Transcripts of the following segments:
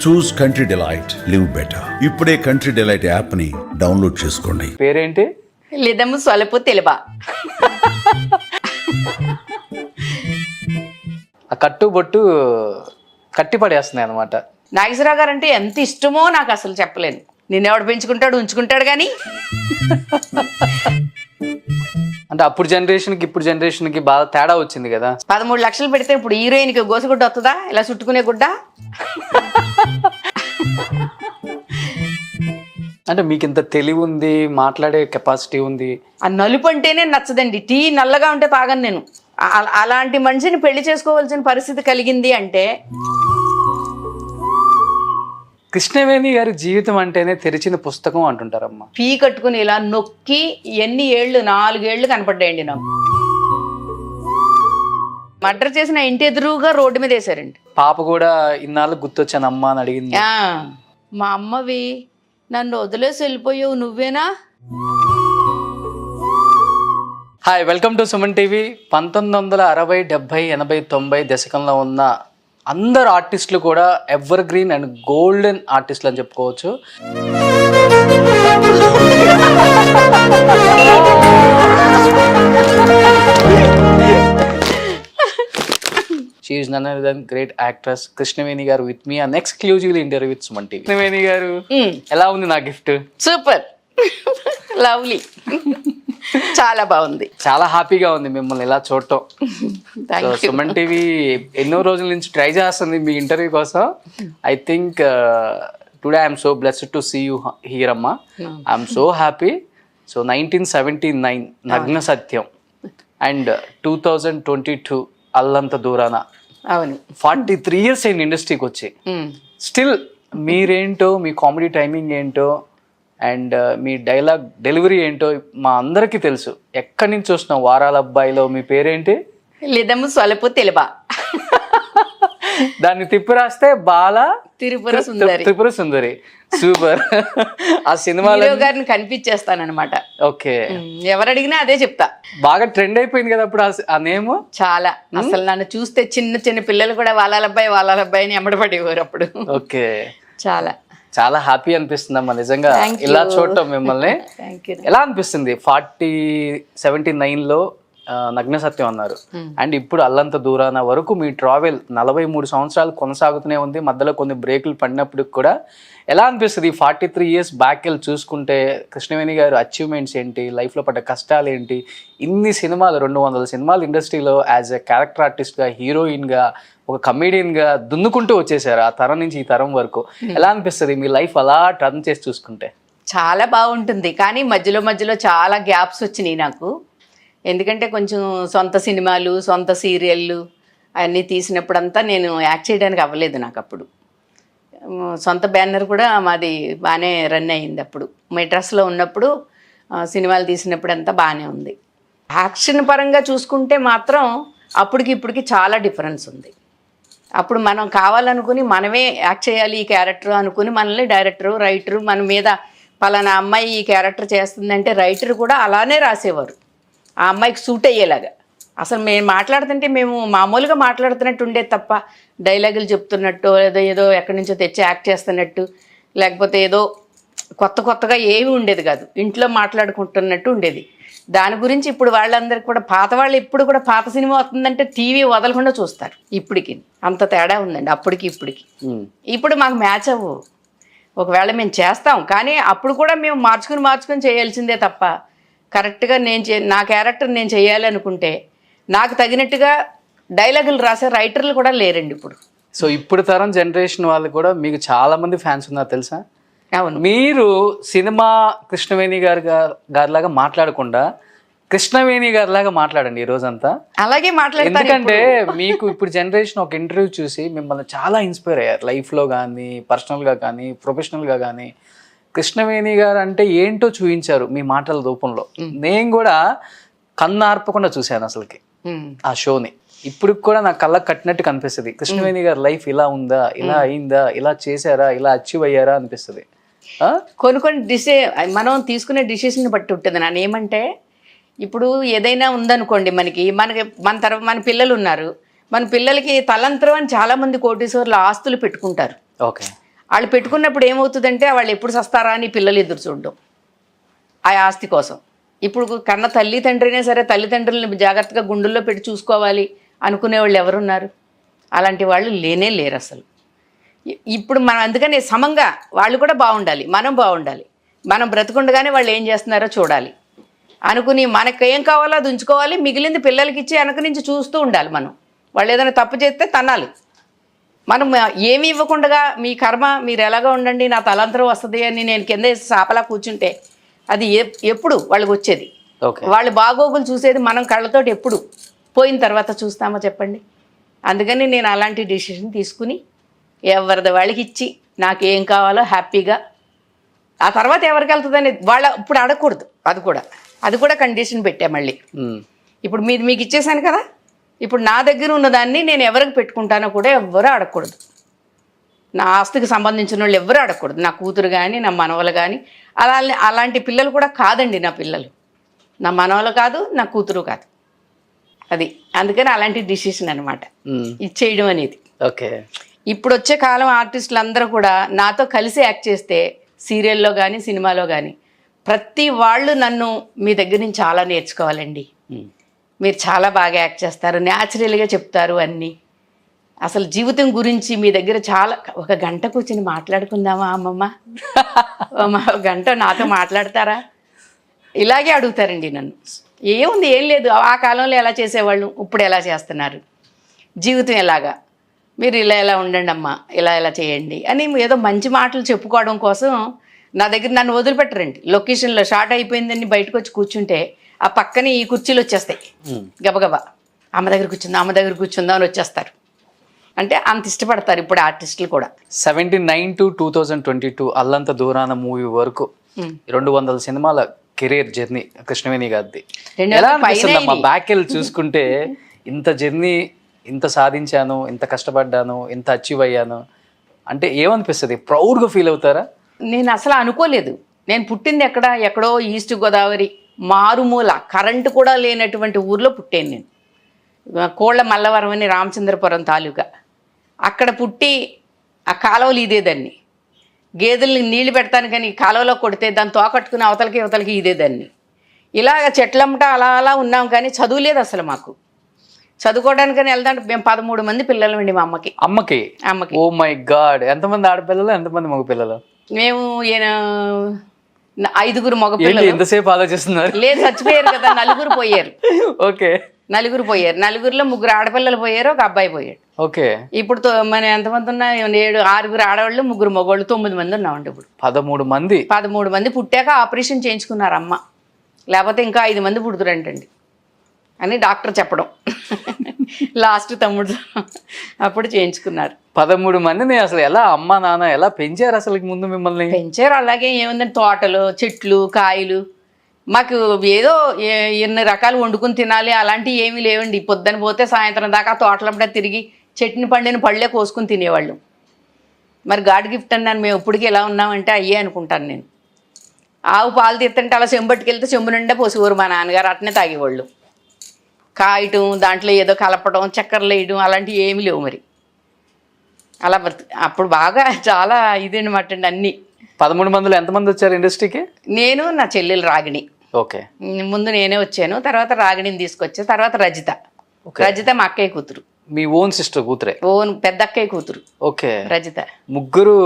చూస్ country delight, live better. ఇప్పుడే country delight app ని download చేసుకోండి. పేరేంటి? లిదము సొలపు తెలుబా. ఆ కట్టు బొట్టు కట్టి పడేస్తున్నాయి అనమాట. నాగేశ్వరరావు గారు అంటే ఎంత ఇష్టమో నాకు అసలు చెప్పలేను. నిన్నెవడు పెంచుకుంటాడు, ఉంచుకుంటాడు కానీ. అంటే అప్పుడు జనరేషన్కి ఇప్పుడు జనరేషన్కి బాగా తేడా వచ్చింది కదా. 13 లక్షలు పెడితే ఇప్పుడు హీరోయిన్కి గోసగుడ్డ వస్తుందా ఇలా చుట్టుకునే గుడ్డ? అంటే మీకు ఇంత తెలివి ఉంది, మాట్లాడే కెపాసిటీ ఉంది. ఆ నలుపు అంటేనే నచ్చదండి. టీ నల్లగా ఉంటే తాగను నేను. అలాంటి మనిషిని పెళ్లి చేసుకోవాల్సిన పరిస్థితి కలిగింది అంటే కృష్ణవేణి గారి జీవితం అంటేనే తెరిచిన పుస్తకం అంటుంటారమ్మా. పీ కట్టుకుని ఇలా నొక్కి ఎన్ని ఏళ్ళు, 4 ఏళ్ళు కనపడ్డాయండి నాకు. మర్డర్ చేసిన ఇంటి ఎదురుగా రోడ్డు మీద వేశారండి. పాప కూడా ఇన్నాళ్ళు గుర్తొచ్చాను అమ్మ అని అడిగింది. మా అమ్మవి నన్ను వదిలేసి వెళ్ళిపోయావు నువ్వేనా? Hi, welcome to Suman TV. 1960, 70, 80, 90 దశకంలో ఉన్న అందరు ఆర్టిస్టులు కూడా ఎవర్ గ్రీన్ అండ్ గోల్డెన్ ఆర్టిస్టులు అని చెప్పుకోవచ్చు. She is none other than great actress Krishnaveni garu with me and exclusively interview with Suman TV. Krishnaveni garu, ఎలా ఉంది నా గిఫ్ట్? సూపర్, లవ్లీ, చాలా బాగుంది. చాలా హ్యాపీగా ఉంది మిమ్మల్ని ఇలా చూడటం. సుమన్ టీవీ ఎన్నో రోజుల నుంచి ట్రై చేస్తుంది మీ ఇంటర్వ్యూ కోసం. I think today I'm so blessed to see you here అమ్మా. I'm so happy. So 1979 Nagna Satyam and 2022 అల్లంత దూరాన. అవును, 43 years అయింది ఇండస్ట్రీకి వచ్చి. స్టిల్ మీరేంటో, మీ కామెడీ టైమింగ్ ఏంటో అండ్ మీ డైలాగ్ డెలివరీ ఏంటో మా అందరికీ తెలుసు. ఎక్కడి నుంచి వస్తున్నాం? వారాల అబ్బాయిలో మీ పేరేంటి? లిదము సొలపు తెలుబా. దాన్ని తిప్పి రాస్తే బాల త్రిపుర సుందరి. త్రిపుర సుందరి. సూపర్. ఆ సినిమాలో గారిని కనిపించేస్తానన్నమాట. ఓకే, ఎవరు అడిగినా అదే చెప్తా. బాగా ట్రెండ్ అయిపోయింది కదా అప్పుడు ఆ నేమ్. చాలా, అసలు నన్ను చూస్తే చిన్న చిన్న పిల్లలు కూడా వాళ్ళ అబ్బాయి అని ఎమ్మడపడేవారు అప్పుడు. ఓకే, చాలా చాలా హ్యాపీ అనిపిస్తుంది అమ్మా నిజంగా ఇలా చూడటం మిమ్మల్ని. ఎలా అనిపిస్తుంది? 79లో నగ్న సత్యం అన్నారు అండ్ ఇప్పుడు అల్లంత దూరాన వరకు మీ ట్రావెల్ 43 సంవత్సరాలు కొనసాగుతూనే ఉంది. మధ్యలో కొన్ని బ్రేకులు పడినప్పటికి కూడా ఎలా అనిపిస్తుంది? 43 years బ్యాక్ వెళ్ళి చూసుకుంటే కృష్ణవేణి గారు అచీవ్మెంట్స్ ఏంటి, లైఫ్లో పడ్డ కష్టాలు ఏంటి? ఇన్ని సినిమాలు, 200 సినిమాలు ఇండస్ట్రీలో యాజ్ ఎ క్యారెక్టర్ ఆర్టిస్ట్గా, హీరోయిన్గా, ఒక కమేడియన్గా దున్నుకుంటూ వచ్చేసారు ఆ తరం నుంచి ఈ తరం వరకు. ఎలా అనిపిస్తుంది మీ లైఫ్ అలా టర్న్ చేసి చూసుకుంటే? చాలా బాగుంటుంది, కానీ మధ్యలో చాలా గ్యాప్స్ వచ్చినాయి నాకు. ఎందుకంటే కొంచెం సొంత సినిమాలు, సొంత సీరియళ్ళు అన్నీ తీసినప్పుడంతా నేను యాక్ట్ చేయడానికి అవ్వలేదు నాకు. అప్పుడు సొంత బ్యానర్ కూడా మాది బాగానే రన్ అయ్యింది. అప్పుడు మెడ్రాస్లో ఉన్నప్పుడు సినిమాలు తీసినప్పుడు అంతా బాగానే ఉంది. యాక్షన్ పరంగా చూసుకుంటే మాత్రం అప్పటికి ఇప్పటికి చాలా డిఫరెన్స్ ఉంది. అప్పుడు మనం కావాలనుకుని మనమే యాక్ట్ చేయాలి ఈ క్యారెక్టర్ అనుకుని మనల్ని డైరెక్టరు, రైటరు మన మీద పలానా అమ్మాయి ఈ క్యారెక్టర్ చేస్తుందంటే రైటర్ కూడా అలానే రాసేవారు, ఆ అమ్మాయికి సూట్ అయ్యేలాగా. అసలు మేము మాట్లాడుతుంటే మేము మామూలుగా మాట్లాడుతున్నట్టు ఉండేది తప్ప డైలాగులు చెప్తున్నట్టు ఏదో ఎక్కడి నుంచో తెచ్చి యాక్ట్ చేస్తున్నట్టు లేకపోతే ఏదో కొత్తగా ఏమీ ఉండేది కాదు. ఇంట్లో మాట్లాడుకుంటున్నట్టు ఉండేది. దాని గురించి ఇప్పుడు వాళ్ళందరికీ కూడా పాత వాళ్ళు ఇప్పుడు కూడా పాత సినిమా వస్తుందంటే టీవీ వదలకుండా చూస్తారు. ఇప్పటికి అంత తేడా ఉందండి అప్పటికి ఇప్పటికి. ఇప్పుడు మాకు మ్యాచ్ అవ్వు. ఒకవేళ మేము చేస్తాం కానీ అప్పుడు కూడా మేము మార్చుకుని చేయాల్సిందే తప్ప కరెక్ట్గా నా క్యారెక్టర్ నేను చేయాలి అనుకుంటే నాకు తగినట్టుగా డైలాగులు రాసే రైటర్లు కూడా లేరండి ఇప్పుడు. సో ఇప్పుడు తరం జనరేషన్ వాళ్ళు కూడా మీకు చాలా మంది ఫ్యాన్స్ ఉన్నారు తెలుసా? అవును. మీరు సినిమా కృష్ణవేణి గారిలాగా మాట్లాడకుండా కృష్ణవేణి గారిలాగా మాట్లాడండి ఈ రోజంతా. అలాగే మాట్లాడతాను. ఎందుకంటే మీకు ఇప్పుడు జనరేషన్ ఒక ఇంటర్వ్యూ చూసి మిమ్మల్ని చాలా ఇన్స్పైర్ అయ్యారు, లైఫ్లో కానీ, పర్సనల్గా కానీ, ప్రొఫెషనల్గా కానీ. కృష్ణవేణి గారు అంటే ఏంటో చూపించారు మీ మాటల రూపంలో. నేను కూడా కన్ను ఆర్పకుండా చూశాను అసలుకి ఆ షోని. ఇప్పుడు కూడా నా కళ్ళకు కట్టినట్టు కనిపిస్తుంది. కృష్ణవేణి గారి లైఫ్ ఇలా ఉందా, ఇలా అయిందా, ఇలా చేశారా, ఇలా అచీవ్ అయ్యారా అనిపిస్తుంది. కొన్ని మనం తీసుకునే డిసిషన్ బట్టి ఉంటుంది. నన్ను ఏమంటే ఇప్పుడు ఏదైనా ఉందనుకోండి, మన పిల్లలు ఉన్నారు, మన పిల్లలకి తలంతరం అని చాలా మంది కోటీశ్వర్లు ఆస్తులు పెట్టుకుంటారు. ఓకే. వాళ్ళు పెట్టుకున్నప్పుడు ఏమవుతుందంటే వాళ్ళు ఎప్పుడు సస్తారా అని పిల్లలు ఎదురు చూడడం ఆ ఆస్తి కోసం. ఇప్పుడు కన్న తల్లి తండ్రినే సరే తల్లిదండ్రులను జాగ్రత్తగా గుండెల్లో పెట్టి చూసుకోవాలి అనుకునే వాళ్ళు ఎవరున్నారు? అలాంటి వాళ్ళు లేనే లేరు అసలు. ఇప్పుడు మనం అందుకని సమంగా వాళ్ళు కూడా బాగుండాలి, మనం బాగుండాలి. మనం బ్రతుకుండగానే వాళ్ళు ఏం చేస్తున్నారో చూడాలి అనుకుని మనకు ఏం కావాలో అది ఉంచుకోవాలి, మిగిలింది పిల్లలకి ఇచ్చి వెనక నుంచి చూస్తూ ఉండాలి. మనం వాళ్ళు ఏదైనా తప్పు చేస్తే తన్నాలి. మనం ఏమి ఇవ్వకుండా మీ కర్మ మీరు ఎలాగో ఉండండి నా తలంతరం వస్తుంది అని నేను కింద సాపలా కూర్చుంటే అది ఎప్పుడు వాళ్ళకి వచ్చేది? వాళ్ళు బాగోగులు చూసేది మనం కళ్ళతోటి ఎప్పుడు పోయిన తర్వాత చూస్తామో చెప్పండి. అందుకని నేను అలాంటి డిసిషన్ తీసుకుని ఎవరిది వాళ్ళకి ఇచ్చి నాకు ఏం కావాలో హ్యాపీగా, ఆ తర్వాత ఎవరికి వెళ్తుందని వాళ్ళ ఇప్పుడు అడగకూడదు. అది కూడా కండిషన్ పెట్టా మళ్ళీ. ఇప్పుడు మీకు ఇచ్చేసాను కదా, ఇప్పుడు నా దగ్గర ఉన్నదాన్ని నేను ఎవరికి పెట్టుకుంటానో కూడా ఎవ్వరూ అడగకూడదు. నా ఆస్తికి సంబంధించిన వాళ్ళు ఎవరు అడగకూడదు. నా కూతురు కానీ నా మనవలు కానీ అలాంటి పిల్లలు కూడా కాదండి. నా పిల్లలు నా మనవలు కాదు, నా కూతురు కాదు. అది అందుకని అలాంటి డిసిషన్ అనమాట ఇచ్చేయడం అనేది. ఓకే. ఇప్పుడు వచ్చే కాలం ఆర్టిస్టులు అందరూ కూడా నాతో కలిసి యాక్ట్ చేస్తే సీరియల్లో కానీ సినిమాలో కానీ ప్రతి వాళ్ళు నన్ను మీ దగ్గర నుంచి చాలా నేర్చుకోవాలండి, మీరు చాలా బాగా యాక్ట్ చేస్తారు, న్యాచురల్గా చెప్తారు అన్నీ, అసలు జీవితం గురించి మీ దగ్గర చాలా ఒక గంట కూర్చొని మాట్లాడుకుందామా అమ్మమ్మ, ఒక గంట నాతో మాట్లాడతారా, ఇలాగే అడుగుతారండి నన్ను. ఏముంది, ఏం లేదు, ఆ కాలంలో ఎలా చేసేవాళ్ళు ఇప్పుడు ఎలా చేస్తున్నారు, జీవితం ఎలాగా, మీరు ఇలా ఉండండి అమ్మా, ఇలా చేయండి అని ఏదో మంచి మాటలు చెప్పుకోవడం కోసం నా దగ్గర నన్ను వదిలిపెట్టరండి. లొకేషన్లో షార్ట్ అయిపోయిందని బయటకు వచ్చి కూర్చుంటే ఆ పక్కనే ఈ కుర్చీలు వచ్చేస్తాయి, గబగబా అమ్మ దగ్గర కూర్చుందాం అని వచ్చేస్తారు. అంటే అంత ఇష్టపడతారు ఇప్పుడు ఆర్టిస్టులు కూడా. 79 to 2022 అల్లంత దూరాన మూవీ వరకు 200 సినిమాల కెరీర్ జర్నీ కృష్ణవేణి గారిది. ఎలా అనిపిస్తుంది అమ్మా బ్యాక్ వెళ్ళి చూసుకుంటే? ఇంత జర్నీ, ఇంత సాధించాను, ఇంత కష్టపడ్డాను, ఇంత అచీవ్ అయ్యాను అంటే ఏమనిపిస్తుంది? ప్రౌడ్గా ఫీల్ అవుతారా? నేను అసలు అనుకోలేదు. నేను పుట్టింది ఎక్కడో ఈస్ట్ గోదావరి మారుమూల కరెంటు కూడా లేనటువంటి ఊర్లో పుట్టాను నేను. కోళ్ళ మల్లవరం అని రామచంద్రపురం తాలూకా. అక్కడ పుట్టి ఆ కాలువలు ఇదేదాన్ని, గేదెల్ని నీళ్లు పెడతాను కానీ కాలువలో కొడితే దాన్ని తోకట్టుకుని అవతలకి ఇదేదాన్ని. ఇలాగ చెట్లమ్మట అలా ఉన్నాం కానీ చదువు లేదు అసలు మాకు. చదువుకోవడానికని వెళ్దాంటే మేము 13 మంది పిల్లలు అండి మా అమ్మకి. ఓ మై గాడ్, ఎంతమంది ఆడపిల్లలు ఎంతమంది మగ పిల్లలు? మేము 5 మగ పిల్లలు. ఎంతసేపు ఆలోచిస్తున్నారు? లేదు, చచ్చిపోయారు కదా, 4 పోయారు. ఓకే, 4 పోయారు. 4లో 3 ఆడపిల్లలు పోయారు, ఒక అబ్బాయి పోయాడు. ఓకే. ఇప్పుడు మనం ఎంతమంది ఉన్నా 6 ఆడవాళ్ళు 3 మగవాళ్ళు 9 మంది ఉన్నామండి. ఇప్పుడు 13 మంది పుట్టాక ఆపరేషన్ చేయించుకున్నారు అమ్మ, లేకపోతే ఇంకా 5 మంది పుడుతురంటండి అని డాక్టర్ చెప్పడం. లాస్ట్ తమ్ముడు అప్పుడు చేయించుకున్నారు. 13 మందిని అసలు ఎలా అమ్మ నాన్న ఎలా పెంచారు? అసలు ముందు మిమ్మల్ని పెంచారు. అలాగే ఏముందండి, తోటలు, చెట్లు, కాయలు, మాకు ఏదో ఎన్ని రకాలు వండుకుని తినాలి అలాంటివి ఏమీ లేవండి. పొద్దున పోతే సాయంత్రం దాకా తోటలంపడే తిరిగి చెట్టుని పండిన పళ్ళే కోసుకుని తినేవాళ్ళు. మరి గాడ్ గిఫ్ట్ అన్నాను మేము ఇప్పటికీ ఎలా ఉన్నామంటే అయ్యే అనుకుంటాను నేను. ఆవు పాలు తీస్తుంటే అలా చెంబట్టుకెళ్తే చెంబు నిండా పోసేవారు మా నాన్నగారు, అట్నే తాగేవాళ్ళు. కాయటం, దాంట్లో ఏదో కలపడం, చక్కెరలు వేయడం అలాంటివి ఏమీ లేవు. మరి అలా అప్పుడు బాగా చాలా ఇదనమాట అండి అన్నీ. 13 మందిలో ఎంతమంది వచ్చారు ఇండస్ట్రీకి? నేను, నా చెల్లెలు రాగిణి. ఓకే. ముందు నేనే వచ్చాను, తర్వాత రాగిణిని తీసుకొచ్చా, తర్వాత రజిత మా అక్కయ్య కూతురు. మీ ఓన్ సిస్టర్ కూతురే? ఓన్ పెద్ద అక్కయ్య కూతురు. ఓకే. రజిత. ముగ్గురు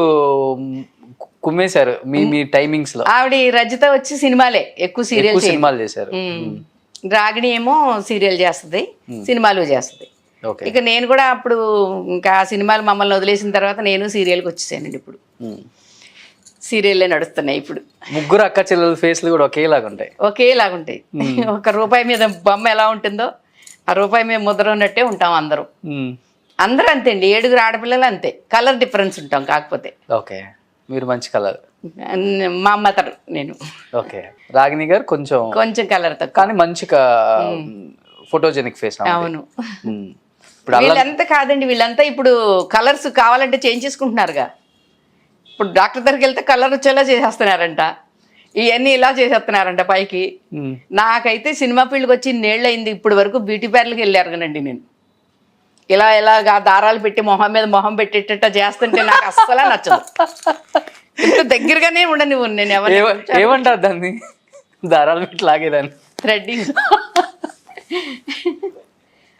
కుమ్మేశారు మీ టైమింగ్స్ లో. ఆవిడ రజిత వచ్చి సినిమాలే ఎక్కువ సినిమాలు చేశారు. రాగిణి ఏమో సీరియల్ చేస్తుంది, సినిమాలు చేస్తుంది. ఇక నేను కూడా అప్పుడు ఇంకా సినిమాలు మమ్మల్ని వదిలేసిన తర్వాత నేను సీరియల్కి వచ్చేసానండి. ఇప్పుడు సీరియల్లే నడుస్తున్నాయి. ఇప్పుడు ముగ్గురు అక్క చెల్లెల ఫేస్లు కూడా ఒకేలాగుంటాయి. ₹1 మీద బొమ్మ ఎలా ఉంటుందో ఆ రూపాయి మీద ముద్ర ఉన్నట్టే ఉంటాం అందరూ. అందరూ అంతే అండి, 7 ఆడపిల్లలు అంతే. కలర్ డిఫరెన్స్ ఉంటాం కాకపోతే. ఓకే, మీరు మంచి కలర్. మా అమ్మతారు నేను. ఓకే. రాగిణి గారు కొంచెం కలర్ తక్కువ కానీ మంచిగా ఫోటోజెనిక్ ఫేస్. అవును. వీళ్ళంతా కాదండి, వీళ్ళంతా ఇప్పుడు కలర్స్ కావాలంటే చేంజ్ చేసుకుంటున్నారుగా. ఇప్పుడు డాక్టర్ దగ్గరికి వెళ్తే కలర్ వచ్చేలా చేసేస్తున్నారంట, ఇవన్నీ ఇలా చేసేస్తున్నారంట పైకి. నాకైతే సినిమా ఫీల్డ్కి వచ్చి 2 ఏళ్ళు అయింది. ఇప్పుడు వరకు బ్యూటీ పార్లర్కి వెళ్ళారు కానండి నేను. ఇలా ఇలాగా దారాలు పెట్టి మొహం మీద మొహం పెట్టేటట్టు చేస్తుంటే నాకు అస్సలు నచ్చదు. ఇంత దగ్గరగానే ఉండనివ్వు నేను ఏమంటారు దాన్ని, దారాలు పెట్టి లాగేదాన్ని? థ్రెడ్డింగ్.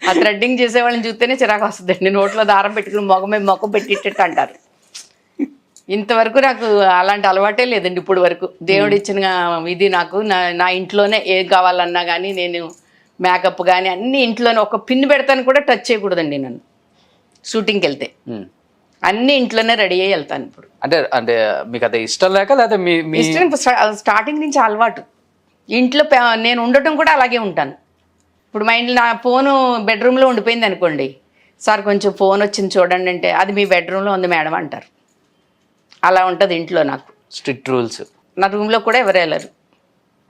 ఆ థ్రెడ్డింగ్ చేసే వాళ్ళని చూస్తేనే చిరాకు వస్తుందండి. నోట్లో దారం పెట్టుకుని మొగం మీద మొఖం పెట్టేటట్టు అంటారు. ఇంతవరకు నాకు అలాంటి అలవాటే లేదండి ఇప్పుడు వరకు. దేవుడు ఇచ్చిన ఇది నాకు. నా ఇంట్లోనే ఏది కావాలన్నా కానీ నేను మేకప్ కానీ అన్ని ఇంట్లోనే, ఒక పిన్ పెడతాను కూడా టచ్ చేయకూడదండి నన్ను. షూటింగ్కి వెళ్తే అన్ని ఇంట్లోనే రెడీ అయ్యి వెళ్తాను ఇప్పుడు. అంటే మీకు అదే ఇష్టం లేక, లేదా మీ ఇష్టం స్టార్టింగ్ నుంచి అలవాటు. ఇంట్లో నేను ఉండటం కూడా అలాగే ఉంటాను. ఇప్పుడు మా ఇంట్లో నా ఫోను బెడ్రూమ్లో ఉండిపోయింది అనుకోండి, సార్ కొంచెం ఫోన్ వచ్చింది చూడండి అంటే, అది మీ బెడ్రూమ్లో ఉంది మేడం అంటారు. అలా ఉంటుంది ఇంట్లో నాకు. Strict rules. నా రూమ్లో కూడా ఎవరు వెళ్ళరు.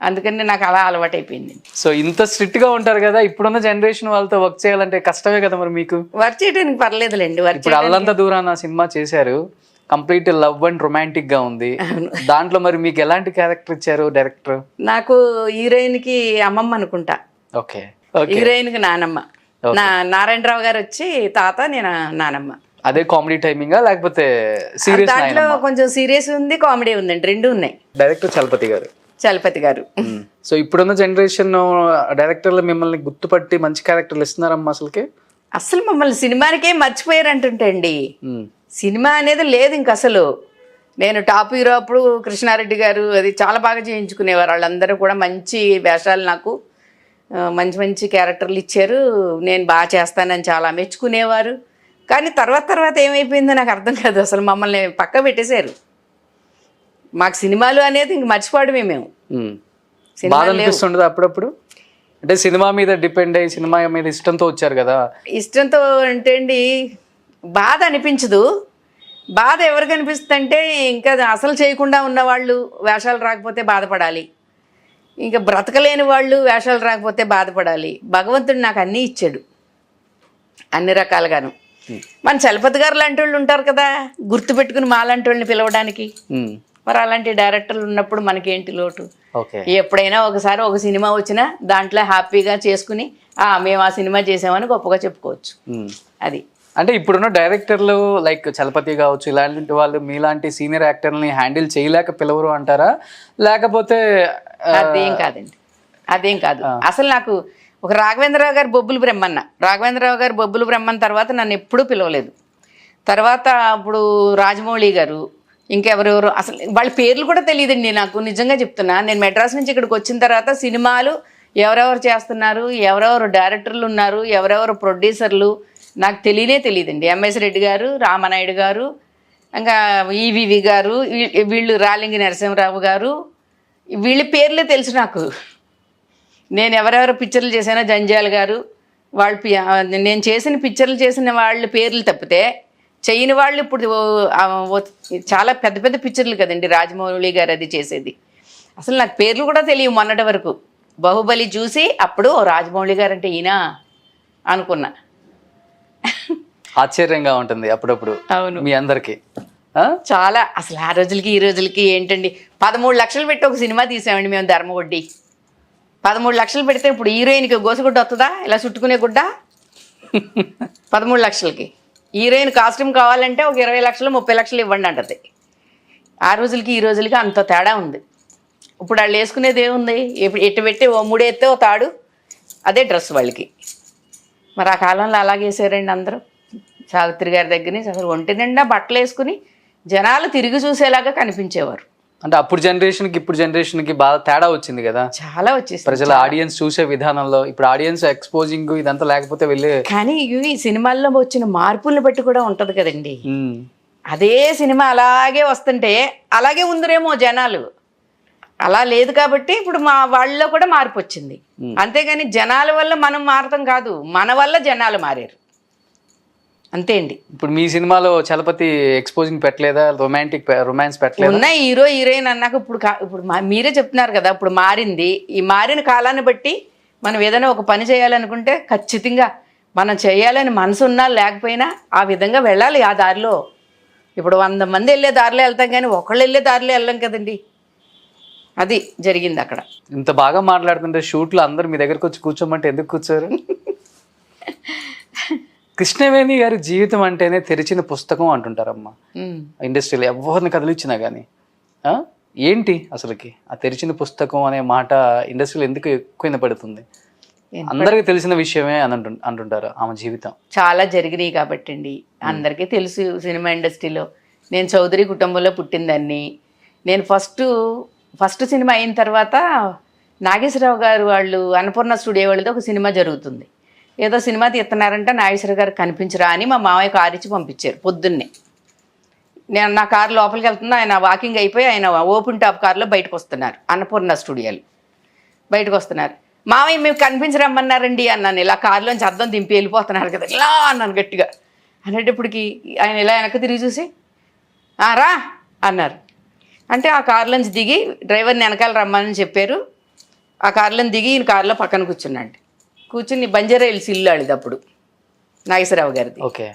అందుకని నాకు అలా అలవాటు అయిపోయింది. సో ఇంత స్ట్రిక్ట్గా ఉంటారు కదా, ఇప్పుడున్న జనరేషన్ వాళ్ళతో వర్క్ చేయాలంటే కష్టమే కదా మరి మీకు? వర్క్ చేయడానికి పర్లేదులేండి. ఇప్పుడు అల్లంత దూరాన సినిమా చేశారు, కంప్లీట్ లవ్ అండ్ రొమాంటిక్ గా ఉంది. దాంట్లో మరి మీకు ఎలాంటి క్యారెక్టర్ ఇచ్చారు డైరెక్టర్? నాకు హీరోయిన్కి అమ్మమ్మ అనుకుంటా, ఓకే, హీరోయిన్కి నానమ్మ. నారాయణరావు గారు వచ్చి తాత, నేను నానమ్మ. అదే కామెడీ టైమింగా లేకపోతే సీరియస్? దాంట్లో కొంచెం సీరియస్ ఉంది, కామెడీ ఉందండి, రెండు ఉన్నాయి. డైరెక్టర్ చలపతి గారు. సో ఇప్పుడున్న జనరేషన్ డైరెక్టర్లు మిమ్మల్ని గుర్తుపట్టి మంచి క్యారెక్టర్లు ఇస్తున్నారమ్మా అసలుకి? అసలు మమ్మల్ని సినిమానికే మర్చిపోయారు అంటుంటే అండి. సినిమా అనేది లేదు ఇంక అసలు. నేను టాప్ హీరో అప్పుడు కృష్ణారెడ్డి గారు అది చాలా బాగా చేయించుకునేవారు. వాళ్ళందరూ కూడా మంచి వేషాలు, నాకు మంచి మంచి క్యారెక్టర్లు ఇచ్చారు. నేను బాగా చేస్తానని చాలా మెచ్చుకునేవారు. కానీ తర్వాత ఏమైపోయిందో నాకు అర్థం కాదు. అసలు మమ్మల్ని పక్క పెట్టేశారు. మాకు సినిమాలు అనేది ఇంక మర్చిపోవడమే మేము. బాధ అనిపిస్తుండదు అప్పుడప్పుడు? అంటే సినిమా మీద డిపెండ్ అయ్యి సినిమా మీద ఇష్టంతో వచ్చారు కదా. ఇష్టంతో అంటే అండి బాధ అనిపించదు. బాధ ఎవరికి అనిపిస్తుంది అంటే, ఇంకా అసలు చేయకుండా ఉన్నవాళ్ళు వేషాలు రాకపోతే బాధపడాలి, ఇంకా బ్రతకలేని వాళ్ళు వేషాలు రాకపోతే బాధపడాలి. భగవంతుడు నాకు అన్నీ ఇచ్చాడు అన్ని రకాలుగాను. మన చలపతి గారు లాంటి వాళ్ళు ఉంటారు కదా, గుర్తుపెట్టుకుని మాలాంటి వాళ్ళని పిలవడానికి. మరి అలాంటి డైరెక్టర్లు ఉన్నప్పుడు మనకేంటి లోటు? ఎప్పుడైనా ఒకసారి ఒక సినిమా వచ్చినా దాంట్లో హ్యాపీగా చేసుకుని మేము ఆ సినిమా చేసామని గొప్పగా చెప్పుకోవచ్చు. అది అంటే ఇప్పుడున్న డైరెక్టర్లు లైక్ చలపతి కావచ్చు, ఇలాంటి వాళ్ళు మీలాంటి సీనియర్ యాక్టర్ని హ్యాండిల్ చేయలేక పిలవరు అంటారా? లేకపోతే అదేం కాదు. అసలు నాకు ఒక రాఘవేంద్రరావు గారు బొబ్బులు బ్రహ్మన్ తర్వాత నన్ను ఎప్పుడూ పిలవలేదు. తర్వాత అప్పుడు రాజమౌళి గారు, ఇంకెవరెవరు, అసలు వాళ్ళ పేర్లు కూడా తెలియదండి నాకు. నిజంగా చెప్తున్నా, నేను మెడ్రాస్ నుంచి ఇక్కడికి వచ్చిన తర్వాత సినిమాలు ఎవరెవరు చేస్తున్నారు, ఎవరెవరు డైరెక్టర్లు ఉన్నారు, ఎవరెవరు ప్రొడ్యూసర్లు నాకు తెలియదండి. ఎంఎస్ రెడ్డి గారు, రామనాయుడు గారు, ఇంకా ఈవివి గారు, వీళ్ళు రాలింగి నరసింహరావు గారు, వీళ్ళ పేర్లే తెలుసు నాకు. నేను ఎవరెవరు పిక్చర్లు చేశానో, జంజాల్ గారు, నేను చేసిన పిక్చర్లు చేసిన వాళ్ళ పేర్లు తప్పితే చేయని వాళ్ళు ఇప్పుడు చాలా పెద్ద పెద్ద పిక్చర్లు కదండి రాజమౌళి గారు అది చేసేది. అసలు నాకు పేర్లు కూడా తెలియవు మొన్నటి వరకు. బాహుబలి చూసి అప్పుడు రాజమౌళి గారు అంటే ఈయన అనుకున్నా. ఆశ్చర్యంగా ఉంటుంది అప్పుడప్పుడు. అవును, మీ అందరికి చాలా. అసలు ఆ రోజులకి ఈ రోజులకి ఏంటండి, 13 లక్షలు పెట్టి ఒక సినిమా తీసామండి మేము, ధర్మవడ్డీ. 13 లక్షలు పెడితే ఇప్పుడు హీరోయిన్కి గోసగుడ్డ వస్తుందా, ఇలా చుట్టుకునే గుడ్డ? 13 లక్షలకి హీరోయిన్ కాస్ట్యూమ్ కావాలంటే ఒక 20 లక్షలు 30 లక్షలు ఇవ్వండి అంటది. ఆ రోజులకి ఈ రోజులకి అంత తేడా ఉంది. ఇప్పుడు వాళ్ళు వేసుకునేది ఏముంది, ఎటు పెట్టి ఓ 3 ఎత్తే ఓ తాడు, అదే డ్రెస్ వాళ్ళకి. మరి ఆ కాలంలో అలాగే వేసారండి అందరూ. సావిత్రి గారి దగ్గర నుంచి అసలు ఒంటి నిండా బట్టలు వేసుకుని జనాలు తిరిగి చూసేలాగా కనిపించేవారు. అంటే అప్పుడు జనరేషన్కి ఇప్పుడు జనరేషన్కి బాగా తేడా వచ్చింది కదా, చాలా వచ్చేసి ప్రజల ఆడియన్స్ చూసే విధానంలో. ఇప్పుడు ఆడియన్స్ ఎక్స్పోజింగ్ ఇదంతా లేకపోతే వెళ్ళే. కానీ ఇవి సినిమాల్లో వచ్చిన మార్పులను బట్టి కూడా ఉంటది కదండి. అదే సినిమా అలాగే వస్తుంటే అలాగే ఉందరేమో జనాలు, అలా లేదు కాబట్టి ఇప్పుడు మా వాళ్ళలో కూడా మార్పు వచ్చింది. అంతేగాని జనాల వల్ల మనం మారటం కాదు, మన వల్ల జనాలు మారారు, అంతే అండి. ఇప్పుడు మీ సినిమాలో చలపతి ఎక్స్పోజింగ్ పెట్టలేదా, రొమాన్స్ పెట్టలేదు? ఉన్నాయి, హీరో హీరోయిన్ అన్నాక ఇప్పుడు మీరే చెప్తున్నారు కదా, ఇప్పుడు మారింది. ఈ మారిన కాలాన్ని బట్టి మనం ఏదైనా ఒక పని చేయాలనుకుంటే ఖచ్చితంగా మనం చేయాలని మనసు ఉన్నా లేకపోయినా ఆ విధంగా వెళ్ళాలి ఆ దారిలో. ఇప్పుడు 100 మంది వెళ్ళే దారిలో వెళ్తాం కానీ ఒకళ్ళు వెళ్ళే దారిలో వెళ్ళాం కదండి. అది జరిగింది అక్కడ. ఇంత బాగా మాట్లాడుతుంటే షూట్లో అందరూ మీ దగ్గరకు వచ్చి కూర్చోమంటే ఎందుకు కూర్చోరు? కృష్ణవేణి గారి జీవితం అంటేనే తెరిచిన పుస్తకం అంటుంటారమ్మా ఇండస్ట్రీలో ఎవరిని కదిలిచ్చినా కానీ. ఏంటి అసలుకి ఆ తెరిచిన పుస్తకం అనే మాట ఇండస్ట్రీలో ఎందుకు ఎక్కువ వినపడుతుంది? అందరికీ తెలిసిన విషయమే అని అంటుంటారు ఆమె జీవితం. చాలా జరిగినాయి కాబట్టి అండి, అందరికీ తెలుసు. సినిమా ఇండస్ట్రీలో నేను చౌదరి కుటుంబంలో పుట్టిందాన్ని. నేను ఫస్ట్ సినిమా అయిన తర్వాత నాగేశ్వరరావు గారు వాళ్ళు అన్నపూర్ణ స్టూడియో వాళ్ళతో ఒక సినిమా జరుగుతుంది. ఏదో సినిమా తీస్తున్నారంటే నాగేశ్వరరావు గారు కనిపించరా అని మా మామయ్య కారు ఇచ్చి పంపించారు పొద్దున్నే. నేను నా కారు లోపలికి వెళ్తున్నా, ఆయన వాకింగ్ అయిపోయి ఆయన ఓపెన్ టాప్ కారులో బయటకు వస్తున్నారు. అన్నపూర్ణ స్టూడియోలు బయటకు వస్తున్నారు. మామయ్య మేము కనిపించరమ్మన్నారండి అన్నాను. ఇలా కారులోంచి అద్దం దింపి వెళ్ళిపోతున్నారు కదా ఇలా అన్నాను గట్టిగా. అనేటప్పటికి ఆయన ఇలా వెనక్కి తిరిగి చూసి రా అన్నారు. అంటే ఆ కారులోంచి దిగి డ్రైవర్ని వెనకాల రమ్మని చెప్పారు. ఆ కారులోని దిగి ఈయన కారులో పక్కన కూర్చున్నాడు. కూర్చుని బంజారా హిల్స్ ఇల్లు ఆడిది అప్పుడు నాగేశ్వరరావు గారిది. ఓకే.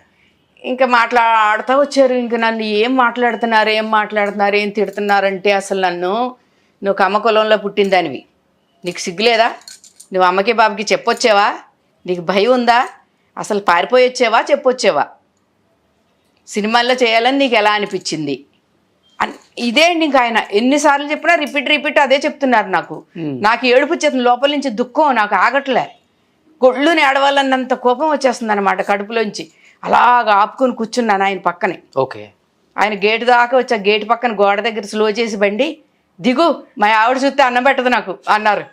ఇంకా మాట్లాడుతూ వచ్చారు. ఇంక నన్ను ఏం మాట్లాడుతున్నారు ఏం తిడుతున్నారంటే, అసలు నువ్వు కమ్మ కులంలో పుట్టిందానివి, నీకు సిగ్గులేదా? నువ్వు అమ్మకి బాబుకి చెప్పొచ్చావా? నీకు భయం ఉందా? అసలు పారిపోయి వచ్చావా చెప్పొచ్చావా? సినిమాల్లో చేయాలని నీకు ఎలా అనిపించింది? ఇదే అండి. ఇంకా ఆయన ఎన్నిసార్లు చెప్పినా రిపీట్ అదే చెప్తున్నారు. నాకు ఏడుపు వచ్చేస్తుంది లోపల నుంచి, దుఃఖం నాకు ఆగట్లే. గొళ్ళుని ఏడవాలన్నంత కోపం వచ్చేస్తుంది అనమాట కడుపులోంచి. అలాగా ఆపుకొని కూర్చున్నాను ఆయన పక్కనే. ఓకే. ఆయన గేటు దాకా వచ్చి ఆ గేటు పక్కన గోడ దగ్గర స్లో చేసి బండి దిగు, మా ఆవిడ చూస్తే అన్నం పెట్టదు నాకు అన్నారు.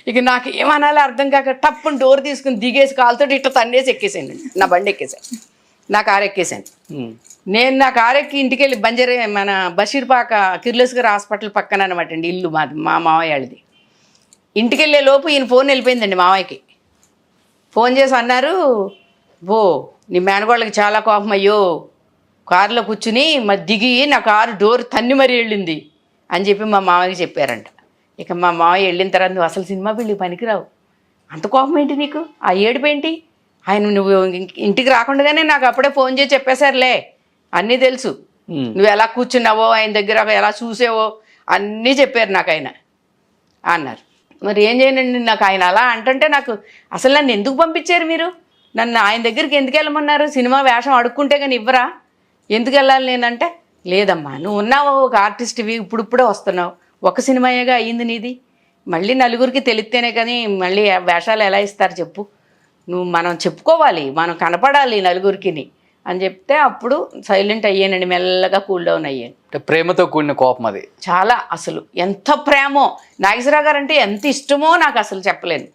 ఇక నాకు ఏమనాలో అర్థం కాక టప్పుని డోర్ తీసుకుని దిగేసి కాలుతో ఇట్లా తన్నేసి ఎక్కేసాను. నా బండి ఎక్కేసాను, నా కారు ఎక్కేసాను. నేను నా కారు ఎక్కి ఇంటికి వెళ్ళి బంజారా మన బషీర్పాక కిర్లోస్కర్ హాస్పిటల్ పక్కన అనమాట అండి ఇల్లు మాది, మా మావయ్యది. ఇంటికి వెళ్ళే లోపు ఈయన ఫోన్ వెళ్ళిపోయిందండి మావయ్యకి. ఫోన్ చేసి అన్నారు, నీ మేనగోళ్ళకి చాలా కోపం అయ్యో, కారులో కూర్చుని మరి దిగి నా కారు డోర్ తన్ని మరీ వెళ్ళింది అని చెప్పి మా మామయ్యకి చెప్పారంట. ఇక మా మామయ్య వెళ్ళిన తర్వాత నువ్వు అసలు సినిమా పెళ్ళి పనికిరావు, అంత కోపం ఏంటి నీకు, ఆ ఏడుపు ఏంటి? ఆయన నువ్వు ఇంటికి రాకుండానే నాకు అప్పుడే ఫోన్ చేసి చెప్పేశారులే, అన్నీ తెలుసు, నువ్వు ఎలా కూర్చున్నావో ఆయన దగ్గర ఎలా చూసావో అన్నీ చెప్పారు నాకు ఆయన అన్నారు. మరి ఏం చేయనండి, నాకు ఆయన అలా అంటుంటే నాకు అసలు నన్ను ఎందుకు పంపించారు మీరు? నన్ను ఆయన దగ్గరికి ఎందుకు వెళ్ళమన్నారు? సినిమా వేషం అడుక్కుంటే కానీ ఇవ్వరా? ఎందుకు వెళ్ళాలి నేనంటే, లేదమ్మా నువ్వు ఉన్నావు ఒక ఆర్టిస్ట్వి, ఇప్పుడిప్పుడే వస్తున్నావు, ఒక సినిమాయేగా అయ్యింది నీది, మళ్ళీ నలుగురికి తెలిస్తేనే కానీ మళ్ళీ వేషాలు ఎలా ఇస్తారు చెప్పు, మనం చెప్పుకోవాలి, మనం కనపడాలి నలుగురికి అని చెప్తే అప్పుడు సైలెంట్ అయ్యానండి, మెల్లగా కూల్ డౌన్ అయ్యాను. ప్రేమతో కూడిన కోపం అది చాలా. అసలు ఎంత ప్రేమో, నాగేశ్వరరావు గారు అంటే ఎంత ఇష్టమో నాకు అసలు చెప్పలేను.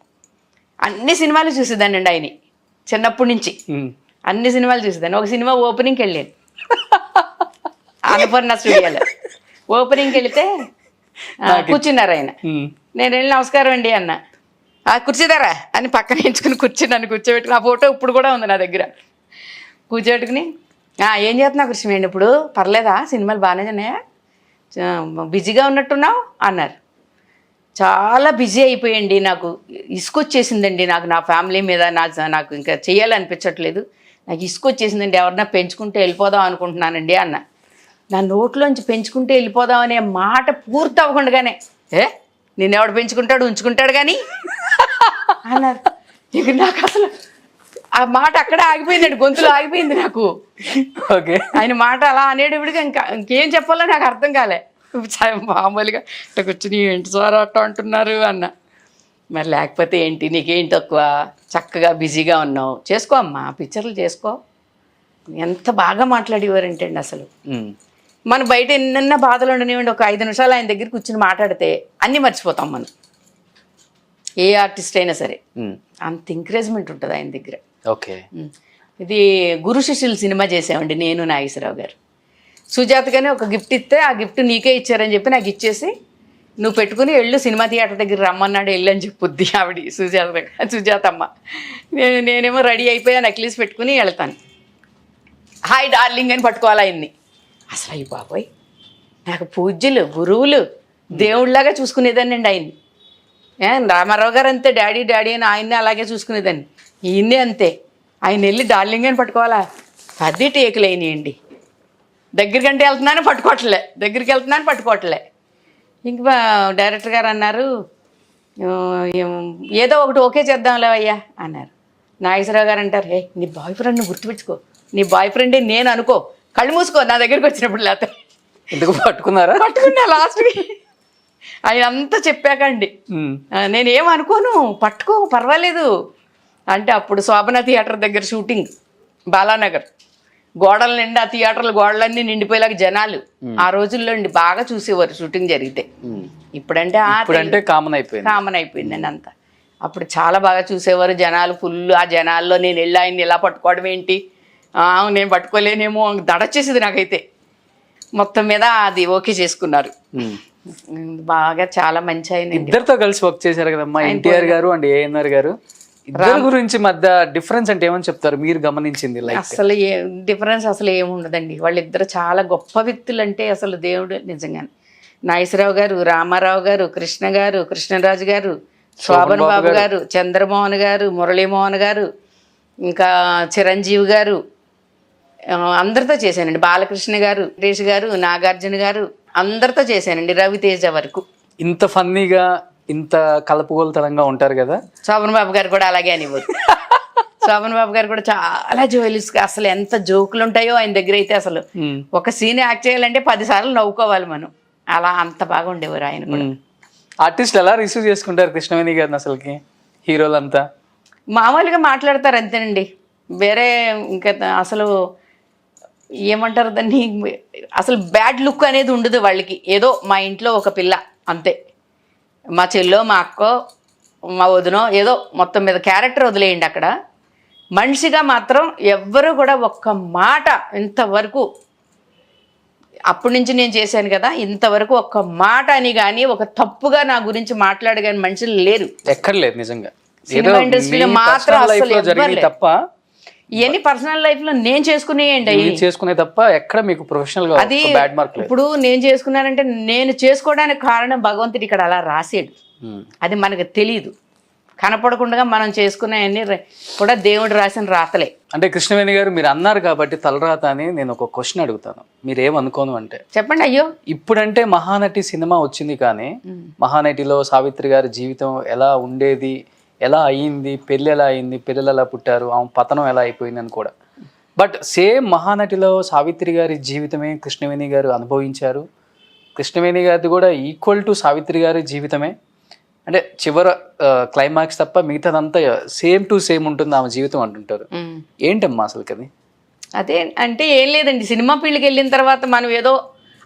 అన్ని సినిమాలు చూసేదానండి ఆయన చిన్నప్పటి నుంచి, అన్ని సినిమాలు చూసేదాన్ని. ఒక సినిమా ఓపెనింగ్కి వెళ్ళాను అన్నపూర్ణ స్టూడియోలో. ఓపెనింగ్కి వెళితే కూర్చున్నారు ఆయన. నేను వెళ్ళి నమస్కారం అండి అన్న. కూర్చుదారా అని పక్కన ఎంచుకుని నన్ను కూర్చోబెట్టుకుని, ఆ ఫోటో ఇప్పుడు కూడా ఉంది నా దగ్గర. కూర్చోబెట్టుకుని ఏం చేస్తున్నావు కృష్ణవేణి, ఇప్పుడు పర్లేదా, సినిమాలు బాగానే ఉన్నాయా, బిజీగా ఉన్నట్టున్నావు అన్నారు. చాలా బిజీ అయిపోయండి, నాకు ఇసుకొచ్చేసిందండి, నా ఫ్యామిలీ మీద నాకు ఇంకా చేయాలనిపించట్లేదు, నాకు ఇసుకొచ్చేసిందండి, ఎవరన్నా పెంచుకుంటే వెళ్ళిపోదాం అనుకుంటున్నానండి అన్న. నా నోట్లోంచి పెంచుకుంటే వెళ్ళిపోదాం అనే మాట పూర్తి అవ్వకుండానే నిన్నెవడు పెంచుకుంటాడు ఉంచుకుంటాడు కానీ అన్నారు. ఇక నాకు అసలు ఆ మాట అక్కడే ఆగిపోయిందండి, గొంతులో ఆగిపోయింది నాకు. ఓకే. ఆయన మాట అలా అనేటప్పటికి ఇంకేం చెప్పాలో నాకు అర్థం కాలే. మామూలుగా ఇట్లా కూర్చుని ఏంటి సార్ అట్లా అంటున్నారు అన్న. మరి లేకపోతే ఏంటి, నీకేంటి తక్కువ, చక్కగా బిజీగా ఉన్నావు, చేసుకో అమ్మా పిక్చర్లు చేసుకో. ఎంత బాగా మాట్లాడేవారంటే అండి అసలు. మన బయట ఎన్నెన్న బాధలు ఉండనివ్వండి, ఒక 5 నిమిషాలు ఆయన దగ్గర కూర్చుని మాట్లాడితే అన్నీ మర్చిపోతాం మనం, ఏ ఆర్టిస్ట్ అయినా సరే. అంత ఎంకరేజ్మెంట్ ఉంటుంది ఆయన దగ్గర. ఓకే. ఇది గురు శిష్యులు సినిమా చేసామండి నేను నాగేశ్వరరావు గారు. సుజాతగానే ఒక గిఫ్ట్ ఇస్తే ఆ గిఫ్ట్ నీకే ఇచ్చారని చెప్పి నాకు ఇచ్చేసి, నువ్వు పెట్టుకుని వెళ్ళు సినిమా థియేటర్ దగ్గర రమ్మన్నాడు వెళ్ళు అని చెప్పుద్ది ఆవిడ సుజాతమ్మ. నేనేమో రెడీ అయిపోయా నెక్లెస్ పెట్టుకుని వెళ్తాను. హాయ్ డార్లింగ్ అని పట్టుకోవాలి ఆయన్ని. అసలు అయ్యి బాబోయ్, నాకు పూజ్యులు గురువులు దేవుళ్ళలాగా చూసుకునేదాన్ని అండి ఆయన్ని. రామారావు గారు అంతే, డాడీ అని ఆయన్ని అలాగే చూసుకునేదాన్ని. ఈయన్నే అంతే, ఆయన వెళ్ళి డార్లింగ్ అని పట్టుకోవాలా, అది టేకులేనియండి. దగ్గరికి వెళ్తున్నాను పట్టుకోవట్లే. ఇంకా డైరెక్టర్ గారు అన్నారు, ఏదో ఒకటి ఓకే చేద్దాంలే అయ్యా అన్నారు. నాగేశ్వరరావు గారు అంటారు, హే నీ బాయ్ ఫ్రెండ్ని గుర్తుపెట్టుకో, నీ బాయ్ ఫ్రెండే నేను అనుకో, కళ్ళు మూసుకో నా దగ్గరికి వచ్చినప్పుడు. లేకపోతే ఎందుకు పట్టుకున్నారా? పట్టుకున్నా లాస్ట్కి. ఆయన అంతా చెప్పాకండి నేనేం అనుకోను, పట్టుకో పర్వాలేదు అంటే. అప్పుడు శోభన థియేటర్ దగ్గర షూటింగ్, బాలానగర్, గోడల నిండా థియేటర్లు గోడలన్నీ నిండిపోయేలాగా జనాలు. ఆ రోజుల్లో అండి బాగా చూసేవారు షూటింగ్ జరిగితే. ఇప్పుడంటే కామన్ అయిపోయిందండి అంతా. అప్పుడు చాలా బాగా చూసేవారు జనాలు ఫుల్. ఆ జనాల్లో నేను వెళ్ళి ఆయన్ని ఇలా పట్టుకోవడం ఏంటి, నేను పట్టుకోలేనేమో దడచ్చేసింది నాకైతే. మొత్తం మీద అది ఓకే చేసుకున్నారు. బాగా చాలా మంచి ఆయన. ఇద్దరితో కలిసి వర్క్ చేశారు కదమ్మా, ఎన్టీఆర్ గారు అండ్ ఏఎన్ఆర్ గారు. ఇద్దరి గురించి మధ్య డిఫరెన్స్ అంటే ఏమని చెప్తారు మీరు గమనించింది? అసలు డిఫరెన్స్ అసలు ఏముండదండి. వాళ్ళిద్దరు చాలా గొప్ప వ్యక్తులు. అంటే అసలు దేవుడు నిజంగానే. నాగేశ్వరరావు గారు, రామారావు గారు, కృష్ణ గారు, కృష్ణరాజు గారు, శోభన్ బాబు గారు, చంద్రమోహన్ గారు, మురళీమోహన్ గారు, ఇంకా చిరంజీవి గారు, అందరితో చేశానండి. బాలకృష్ణ గారు, వెంకటేష్ గారు, నాగార్జున గారు, అందరితో చేశానండి. రవితేజ వరకు. ఇంత ఫన్నీగా ఇంత కలుపుగోలుతనంగా ఉంటారు కదా. శోభన్ బాబు గారు కూడా అలాగే అనివ్వరు. శోభన్ బాబు గారు కూడా చాలా జోయలిస్. అసలు ఎంత జోకులు ఉంటాయో ఆయన దగ్గర అయితే. అసలు ఒక సీన్ యాక్ట్ చేయాలంటే 10 సార్లు నవ్వుకోవాలి మనం. అలా అంత బాగా ఉండేవారు ఆయన కూడా. ఆర్టిస్ట్ ఎలా రిసీవ్ చేసుకుంటారు కృష్ణవేణి గారిని అసలుకి? హీరోలంతా మామూలుగా మాట్లాడతారు అంతేనండి. వేరే ఇంకా అసలు ఏమంటారు దాన్ని, అసలు బ్యాడ్ లుక్ అనేది ఉండదు వాళ్ళకి. ఏదో మా ఇంట్లో ఒక పిల్ల అంతే, మా చెల్లో, మా అక్కో, మా వదినో, ఏదో మొత్తం మీద క్యారెక్టర్ వదిలేయండి. అక్కడ మనిషిగా మాత్రం ఎవ్వరూ కూడా ఒక్క మాట ఇంతవరకు, అప్పటి నుంచి నేను చేశాను కదా, ఇంతవరకు ఒక్క మాట అని కానీ ఒక తప్పుగా నా గురించి మాట్లాడు కానీ మనుషులు లేరు. ఎక్కడ లేదు నిజంగా. సినిమా ఇండస్ట్రీలో మాత్రం అసలు తప్ప ఇవన్నీ పర్సనల్ లైఫ్ లో నేను చేసుకునే తప్ప ఎక్కడ మీకు ప్రొఫెషనల్ గా అది బ్యాడ్ మార్క్ లేదు. ఇప్పుడు నేను చేసుకున్నానంటే నేను చేసుకోవడానికి కారణం భగవంతుడు ఇక్కడ అలా రాసాడు. అది మనకు తెలియదు. కనపడకుండా మనం చేసుకునేవన్నీ కూడా దేవుడు రాసిన రాతలే. అంటే కృష్ణవేణి గారు మీరు అన్నారు కాబట్టి తలరాత అని నేను ఒక క్వశ్చన్ అడుగుతాను, మీరేమనుకోను అంటే చెప్పండి. అయ్యో, ఇప్పుడంటే మహానటి సినిమా వచ్చింది కానీ మహానటిలో సావిత్రి గారి జీవితం ఎలా ఉండేది, ఎలా అయ్యింది, పెళ్ళి ఎలా అయింది, పిల్లలు ఎలా పుట్టారు, ఆమె పతనం ఎలా అయిపోయింది అని కూడా. బట్ సేమ్ మహానటిలో సావిత్రి గారి జీవితమే కృష్ణవేణి గారు అనుభవించారు. కృష్ణవేణి గారిది కూడా ఈక్వల్ టు సావిత్రి గారి జీవితమే. అంటే చివరి క్లైమాక్స్ తప్ప మిగతాదంతా సేమ్ టు సేమ్ ఉంటుంది ఆమె జీవితం అంటుంటారు. ఏంటమ్మా అసలు అది? అదే అంటే ఏం లేదండి. సినిమా ఫీల్డ్కి వెళ్ళిన తర్వాత మనం ఏదో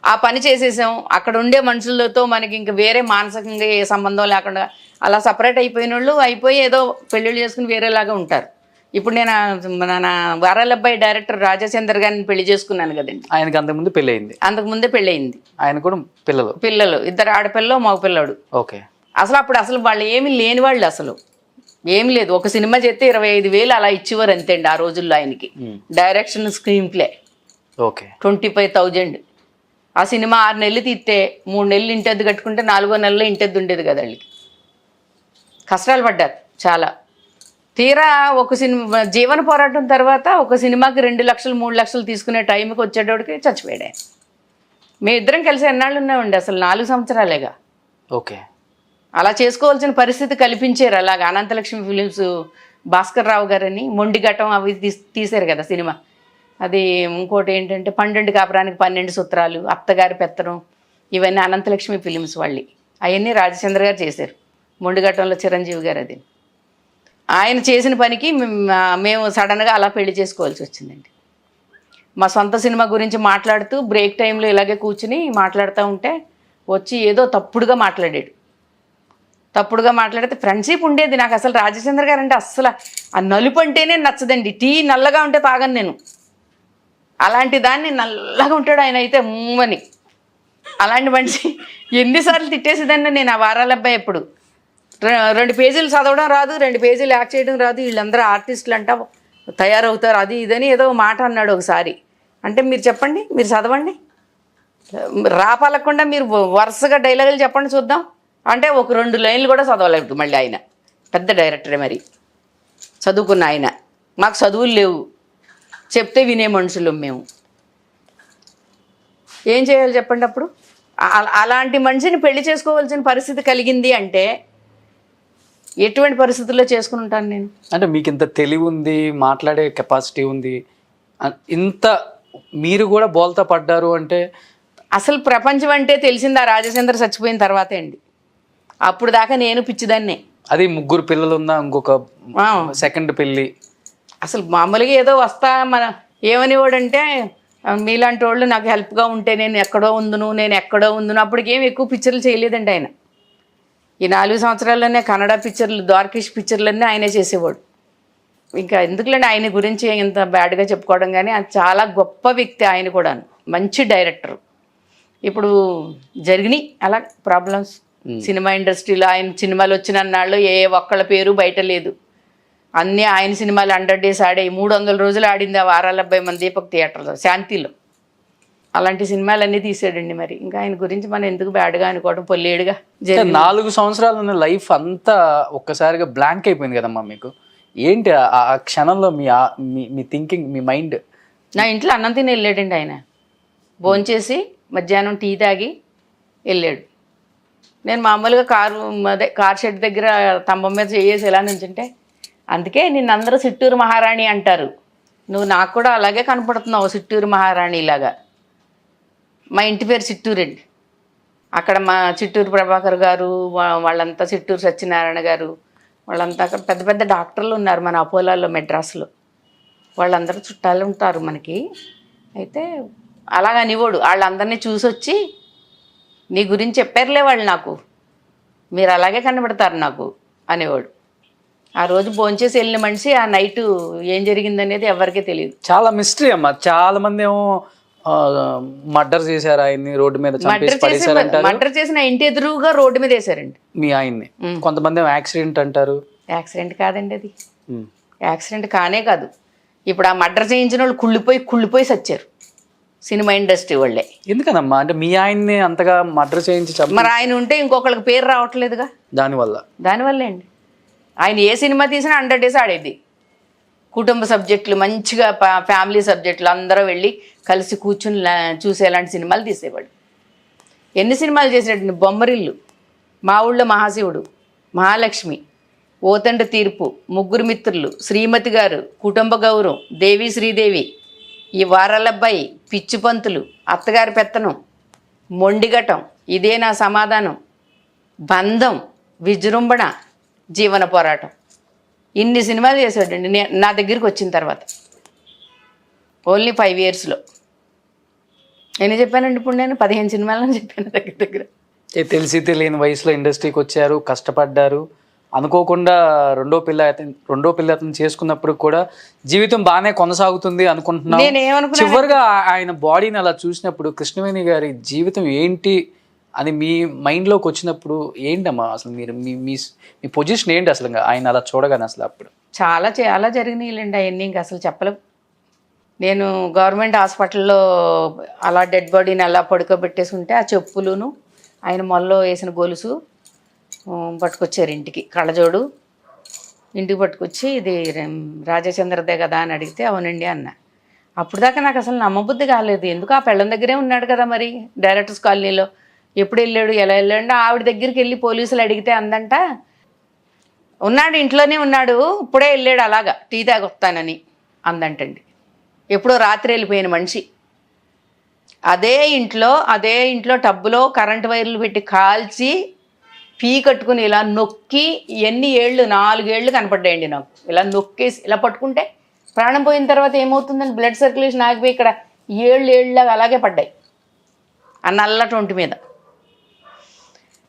ఆ పని చేసేసాం, అక్కడ ఉండే మనుషులతో మనకి ఇంకా వేరే మానసికంగా ఏ సంబంధం లేకుండా అలా సపరేట్ అయిపోయిన వాళ్ళు అయిపోయి ఏదో పెళ్ళిళ్ళు చేసుకుని వేరేలాగా ఉంటారు. ఇప్పుడు నేను మన వారాలబ్బాయి డైరెక్టర్ రాజచంద్ర గారిని పెళ్లి చేసుకున్నాను కదండి. ఆయనకి అంతకుముందు పెళ్ళి అయింది. అంతకుముందే పెళ్ళి అయింది. ఆయన కూడా పిల్లలు 2 ఆడపిల్లలు, మగ పిల్లాడు. ఓకే. అసలు వాళ్ళు ఏమి లేని వాళ్ళు, అసలు ఏమి లేదు. ఒక సినిమా చేస్తే 25,000 అలా ఇచ్చేవారు అంతేండి ఆ రోజుల్లో ఆయనకి. Direction, screen play. ఓకే. 25,000. ఆ సినిమా 6 నెలలు తీస్తే 3 నెలలు ఇంటెద్దు కట్టుకుంటే 4వ నెలలో ఇంటెద్దు ఉండేది కదా వాళ్ళకి. కష్టాలు పడ్డారు చాలా. తీరా ఒక సినిమా జీవన పోరాటం తర్వాత ఒక సినిమాకి 2 లక్షలు 3 లక్షలు తీసుకునే టైంకి వచ్చేటోడికి చచ్చిపోయాడు. మేము ఇద్దరం కలిసి ఎన్నాళ్ళు ఉన్నామండి, అసలు 4 సంవత్సరాలేగా. ఓకే. అలా చేసుకోవాల్సిన పరిస్థితి కల్పించారు. అలాగా అనంతలక్ష్మి ఫిలిమ్స్ భాస్కర్ రావు గారని మొండిఘట్టం అవి తీశారు కదా సినిమా. అది ఇంకోటి ఏంటంటే 12 కాపురానికి 12 సూత్రాలు, అత్తగారి పెత్తనం, ఇవన్నీ అనంతలక్ష్మి ఫిలిమ్స్ వాళ్ళు. అవన్నీ రాజచంద్ర గారు చేశారు. మొండిఘట్టంలో చిరంజీవి గారు. అది ఆయన చేసిన పనికి మేము సడన్గా అలా పెళ్లి చేసుకోవాల్సి వచ్చిందండి. మా సొంత సినిమా గురించి మాట్లాడుతూ బ్రేక్ టైంలో ఇలాగే కూర్చుని మాట్లాడుతూ ఉంటే వచ్చి ఏదో తప్పుడుగా మాట్లాడితే ఫ్రెండ్షిప్ ఉండేది నాకు. అసలు రాజచంద్ర గారు అంటే అస్సలు ఆ నలుపు అంటేనే నచ్చదండి. టీ నల్లగా ఉంటే తాగను నేను. అలాంటి దాన్ని నల్లగా ఉంటాడు ఆయన అయితే మూవని. అలాంటి మనిషి ఎన్నిసార్లు తిట్టేసేదాన్ని నేను. ఆ వారాలబ్బాయి ఎప్పుడు 2 పేజీలు చదవడం రాదు, 2 పేజీలు యాక్ట్ చేయడం రాదు, వీళ్ళందరూ ఆర్టిస్టులు అంట తయారవుతారు, అది ఇదని ఏదో మాట అన్నాడు ఒకసారి. అంటే మీరు చెప్పండి, మీరు చదవండి, రాపాలకుండా మీరు వరుసగా డైలాగులు చెప్పండి చూద్దాం అంటే ఒక 2 లైన్లు కూడా చదవలేదు మళ్ళీ. ఆయన పెద్ద డైరెక్టరే, మరి చదువుకున్న ఆయన. మాకు చదువులు లేవు, చెప్తే వినే మనుషులు మేము. ఏం చేయాలి చెప్పండి? అప్పుడు అలాంటి మనిషిని పెళ్లి చేసుకోవాల్సిన పరిస్థితి కలిగింది అంటే ఎటువంటి పరిస్థితుల్లో చేసుకుని ఉంటాను నేను? అంటే మీకు ఇంత తెలివి ఉంది, మాట్లాడే కెపాసిటీ ఉంది, ఇంత మీరు కూడా బోల్తా పడ్డారు అంటే అసలు ప్రపంచం అంటే తెలిసింది ఆ రాజచంద్ర చచ్చిపోయిన తర్వాతే అండి. అప్పుడు దాకా నేను పిచ్చిదాన్నే. అది 3 పిల్లలు ఉన్న ఇంకొక సెకండ్ పెళ్ళి. అసలు మామూలుగా ఏదో వస్తా మన ఏమనివాడంటే మీలాంటి వాళ్ళు నాకు హెల్ప్గా ఉంటే నేను ఎక్కడో ఉందును. అప్పటికేం ఎక్కువ పిక్చర్లు చేయలేదండి ఆయన. ఈ 4 సంవత్సరాల్లోనే కన్నడ పిక్చర్లు, ద్వారకేష్ పిక్చర్లన్నీ ఆయనే చేసేవాడు. ఇంకా ఎందుకులేండి ఆయన గురించి ఇంత బ్యాడ్గా చెప్పుకోవడం, కానీ అది చాలా గొప్ప వ్యక్తి ఆయన కూడా, మంచి డైరెక్టర్. ఇప్పుడు జరిగినాయి అలా ప్రాబ్లమ్స్ సినిమా ఇండస్ట్రీలో. ఆయన సినిమాలు వచ్చిన నాళ్ళు ఏ ఒక్కళ్ళ పేరు బయట లేదు. అన్నీ ఆయన సినిమాలు 100 days ఆడాయి, 300 రోజులు ఆడింది ఆ వారాల అబ్బాయి మన దీపక్ థియేటర్లో శాంతిలో. అలాంటి సినిమాలన్నీ తీసాడండి. మరి ఇంకా ఆయన గురించి మనం ఎందుకు బ్యాడ్గా అనుకోవడం, పొల్లేడుగా 4 సంవత్సరాలు ఉన్న లైఫ్ అంతా ఒక్కసారిగా బ్లాంక్ అయిపోయింది కదమ్మా మీకు. ఏంటి ఆ క్షణంలో మీ థింకింగ్, మీ మైండ్? నా ఇంట్లో అన్నం తిని వెళ్ళాడండి ఆయన. భోంచేసి మధ్యాహ్నం టీ తాగి వెళ్ళాడు. నేను మామూలుగా కార్ షెడ్ దగ్గర స్తంభం మీద చేసి ఎలా నుంచుంటే, అందుకే నిన్నందరూ చిట్టూరు మహారాణి అంటారు, నువ్వు నాకు కూడా అలాగే కనపడుతున్నావు చిట్టూరు మహారాణిలాగా. మా ఇంటి పేరు చిట్టూరండి. అక్కడ మా చిట్టూరు ప్రభాకర్ గారు వాళ్ళంతా, చిట్టూరు సత్యనారాయణ గారు వాళ్ళంతా అక్కడ పెద్ద పెద్ద డాక్టర్లు ఉన్నారు మన అపోలోలో, మెడ్రాస్లో. వాళ్ళందరూ చుట్టాలు ఉంటారు మనకి. అయితే అలాగనివ్వడు, వాళ్ళందరినీ చూసొచ్చి నీ గురించి చెప్పారులే వాళ్ళు నాకు, మీరు అలాగే కనబడతారు నాకు అనేవాడు. ఆ రోజు భోంచేసి వెళ్ళిన మనిషి ఆ నైట్ ఏం జరిగిందనేది ఎవరికీ తెలియదు. చాలా మిస్టరీ అమ్మా. చాలా మంది ఏమో మర్డర్ చేశారు ఆయన్ని, రోడ్డు మీద మర్డర్ చేసిన ఇంటి ఎదురుగా రోడ్డు మీద వేశారండి మీ ఆయన్ని. కొంతమంది ఏమో యాక్సిడెంట్ అంటారు. యాక్సిడెంట్ కాదండి అది, యాక్సిడెంట్ కానే కాదు. ఇప్పుడు ఆ మర్డర్ చేయించిన వాళ్ళు కుళ్ళిపోయి సచ్చారు సినిమా ఇండస్ట్రీ వాళ్ళే. ఎందుకనమ్మా? అంటే మీ ఆయన్ని అంతగా మర్డర్ చేయించి మరి ఆయన ఉంటే ఇంకొకళ్ళకి పేరు రావట్లేదుగా, దానివల్లే అండి. ఆయన ఏ సినిమా తీసినా 100 days ఆడేది. కుటుంబ సబ్జెక్టులు మంచిగా, ఫ్యామిలీ సబ్జెక్టులు అందరూ వెళ్ళి కలిసి కూర్చుని చూసేలాంటి సినిమాలు తీసేవాడు. ఎన్ని సినిమాలు చేసినట్టు, బొమ్మరిల్లు, మా ఊళ్ళో మహాశివుడు, మహాలక్ష్మి, ఓతండ తీర్పు, ముగ్గురు మిత్రులు, శ్రీమతి గారు, కుటుంబ గౌరవం, దేవి శ్రీదేవి, ఈ వారాలబ్బాయి, పిచ్చిపంతులు, అత్తగారి పెత్తనం, మొండిగటం, ఇదే నా సమాధానం, బంధం, విజృంభణ, జీవన పోరాటం, ఇన్ని సినిమాలు చేసాడండి నా దగ్గరికి వచ్చిన తర్వాత. ఓన్లీ 5 yearsలో ఎన్ని చెప్పానండి ఇప్పుడు నేను? 15 సినిమాలని చెప్పాను దగ్గర. తెలిసి తెలియని వయసులో ఇండస్ట్రీకి వచ్చారు, కష్టపడ్డారు. అనుకోకుండా రెండో పిల్ల అతను చేసుకున్నప్పుడు కూడా జీవితం బాగానే కొనసాగుతుంది అనుకుంటున్నాను. చివరిగా ఆయన బాడీని అలా చూసినప్పుడు కృష్ణవేణి గారి జీవితం ఏంటి అని మీ మైండ్లోకి వచ్చినప్పుడు ఏంటమ్మా అసలు మీరు మీ పొజిషన్ ఏంటి అసలు ఆయన అలా చూడగానే? అసలు అప్పుడు చాలా చాలా జరిగినాయిలేండి అవన్నీ, ఇంకా అసలు చెప్పలేం. నేను గవర్నమెంట్ హాస్పిటల్లో అలా డెడ్ బాడీని అలా పడుకోబెట్టేసి ఉంటే ఆ చెప్పులును ఆయన మొల్లో వేసిన గొలుసు పట్టుకొచ్చారు ఇంటికి, కళ్ళజోడు ఇంటికి పట్టుకొచ్చి, ఇది రాజచంద్రదే కదా అని అడిగితే అవునండి అన్న. అప్పుడు దాకా నాకు అసలు నమ్మబుద్ధి కాలేదు. ఎందుకు, ఆ పెళ్ళం దగ్గరే ఉన్నాడు కదా మరి డైరెక్టర్స్ కాలనీలో. ఎప్పుడు వెళ్ళాడు, ఎలా వెళ్ళాడు? ఆవిడ దగ్గరికి వెళ్ళి పోలీసులు అడిగితే అందంట, ఉన్నాడు ఇంట్లోనే ఉన్నాడు, ఇప్పుడే వెళ్ళాడు అలాగా టీ తాగొస్తానని అందంటండి. ఎప్పుడో రాత్రి వెళ్ళిపోయిన మనిషి. అదే ఇంట్లో టబ్బులో కరెంటు వైర్లు పెట్టి కాల్చి పీ కట్టుకుని ఇలా నొక్కి ఎన్ని ఏళ్ళు, 4 ఏళ్ళు కనపడ్డాయండి నాకు. ఇలా నొక్కేసి ఇలా పట్టుకుంటే ప్రాణం పోయిన తర్వాత ఏమవుతుందని బ్లడ్ సర్క్యులేషన్ ఆగిపోయి ఇక్కడ ఏళ్ళలాగా అలాగే పడ్డాయి ఆ నల్లటి ఒంటి మీద.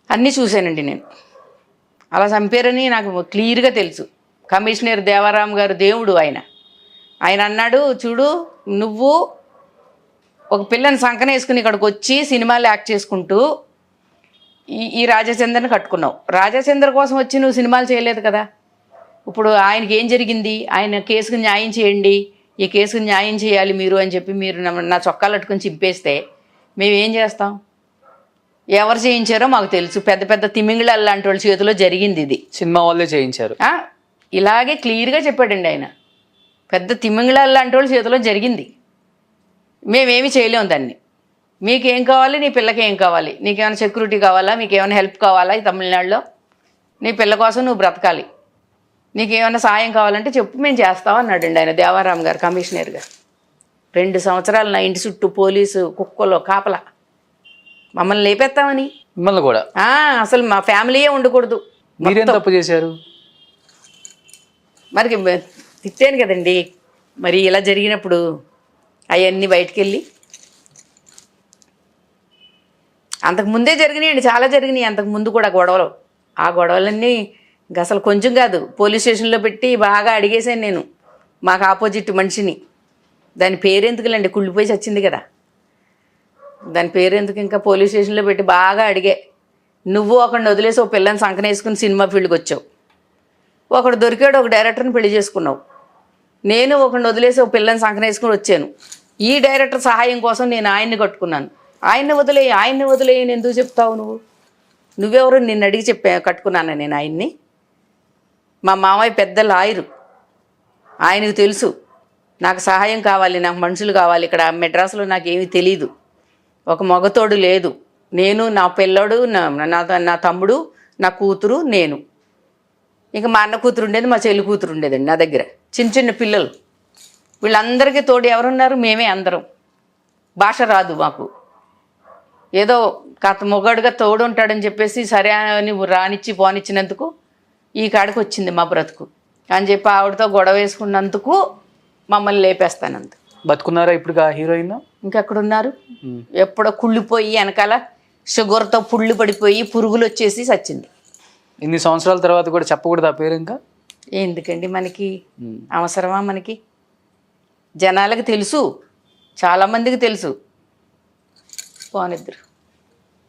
అన్నీ చూశానండి నేను. అలా చంపారని నాకు క్లియర్గా తెలుసు. కమిషనర్ దేవారాం గారు దేవుడు ఆయన అన్నాడు, చూడు నువ్వు ఒక పిల్లని సంకనేసుకుని ఇక్కడికి వచ్చి సినిమాలు యాక్ట్ చేసుకుంటూ ఈ రాజచంద్రని కట్టుకున్నావు. రాజచంద్ర కోసం వచ్చి నువ్వు సినిమాలు చేయలేదు కదా. ఇప్పుడు ఆయనకి ఏం జరిగింది, ఆయన కేసుకు న్యాయం చేయండి, ఈ కేసుకు న్యాయం చేయాలి మీరు అని చెప్పి మీరు నా చొక్కాలు అట్టుకొని చింపేస్తే మేమేం చేస్తాం? ఎవరు చేయించారో మాకు తెలుసు. పెద్ద పెద్ద తిమింగిళాలు లాంటి వాళ్ళ చేతిలో జరిగింది ఇది. సినిమా వాళ్ళే చేయించారు. ఇలాగే క్లియర్గా చెప్పాడండి ఆయన. పెద్ద తిమింగిళాలు లాంటి వాళ్ళ చేతిలో జరిగింది. మేమేమి చేయలేము దాన్ని. మీకేం కావాలి, నీ పిల్లకి ఏం కావాలి, నీకేమైనా సెక్యూరిటీ కావాలా, మీకేమైనా హెల్ప్ కావాలా ఈ తమిళనాడులో, నీ పిల్ల కోసం నువ్వు బ్రతకాలి, నీకేమైనా సాయం కావాలంటే చెప్పు, మేము చేస్తాం అన్నాడండి ఆయన, దేవారాం గారు కమిషనర్ గారు. 2 సంవత్సరాలు నా ఇంటి చుట్టూ పోలీసు కుక్కలో కాపలా, మమ్మల్ని లేపేస్తామని. మిమ్మల్ని కూడా? అసలు మా ఫ్యామిలీయే ఉండకూడదు. మీరేం తప్పు చేశారు? మరి తిట్టాను కదండి, మరి ఇలా జరిగినప్పుడు అవన్నీ బయటికి వెళ్ళి. అంతకుముందే జరిగినాయండి, చాలా జరిగినాయి అంతకుముందు కూడా గొడవలు. ఆ గొడవలన్నీ అసలు కొంచెం కాదు, పోలీస్ స్టేషన్లో పెట్టి బాగా అడిగేశాను నేను, మాకు ఆపోజిట్ మనిషిని. దాని పేరెందుకులండి, కుళ్ళిపోయి చచ్చింది కదా, దాని పేరెందుకు, ఇంకా పోలీస్ స్టేషన్లో పెట్టి బాగా అడిగే. నువ్వు ఒకడిని వదిలేసి ఒక పిల్లని సంకనేసుకుని సినిమా ఫీల్డ్కి వచ్చావు, ఒకడు దొరికాడు, ఒక డైరెక్టర్ని పెళ్లి చేసుకున్నావు. నేను ఒకడిని వదిలేసి ఒక పిల్లని సంకనేసుకుని వచ్చాను. ఈ డైరెక్టర్ సహాయం కోసం నేను ఆయన్ని కట్టుకున్నాను. ఆయన్ని వదిలేయి ఎందుకు చెప్తావు నువ్వెవరు, నిన్ను అడిగి కట్టుకున్నాను నేను ఆయన్ని. మా మామయ్య పెద్ద లాయరు, ఆయనకు తెలుసు నాకు సహాయం కావాలి, నాకు మనుషులు కావాలి. ఇక్కడ మెడ్రాస్లో నాకేమీ తెలీదు, ఒక మగతోడు లేదు. నేను, నా పిల్లోడు, నా తమ్ముడు, నా కూతురు, నేను. ఇంకా మా అన్న కూతురు ఉండేది, మా చెల్లి కూతురు ఉండేదండి నా దగ్గర, చిన్న పిల్లలు. వీళ్ళందరికీ తోడు ఎవరున్నారు? మేమే అందరం. భాష రాదు మాకు, ఏదో మొగాడుగా తోడు ఉంటాడని చెప్పేసి సరే అని రానిచ్చి పోనిచ్చినందుకు ఈ కాడికి వచ్చింది మా బ్రతుకు అని చెప్పి ఆవిడతో గొడవ వేసుకున్నందుకు మమ్మల్ని లేపేస్తానంత. బతుకున్నారా ఇప్పుడు హీరోయిన్? ఇంకెక్కడున్నారు? ఎప్పుడో కుళ్ళిపోయి వెనకాల షుగర్తో పుళ్ళు పడిపోయి పురుగులు వచ్చేసి చచ్చింది. ఇన్ని సంవత్సరాల తర్వాత కూడా చెప్పకూడదు ఆ పేరు? ఇంకా ఎందుకండి మనకి అవసరమా? మనకి జనాలకు తెలుసు, చాలామందికి తెలుసు. పోనిద్దరు,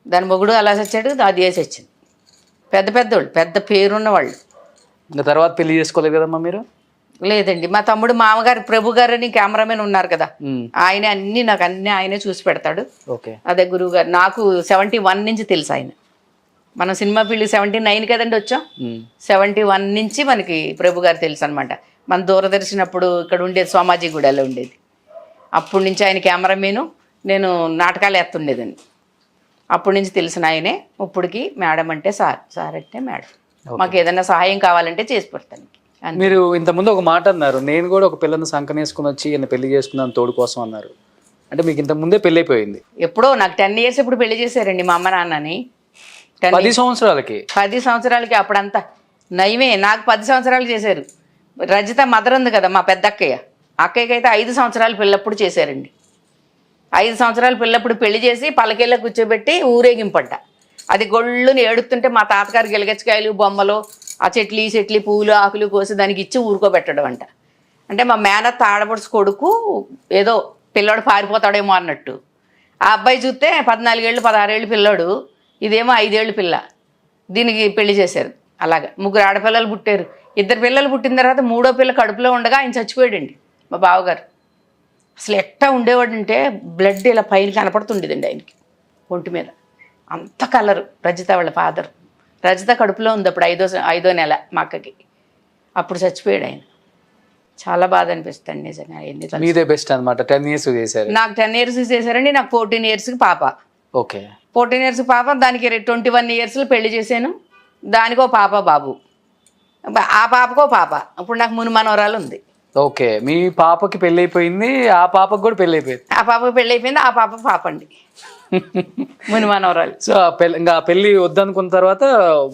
దాని మొగుడు అలా చచ్చాడు, అది వేసి వచ్చింది. పెద్దోళ్ళు, పెద్ద పేరున్న వాళ్ళు. ఇంకా తర్వాత పెళ్లి చేసుకోలేదు కదమ్మా మీరు? లేదండి, మా తమ్ముడు మామగారు ప్రభు గారు అని కెమెరామెన్ ఉన్నారు కదా, ఆయన నాకు అన్ని ఆయనే చూసి పెడతాడు. అదే గురువు గారు. నాకు 71 నుంచి తెలుసు ఆయన. మనం సినిమా ఫీల్డ్ 79 కదండి వచ్చాం, 71 నుంచి మనకి ప్రభు గారు తెలుసు అనమాట. మన దూరదర్శన్ అప్పుడు ఇక్కడ ఉండేది, సోమాజిగూడలో ఉండేది. అప్పటి నుంచి ఆయన కెమెరామెను, నేను నాటకాలు వేస్తుండేదండి. అప్పటి నుంచి తెలిసిన ఆయనే. ఇప్పటికి మేడం అంటే సార్ అంటే మేడం. మాకు ఏదైనా సహాయం కావాలంటే చేసి పెడతాను. మీరు ఇంతకుముందు ఒక మాట అన్నారు, నేను కూడా ఒక పిల్లని సంకనేసుకుని వచ్చి ఈయన పెళ్లి చేసుకున్నాను తోడు కోసం అన్నారు. అంటే మీకు ఇంతకుముందే పెళ్ళి అయిపోయింది? ఎప్పుడో నాకు 10 years ఇప్పుడు పెళ్లి చేశారండి మా అమ్మ నాన్నని. 10 సంవత్సరాలకి? 10 సంవత్సరాలకి. అప్పుడంతా నయమే, నాకు 10 సంవత్సరాలు చేశారు. రజిత మదర్ ఉంది కదా మా పెద్ద అక్కయ్యకి అయితే 5 సంవత్సరాలు పిల్లప్పుడు చేశారండి. 5 సంవత్సరాలు పిల్లప్పుడు పెళ్లి చేసి పలకేళ్ళ కూర్చోబెట్టి ఊరేగింపడ్డ. అది గొళ్ళుని ఏడుతుంటే మా తాతగారు గిలగచ్చకాయలు, బొమ్మలు, ఆ చెట్లు పూలు ఆకులు కోసి దానికి ఇచ్చి ఊరుకోబెట్టడం అంట. అంటే మా మేనత్త ఆడపడుచు కొడుకు ఏదో పిల్లోడు పారిపోతాడేమో అన్నట్టు. ఆ అబ్బాయి చూస్తే 14 ఏళ్ళు 16 ఏళ్ళు పిల్లోడు, ఇదేమో 5 ఏళ్ళు పిల్ల. దీనికి పెళ్లి చేశారు. అలాగా 3 ఆడపిల్లలు పుట్టారు. 2 పిల్లలు పుట్టిన తర్వాత 3వ పిల్ల కడుపులో ఉండగా ఆయన చచ్చిపోయాడండి మా బావగారు. అసలు ఎట్టా ఉండేవాడంటే బ్లడ్ ఇలా పైన కనపడుతుండేదండి ఆయనకి ఒంటి మీద, అంత కలరు. రజిత వాళ్ళ ఫాదర్, రజిత కడుపులో ఉంది అప్పుడు 5వ నెల మా అక్కకి. అప్పుడు చచ్చిపోయాడు ఆయన. చాలా బాధ అనిపిస్తుంది నిజంగా. మీదే బెస్ట్ అనమాట. 10 years చేశారు. నాకు 10 years చేశారండి. నాకు 14 yearsకి పాప. ఓకే, 14 years పాప. దానికి 21 yearsలో పెళ్లి చేశాను. దానికో పాప బాబు. ఆ పాపకో పాప. ఇప్పుడు నాకు మనవరాలు ఉంది. ఓకే, మీ పాపకి పెళ్ళి అయిపోయింది, ఆ పాపకు కూడా పెళ్ళి అయిపోయింది. ఆ పాపకి పెళ్ళి అయిపోయింది, ఆ పాప అండి మనవరాలు. సో ఇంకా పెళ్లి వద్దనుకున్న తర్వాత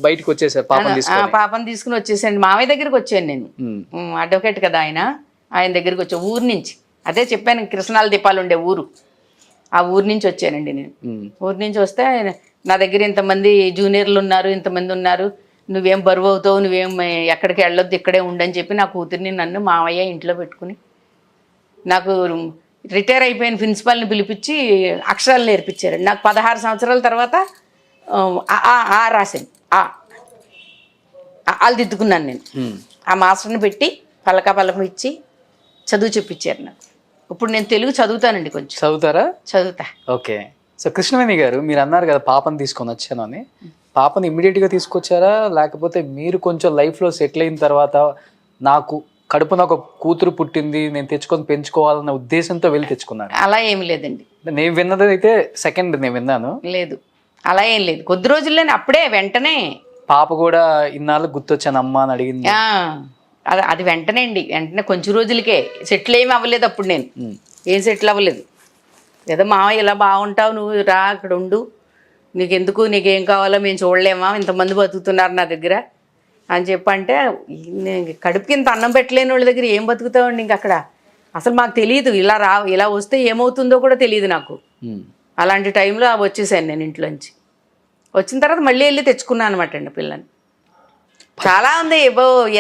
బయటకు వచ్చేసారు పాపని తీసుకుని వచ్చేసాను. మామయ్య దగ్గరికి వచ్చాను నేను, అడ్వకేట్ కదా ఆయన దగ్గరికి వచ్చాను ఊరు నుంచి. అదే చెప్పాను, కృష్ణాల దీపాలు ఉండే ఊరు, ఆ ఊరు నుంచి వచ్చానండి నేను. ఊరు నుంచి వస్తే నా దగ్గర ఇంతమంది జూనియర్లు ఉన్నారు, ఇంతమంది ఉన్నారు, నువ్వేం బరువు అవుతావు, నువ్వేం ఎక్కడికి వెళ్ళొద్దు, ఇక్కడే ఉండని చెప్పి నా కూతుర్ని నన్ను మామయ్య ఇంట్లో పెట్టుకుని, నాకు రిటైర్ అయిపోయిన ప్రిన్సిపాల్ని పిలిపించి అక్షరాలు నేర్పించారండి. నాకు 16 సంవత్సరాల తర్వాత రాశాను, వాళ్ళు దిద్దుకున్నాను నేను. ఆ మాస్టర్ని పెట్టి పలకం ఇచ్చి చదువు చెప్పించారు నాకు. ఇప్పుడు నేను తెలుగు చదువుతానండి. కొంచెం చదువుతారా? చదువుతా. ఓకే. సో కృష్ణవేణి గారు, మీరు అన్నారు కదా పాపని తీసుకొని వచ్చాను అని. పాపని ఇమ్మీడియట్గా తీసుకొచ్చారా, లేకపోతే మీరు కొంచెం లైఫ్లో సెటిల్ అయిన తర్వాత నాకు కడుపున ఒక కూతురు పుట్టింది, నేను తెచ్చుకొని పెంచుకోవాలన్న ఉద్దేశంతో వెళ్ళి తెచ్చుకున్నాను? అలా ఏమి లేదండి. నేను విన్నది అయితే సెకండ్ నేను విన్నాను. లేదు, అలా ఏం లేదు. కొద్ది రోజుల్లోనే, అప్పుడే వెంటనే పాప కూడా ఇన్నాళ్ళు గుర్తొచ్చాను అమ్మ అని అడిగింది. అది వెంటనే కొంచెం రోజులకే సెటిల్ ఏమి అవ్వలేదు అప్పుడు. నేను ఏం సెటిల్ అవ్వలేదు. ఏదో మావయ్య ఇలా బాగుంటావు, నువ్వు రా అక్కడ ఉండు, నీకెందుకు, నీకేం కావాలో మేము చూడలేమా, ఇంతమంది బతుకుతున్నారు నా దగ్గర అని చెప్పంటే, కడుపుకి ఇంత అన్నం పెట్టలేని వాళ్ళ దగ్గర ఏం బతుకుతావండి ఇంక అక్కడ. అసలు మాకు తెలియదు ఇలా వస్తే ఏమవుతుందో కూడా తెలియదు నాకు. అలాంటి టైంలో వచ్చేసాను నేను ఇంట్లోంచి. వచ్చిన తర్వాత మళ్ళీ వెళ్ళి తెచ్చుకున్నాను అనమాట అండి పిల్లని. చాలా ఉంది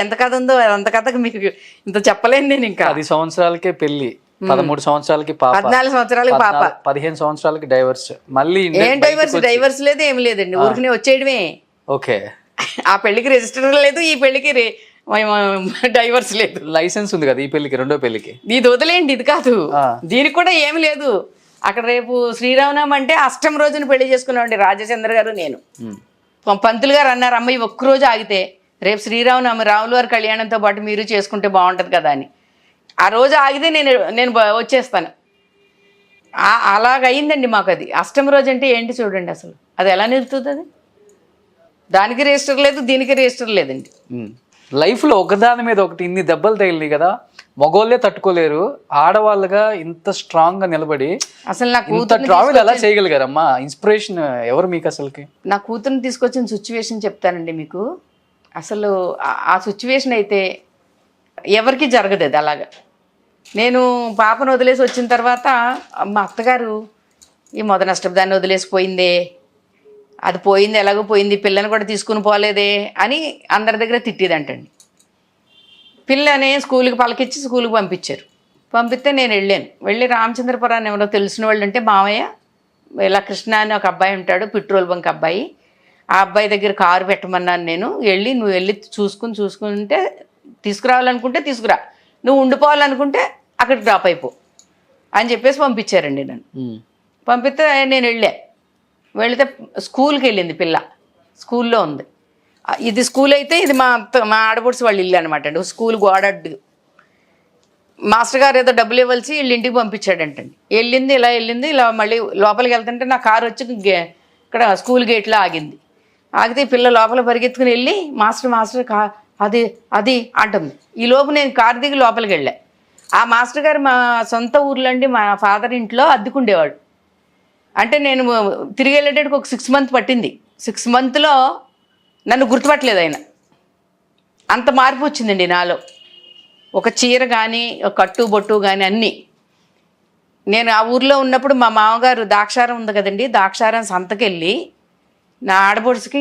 ఎంత కథ ఉందో అంత కథకు మీకు ఇంత చెప్పలేను నేను. ఇంకా 10 సంవత్సరాలకే పెళ్లి, 13 సంవత్సరాలకి పాప, 14 సంవత్సరాలకి పాప, 15 సంవత్సరాలకి డైవర్స్. మళ్ళీ ఏం డైవర్స్ లేదు, ఏం లేదండి, ఊరికనే వచ్చేయడమే. ఓకే. ఆ పెళ్లికి రిజిస్టర్ లేదు, ఈ పెళ్లికి డైవర్స్ లేదు. లైసెన్స్ ఉంది కదా ఈ పెళ్లికి, రెండో పెళ్లికి. ఇది వదిలేండి, ఇది కాదు, దీనికి కూడా ఏమి లేదు. అక్కడ రేపు శ్రీరామనవమి అంటే అష్టమి రోజున పెళ్లి చేసుకున్నామండి రాజచంద్ర గారు నేను. పంతులు గారు అన్నారు, అమ్మాయి ఒక్కరోజు ఆగితే రేపు శ్రీరామనవమి రాముల వారి కళ్యాణంతో పాటు మీరు చేసుకుంటే బాగుంటుంది కదా అని. ఆ రోజు ఆగితే నేను వచ్చేస్తాను. అలాగయిందండి మాకు. అది అష్టమి రోజు అంటే ఏంటి చూడండి, అసలు అది ఎలా నిలుతుంది? అది దానికి రిజిస్టర్ లేదు, దీనికి రిజిస్టర్ లేదండి. లైఫ్లో ఒకదాని మీద ఒకటి ఇన్ని దెబ్బలు తగిలినాయి కదా, మగోళ్ళే తట్టుకోలేరు. ఆడవాళ్ళుగా ఇంత స్ట్రాంగ్ గా నిలబడి అసలు నా కూతురు ట్రావెల్ ఎలా చేయగలిగారమ్మా? ఇన్స్పిరేషన్ ఎవరు మీకు అసలుకి? నా కూతురుని తీసుకొచ్చిన సిచ్యువేషన్ చెప్తానండి మీకు. అసలు ఆ సిచ్యువేషన్ అయితే ఎవరికి జరగదు అది అలాగా. నేను పాపను వదిలేసి వచ్చిన తర్వాత మా అత్తగారు ఈ నష్టపదాన్ని వదిలేసిపోయిందే, అది పోయింది, ఎలాగో పోయింది, పిల్లని కూడా తీసుకుని పోలేదే అని అందరి దగ్గర తిట్టేదంటండి. పిల్లని స్కూల్కి పలకిచ్చి స్కూల్కి పంపిస్తే నేను వెళ్ళి రామచంద్రపురాన్ని ఎవరో తెలిసిన వాళ్ళు అంటే, మావయ్య ఇలా కృష్ణ అని ఒక అబ్బాయి ఉంటాడు, పెట్రోల్ బంక్ అబ్బాయి, ఆ అబ్బాయి దగ్గర కారు పెట్టమన్నాను నేను, నువ్వు వెళ్ళి చూసుకుంటే తీసుకురావాలనుకుంటే తీసుకురా, నువ్వు ఉండిపోవాలనుకుంటే అక్కడికి డ్రాప్ అయిపో అని చెప్పేసి పంపించారండి నన్ను. పంపిస్తే నేను వెళితే స్కూల్కి వెళ్ళింది పిల్ల, స్కూల్లో ఉంది. ఇది స్కూల్ అయితే ఇది మా ఆడపడుచు వాళ్ళ ఇల్లు అనమాట అండి. స్కూల్ గోడడ్డు. మాస్టర్ గారు ఏదో డబ్బులు ఇవ్వాల్సి వీళ్ళు ఇంటికి పంపించాడంటండి. వెళ్ళింది ఇలా మళ్ళీ లోపలికి వెళ్తుంటే నా కారు వచ్చి ఇక్కడ స్కూల్ గేట్లో ఆగింది. ఆగితే ఈ పిల్ల లోపల పరిగెత్తుకుని వెళ్ళి మాస్టర్ అది అంటుంది. ఈ లోపు నేను కారు దిగి లోపలికి వెళ్ళా. ఆ మాస్టర్ గారు మా సొంత ఊర్లో అండి, మా ఫాదర్ ఇంట్లో అద్దెకుండేవాడు. అంటే నేను తిరిగి వెళ్ళేటట్టుకు ఒక 6 months పట్టింది. 6 monthsలో నన్ను గుర్తుపట్టలేదు ఆయన. అంత మార్పు వచ్చిందండి నాలో. ఒక చీర కానీ, ఒక కట్టు బొట్టు కానీ అన్నీ. నేను ఆ ఊర్లో ఉన్నప్పుడు మా మామగారు దాక్షారం ఉంది కదండి, దాక్షారం సంతకెళ్ళి నా ఆడపడుచుకి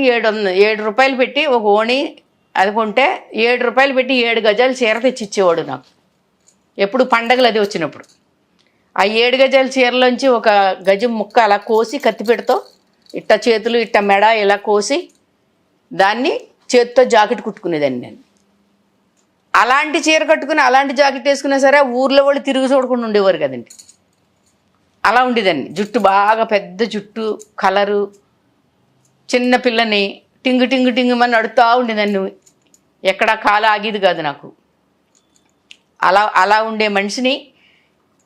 7 రూపాయలు పెట్టి ఒక ఓణి అది కొంటే 7 రూపాయలు పెట్టి 7 గజాలు చీర తెచ్చిచ్చేవాడు నాకు. ఎప్పుడు పండగలు అది వచ్చినప్పుడు ఆ 7 గజాల చీరలోంచి ఒక గజం ముక్క అలా కోసి కత్తిపెడతో ఇట్ట చేతులు ఇట్ట మెడ ఇలా కోసి దాన్ని చేతితో జాకెట్ కుట్టుకునేదాన్ని నేను. అలాంటి చీర కట్టుకుని అలాంటి జాకెట్ వేసుకున్నా సరే ఊర్లో వాళ్ళు తిరిగి చూడకుండా ఉండేవారు కదండి. అలా ఉండేదాన్ని. జుట్టు బాగా పెద్ద జుట్టు, కలరు, చిన్న పిల్లని టింగు నడుతూ ఉండేదాన్ని. ఎక్కడా కాలు ఆగేది కాదు నాకు. అలా ఉండే మనిషిని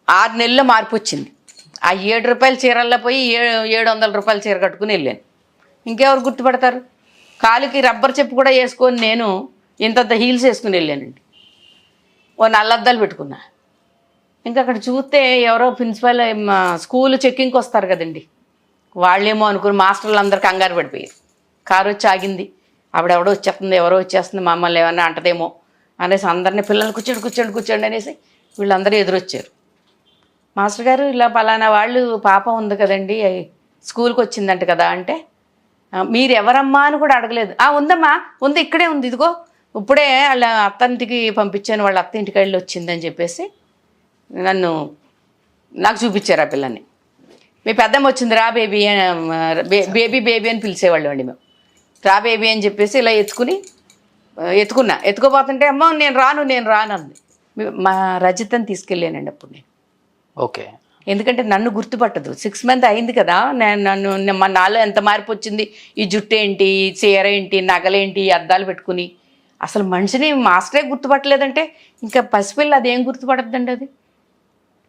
6 నెలల్లో మార్పు వచ్చింది. ఆ 7 రూపాయల చీరల్లో పోయి 700 రూపాయల చీర కట్టుకుని వెళ్ళాను. ఇంకెవరు గుర్తుపడతారు? కాలుకి రబ్బర్ చెప్పు కూడా వేసుకొని నేను ఇంతంత హీల్స్ వేసుకుని వెళ్ళానండి. ఓ నల్లద్దాలు పెట్టుకున్నా. ఇంకా అక్కడ చూస్తే ఎవరో ప్రిన్సిపల్ స్కూల్ చెక్కింగ్కి వస్తారు కదండి, వాళ్ళేమో అనుకుని మాస్టర్లు అందరూ కంగారు పడిపోయారు. కారు వచ్చి ఆగింది. ఆవిడెవడో వచ్చేస్తుంది, ఎవరో వచ్చేస్తుంది, మమ్మల్ని ఏమన్నా అంటదేమో అనేసి అందరినీ పిల్లలు కూర్చోండి అనేసి వీళ్ళందరూ ఎదురొచ్చారు. మాస్టర్ గారు ఇలా పలానా వాళ్ళు పాపం ఉంది కదండి, స్కూల్కి వచ్చిందంట కదా అంటే, మీరు ఎవరమ్మా అని కూడా అడగలేదు. ఉందమ్మా, ఉంది, ఇక్కడే ఉంది, ఇదిగో ఇప్పుడే వాళ్ళ అత్తంటికి పంపించాను, వాళ్ళ అత్త ఇంటికి వెళ్ళి వచ్చిందని చెప్పేసి నాకు చూపించారు ఆ పిల్లని. మీ పెద్దమ్మ వచ్చింది, రా బేబీ బేబీ అని పిలిచేవాళ్ళు అండి మేము. రా బేబీ అని చెప్పేసి ఇలా ఎత్తుకోపోతుంటే అమ్మ నేను రాను అంది. మా రజితని తీసుకెళ్ళానండి అప్పుడు నేను. ఓకే. ఎందుకంటే నన్ను గుర్తుపట్టదు. 6 months అయింది కదా, మా నాలో ఎంత మార్పు వచ్చింది. ఈ జుట్టు ఏంటి, ఈ చీర ఏంటి, నగలేంటి, అద్దాలు పెట్టుకుని అసలు మనిషిని మాస్టరే గుర్తుపట్టలేదంటే ఇంకా పసిపిల్ల అదేం గుర్తుపడద్దండి. అది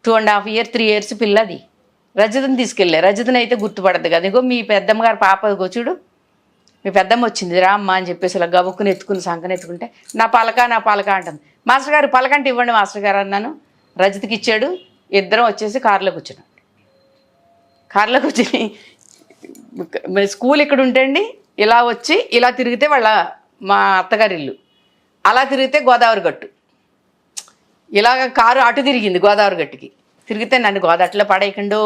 2.5 years 3 years పిల్ల. అది రజతని తీసుకెళ్ళా. రజతని అయితే గుర్తుపడద్దు కదా. ఇగో మీ పెద్దమ్మ గారు పాప చూడు మీ పెద్దమ్మ వచ్చింది రా అమ్మ అని చెప్పేసి ఇలా గబుక్కుని ఎత్తుకుని సంకని ఎత్తుకుంటే నా పలక అంటుంది. మాస్టర్ గారు పలకంటే ఇవ్వండి మాస్టర్ గారు అన్నాను. రజతికి ఇచ్చాడు. ఇద్దరం వచ్చేసి కారులో కూర్చున్నాం. కారులో కూర్చుని స్కూల్ ఇక్కడ ఉంటే అండి ఇలా వచ్చి ఇలా తిరిగితే మా అత్తగారి ఇల్లు, అలా తిరిగితే గోదావరి గట్టు, ఇలాగ కారు అటు తిరిగింది గోదావరి గట్టుకి. తిరిగితే నన్ను గోదావరిలో పడేయకండో,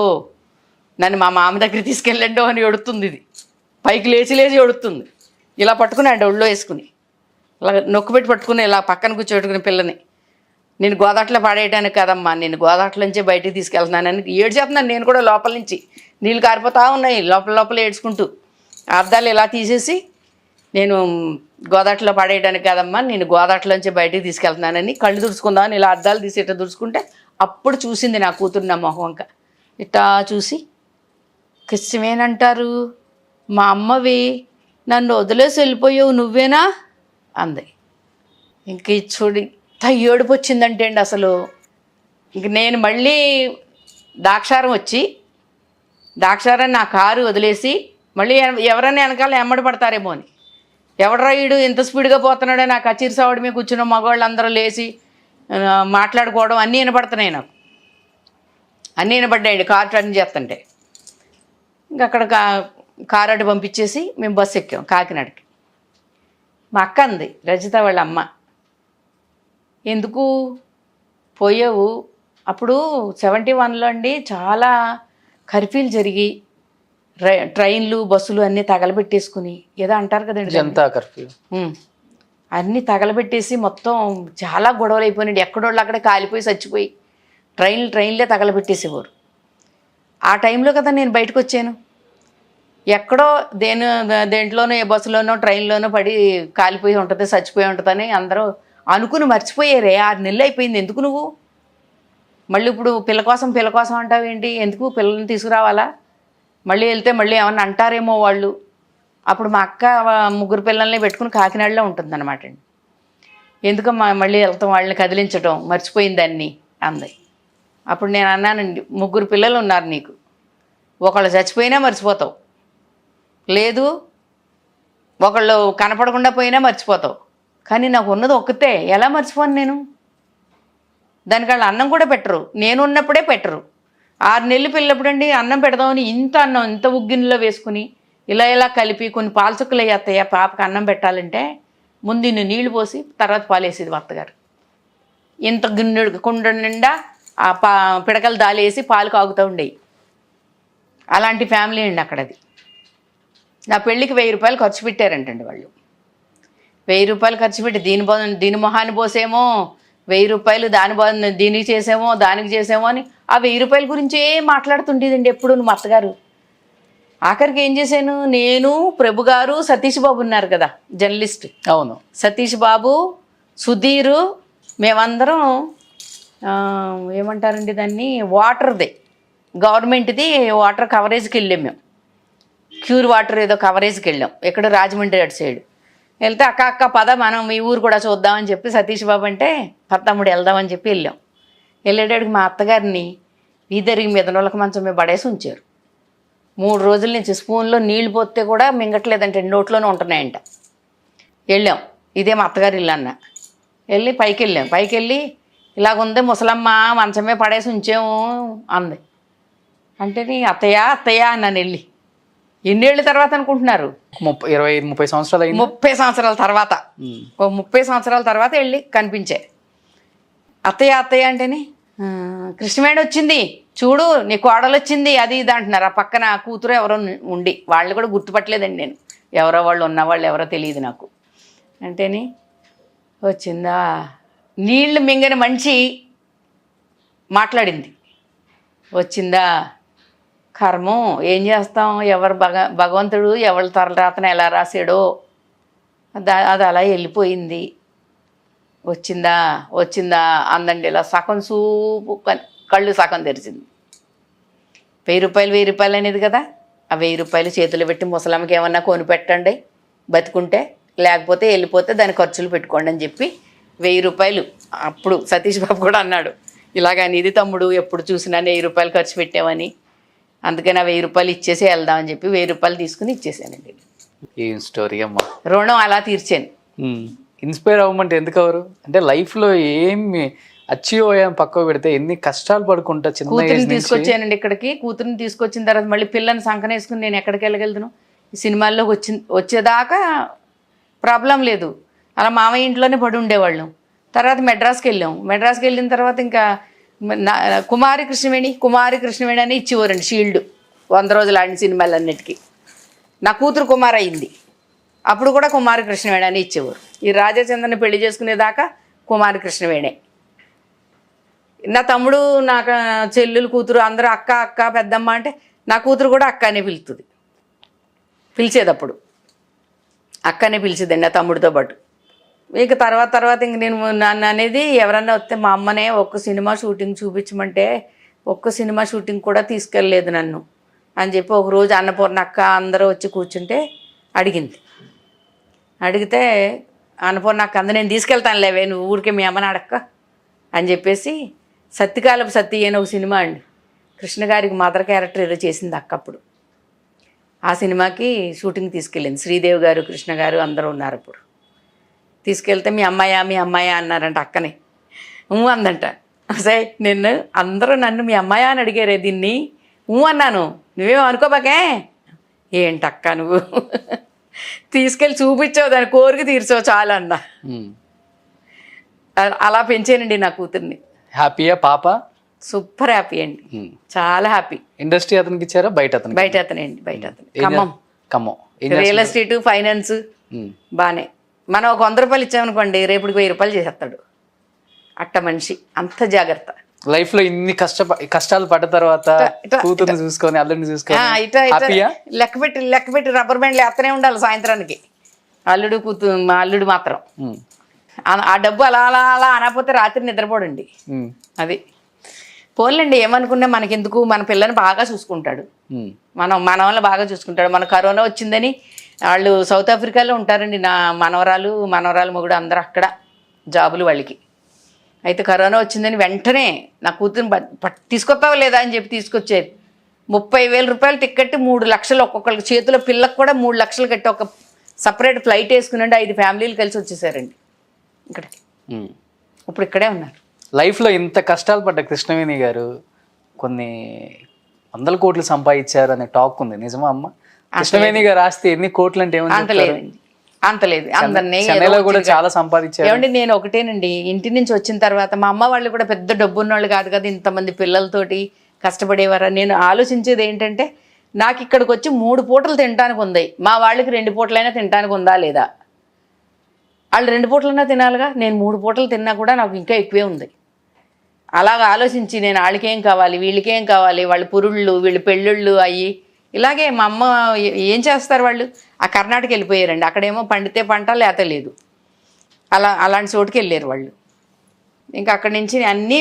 నన్ను మా మామ దగ్గర తీసుకెళ్ళండో అని ఎడుతుంది. ఇది పైకి లేచి ఎడుతుంది. ఇలా పట్టుకుని అండి ఒళ్ళో వేసుకుని ఇలా నొక్కుపెట్టి పట్టుకుని ఇలా పక్కన కూర్చోబెట్టుకుని పిల్లని, నేను గోదావరిలో పడేయడానికి కదమ్మా, నేను గోదావరిలోంచి బయటికి తీసుకెళ్తున్నానని ఏడ్చేస్తున్నాను. నేను కూడా లోపల నుంచి నీళ్ళు కారిపోతా ఉన్నాయి, లోపల ఏడ్చుకుంటూ. అద్దాలు ఇలా తీసేసి, నేను గోదావరిలో పడేయడానికి కదమ్మా, నేను గోదావరిలోంచి బయటికి తీసుకెళ్తున్నానని కళ్ళు తుడుచుకుందామని ఇలా అద్దాలు తీసి ఇట్లా తుడుచుకుంటే అప్పుడు చూసింది నా కూతురు నా మొహం వంక. ఇట్టా చూసి, కిష్టమేనంటారు మా అమ్మవి, నన్ను వదిలేసి వెళ్ళిపోయావు నువ్వేనా అంది. ఇంక చూడి ఏడుపు వచ్చిందంటే అండి అసలు. ఇంక నేను మళ్ళీ దాక్షారం నా కారు వదిలేసి మళ్ళీ ఎవరైనా వెనకాల ఎమ్మడి పడతారేమో అని, ఎవడరా ఈడు ఇంత స్పీడ్గా పోతున్నాడో నాకు కచీరి సావడి మీద కూర్చున్న మగవాళ్ళు అందరూ లేచి మాట్లాడుకోవడం అన్నీ వినపడుతున్నాయి నాకు. అన్నీ వినపడ్డాయండి కారు టర్న్ చేస్తుంటే. ఇంక అక్కడ కారు అటు పంపించేసి మేము బస్సు ఎక్కాం కాకినాడకి. మా అక్క అంది, రజిత వాళ్ళ అమ్మ, ఎందుకు పోయావు? అప్పుడు 71లో అండి చాలా కర్ఫ్యూలు జరిగి ట్రైన్లు బస్సులు అన్నీ తగలబెట్టేసుకుని, ఏదో అంటారు కదండి జనతా కర్ఫ్యూ, అన్నీ తగలబెట్టేసి మొత్తం చాలా గొడవలు అయిపోయినాయి. ఎక్కడోళ్ళు అక్కడే కాలిపోయి చచ్చిపోయి ట్రైన్లే తగలబెట్టేసేవారు. ఆ టైంలో కదా నేను బయటకు వచ్చాను. ఎక్కడో దేంట్లోనో ఏ బస్సులోనో ట్రైన్లోనో పడి కాలిపోయి ఉంటుంది, చచ్చిపోయి ఉంటుందని అందరూ అనుకుని మర్చిపోయారే. 6 నెలలు అయిపోయింది. ఎందుకు నువ్వు మళ్ళీ ఇప్పుడు పిల్ల కోసం అంటావు ఏంటి? ఎందుకు పిల్లల్ని తీసుకురావాలా? మళ్ళీ వెళ్తే మళ్ళీ ఏమన్నా అంటారేమో వాళ్ళు. అప్పుడు మా అక్క 3 పిల్లల్ని పెట్టుకుని కాకినాడలో ఉంటుందన్నమాట అండి. ఎందుకమ్మా మళ్ళీ వెళ్తాం, వాళ్ళని కదిలించడం, మర్చిపోయిందాన్ని అంది. అప్పుడు నేను అన్నానండి, 3 పిల్లలు ఉన్నారు నీకు, ఒకళ్ళు చచ్చిపోయినా మర్చిపోతావు, లేదు ఒకళ్ళు కనపడకుండా పోయినా మర్చిపోతావు, కానీ నాకు ఉన్నది ఒక్కతే, ఎలా మర్చిపోను నేను? దానికి వాళ్ళు అన్నం కూడా పెట్టరు, నేను ఉన్నప్పుడే పెట్టరు. 6 నెలలు పిల్లప్పుడండి అన్నం పెడదామని ఇంత ఉగ్గిన్నెలో వేసుకుని ఇలా కలిపి కొన్ని పాలచుక్కలు వేస్తాయి. పాపకి అన్నం పెట్టాలంటే ముందు ఇన్ని నీళ్లు పోసి తర్వాత పాలేసేది అత్తగారు. ఇంత గిన్నెడు కుండ నిండా ఆ పిడకలు దాలేసి పాలు కాగుతూ ఉండేవి. అలాంటి ఫ్యామిలీ అండి అక్కడది. నా పెళ్ళికి 1000 రూపాయలు ఖర్చు పెట్టారంటండి వాళ్ళు. 1000 రూపాయలు ఖర్చు పెట్టి దీని మొహాన్ని పోసేమో, 1000 రూపాయలు దీనికి చేసేమో దానికి చేసేమో అని ఆ 1000 రూపాయల గురించే మాట్లాడుతుండేదండి ఎప్పుడు మా అత్తగారు. ఆఖరికి ఏం చేశాను, నేను, ప్రభు గారు, సతీష్ బాబు ఉన్నారు కదా జర్నలిస్ట్, అవును, సతీష్ బాబు, సుధీరు, మేమందరం ఏమంటారండి దాన్ని, వాటర్ది గవర్నమెంట్ది వాటర్ కవరేజ్కి వెళ్ళాం మేము. క్యూర్ వాటర్ ఏదో కవరేజ్కి వెళ్ళాం, ఎక్కడ రాజమండ్రి అటు సైడ్. వెళ్తే అక్క పద మనం మీ ఊరు కూడా చూద్దామని చెప్పి సతీష్ బాబు అంటే తమ్ముడు వెళ్దామని చెప్పి వెళ్ళాం. వెళ్ళేటాడికి మా అత్తగారిని వీధరికి మీద నొలక మంచం మీద పడేసి ఉంచారు. 3 రోజుల నుంచి స్పూన్లో నీళ్లు పోతే కూడా మింగట్లేదంటే నోట్లోనే ఉంటున్నాయంట. వెళ్ళాం, ఇదే మా అత్తగారి ఇల్లు అన్న. వెళ్ళి పైకి వెళ్ళి ఇలాగుంది ముసలమ్మ మంచమే పడేసి ఉంచాము అంది. అంటే అత్తయ్య అన్నాను. వెళ్ళి ఎన్నేళ్ళ తర్వాత అనుకుంటున్నారు, 20-30 సంవత్సరాలు అయింది. 30 సంవత్సరాల తర్వాత, 30 సంవత్సరాల తర్వాత వెళ్ళి కనిపించే. అత్తయ్య అంటేనే కృష్ణవేణి వచ్చింది చూడు, నీ కోడలు వచ్చింది, అది ఇది అంటున్నారు. ఆ పక్కన కూతురు ఎవరో ఉండి, వాళ్ళు కూడా గుర్తుపట్టలేదండి నేను, ఎవరో వాళ్ళు ఉన్నవాళ్ళు ఎవరో తెలియదు నాకు. అంటేని వచ్చిందా, నీళ్లు మింగని మంచి మాట్లాడింది. వచ్చిందా, కర్మం ఏం చేస్తాం, ఎవరు భగవంతుడు ఎవరి తలరాతన ఎలా రాసాడో అది అలా వెళ్ళిపోయింది. వచ్చిందా అందండి. ఇలా సగం సూపు కళ్ళు సగం తెరిచింది. 1000 రూపాయలు అనేది కదా, ఆ 1000 రూపాయలు చేతులు పెట్టి ముసలమ్మకి ఏమన్నా కొని పెట్టండి బతుకుంటే, లేకపోతే వెళ్ళిపోతే దాని ఖర్చులు పెట్టుకోండి అని చెప్పి 1000 రూపాయలు. అప్పుడు సతీష్ బాబు కూడా అన్నాడు, ఇలాగా నీది తమ్ముడు ఎప్పుడు చూసినా 1000 రూపాయలు ఖర్చు పెట్టామని, అందుకని ఆ 1000 రూపాయలు ఇచ్చేసి వెళ్దామని చెప్పి 1000 రూపాయలు తీసుకుని ఇచ్చేసానండి. ఏం స్టోరీ అమ్మా. రుణం అలా తీర్చాను. ఇన్స్పైర్ అవ్వమంటే ఎందుకు అవరు అంటే లైఫ్లో ఏమి అచీవ్ అయ్యాను పక్కకు పెడితే ఎన్ని కష్టాలు పడుకుంటా చిన్న ఏజ్ కూతురిని నుంచి. తీసుకొచ్చానండి ఇక్కడికి. కూతురిని తీసుకొచ్చిన తర్వాత మళ్ళీ పిల్లని సంకనేసుకుని నేను ఎక్కడికి వెళ్ళగలుగుతాను? ఈ సినిమాల్లోకి వచ్చేదాకా ప్రాబ్లం లేదు. అలా మామయ్య ఇంట్లోనే పడి ఉండేవాళ్ళం. తర్వాత మెడ్రాస్కి వెళ్ళాం. మెడ్రాస్కి వెళ్ళిన తర్వాత ఇంకా కుమారి కృష్ణవేణి అని ఇచ్చేవారండి షీల్డ్. 100 రోజులు ఆడిన సినిమాలన్నిటికీ. నా కూతురు కుమార్ అయింది, అప్పుడు కూడా కుమారి కృష్ణవేణి అని ఇచ్చేవారు. ఈ రాజాచంద్రని పెళ్లి చేసుకునేదాకా కుమారి కృష్ణవేణే. నా తమ్ముడు, నాకు చెల్లెలు కూతురు అందరూ అక్క అక్క పెద్దమ్మ అంటే నా కూతురు కూడా అక్క అనే పిలిచేది. అప్పుడు అక్కనే పిలిచేదండి నా తమ్ముడితో పాటు. ఇక తర్వాత ఇంక నేను నన్ను అనేది ఎవరన్నా వస్తే మా అమ్మనే ఒక్క సినిమా షూటింగ్ చూపించమంటే ఒక్క సినిమా షూటింగ్ కూడా తీసుకెళ్ళలేదు నన్ను అని చెప్పి ఒకరోజు అన్నపూర్ణ అక్క అందరూ వచ్చి కూర్చుంటే అడిగితే అన్నపూర్ణ అక్క అందరూ నేను తీసుకెళ్తాను లేవే, నువ్వు ఊరికే మీ అమ్మని అడక్క అని చెప్పేసి సత్యకాలపు సత్య అని ఒక సినిమా అండి, కృష్ణ గారికి మదర్ క్యారెక్టర్ ఏదో చేసింది అక్క. అప్పుడు ఆ సినిమాకి షూటింగ్ తీసుకెళ్ళింది. శ్రీదేవి గారు, కృష్ణ గారు అందరూ ఉన్నారు. అప్పుడు తీసుకెళ్తే మీ అమ్మాయా అన్నారంట అక్కని. అందంట. సరే నిన్ను అందరూ నన్ను మీ అమ్మాయా అని అడిగారే, దీన్ని అన్నాను. నువ్వేమో అనుకోబాకే. ఏంటక్క నువ్వు తీసుకెళ్ళి చూపించావు, దాని కోరిక తీర్చావు చాలా అన్న. అలా పెంచానండి నా కూతుర్ని. హ్యాపీయా పాప? సూపర్ హ్యాపీ అండి, చాలా హ్యాపీ. ఇండస్ట్రీ అతనికి ఇచ్చారా బయట అతను? బయట అతను ఖమ్మం. రియల్ ఎస్టేట్, ఫైనాన్స్ బాగానే. మనం ఒక 100 రూపాయలు ఇచ్చామనుకోండి, రేపుడికి 1000 రూపాయలు చేసేస్తాడు. అట్ట మనిషి, అంత జాగ్రత్త. లైఫ్ లో ఇన్ని కష్టాలు పడ్డ తర్వాత కూతుర్ని చూసుకొని అల్లుడిని చూసుకొని లెక్క పెట్టి రబ్బర్ బ్యాండ్లు ఎత్తనే ఉండాలి సాయంత్రానికి. మా అల్లుడు మాత్రం ఆ డబ్బు అలా అలా అలా అనకపోతే రాత్రి నిద్రపోడండి. అది పోన్లండి, ఏమనుకున్నా మనకెందుకు, మన పిల్లని బాగా చూసుకుంటాడు. మన వాళ్ళని బాగా చూసుకుంటాడు. మన కరోనా వచ్చిందని వాళ్ళు సౌత్ ఆఫ్రికాలో ఉంటారండి. నా మనవరాలు మొగుడు అందరూ అక్కడ జాబులు వాళ్ళకి. అయితే కరోనా వచ్చిందని వెంటనే నా కూతురుని తీసుకొస్తావా లేదా అని చెప్పి తీసుకొచ్చేది. 30,000 రూపాయలు టిక్కెట్, 3 లక్షలు ఒక్కొక్కరికి చేతిలో, పిల్లకు కూడా 3 లక్షలు కట్టి ఒక సపరేట్ ఫ్లైట్ వేసుకునండి 5 ఫ్యామిలీలు కలిసి వచ్చేసారండి ఇక్కడికి. ఇప్పుడు ఇక్కడే ఉన్నారు. లైఫ్లో ఇంత కష్టాలు పడ్డ కృష్ణవేణి గారు కొన్ని 100 కోట్లు సంపాదించారు అనే టాక్ ఉంది, నిజమా అమ్మ? కృష్ణవేణి గారు ఆస్తి ఎన్ని కోట్లు అంటే అంత లేదండి, అంత లేదు. అందరినీ కూడా చాలా సంపాదించారు. ఏమండి నేను ఒకటేనండి, ఇంటి నుంచి వచ్చిన తర్వాత మా అమ్మ వాళ్ళు కూడా పెద్ద డబ్బున్న వాళ్ళు కాదు కదా, ఇంతమంది పిల్లలతోటి కష్టపడేవారా. నేను ఆలోచించేది ఏంటంటే, నాకు ఇక్కడికి వచ్చి 3 పూటలు తినడానికి ఉంది, మా వాళ్ళకి 2 పూటలైనా తినడానికి ఉందా లేదా? వాళ్ళు 2 పూటలైనా తినాలిగా, నేను 3 పూటలు తిన్నా కూడా నాకు ఇంకా ఎక్కువే ఉంది. అలాగ ఆలోచించి నేను వాళ్ళకేం కావాలి, వీళ్ళకేం కావాలి, వాళ్ళ పురుళ్ళు, వీళ్ళు పెళ్ళిళ్ళు అయ్యి ఇలాగే మా అమ్మ ఏం చేస్తారు వాళ్ళు, ఆ కర్ణాటక వెళ్ళిపోయారండి. అక్కడేమో పండితే పంట లేత లేదు, అలాంటి చోటుకి వెళ్ళారు వాళ్ళు. ఇంకా అక్కడి నుంచి అన్నీ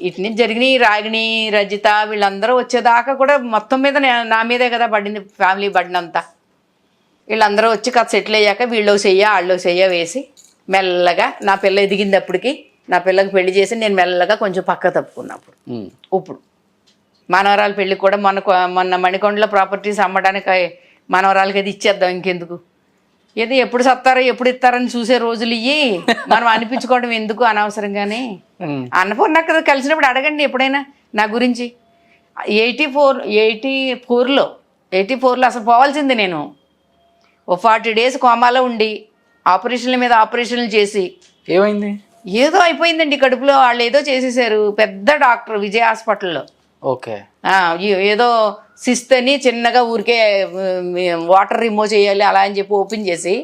ఇటు నుంచి జరిగినాయి. రాగిణి, రజిత వీళ్ళందరూ వచ్చేదాకా కూడా మొత్తం మీద నా మీదే కదా పడింది ఫ్యామిలీ పడినంతా. వీళ్ళందరూ వచ్చి కాస్త సెటిల్ అయ్యాక వీళ్ళు వాళ్ళు వేసి మెల్లగా నా పిల్ల ఎదిగినప్పటికీ నా పిల్లకి పెళ్లి చేసి నేను మెల్లగా కొంచెం పక్క తప్పుకున్నప్పుడు. ఇప్పుడు మనవరాలు పెళ్ళికి కూడా మొన్న మణికొండలో ప్రాపర్టీస్ అమ్మడానికి మనవరాలకి అది ఇచ్చేద్దాం, ఇంకెందుకు, ఏదో ఎప్పుడు సత్తారో ఎప్పుడు ఇస్తారని చూసే రోజులు ఇవి మనం అనిపించుకోవడం ఎందుకు అనవసరంగానే. అన్నపూర్ణ కదా కలిసినప్పుడు అడగండి ఎప్పుడైనా నా గురించి. 84లో అసలు పోవాల్సింది నేను. ఓ 40 డేస్ కోమాలో ఉండి ఆపరేషన్ల మీద ఆపరేషన్లు చేసి ఏమైంది, ఏదో అయిపోయిందండి కడుపులో. వాళ్ళు ఏదో చేసేసారు, పెద్ద డాక్టర్ విజయ హాస్పిటల్లో. ఓకే, ఏదో సిస్ట్ అని చిన్నగా ఊరికే వాటర్ రిమూవ్ చేయాలి అలా అని చెప్పి ఓపెన్ చేసి,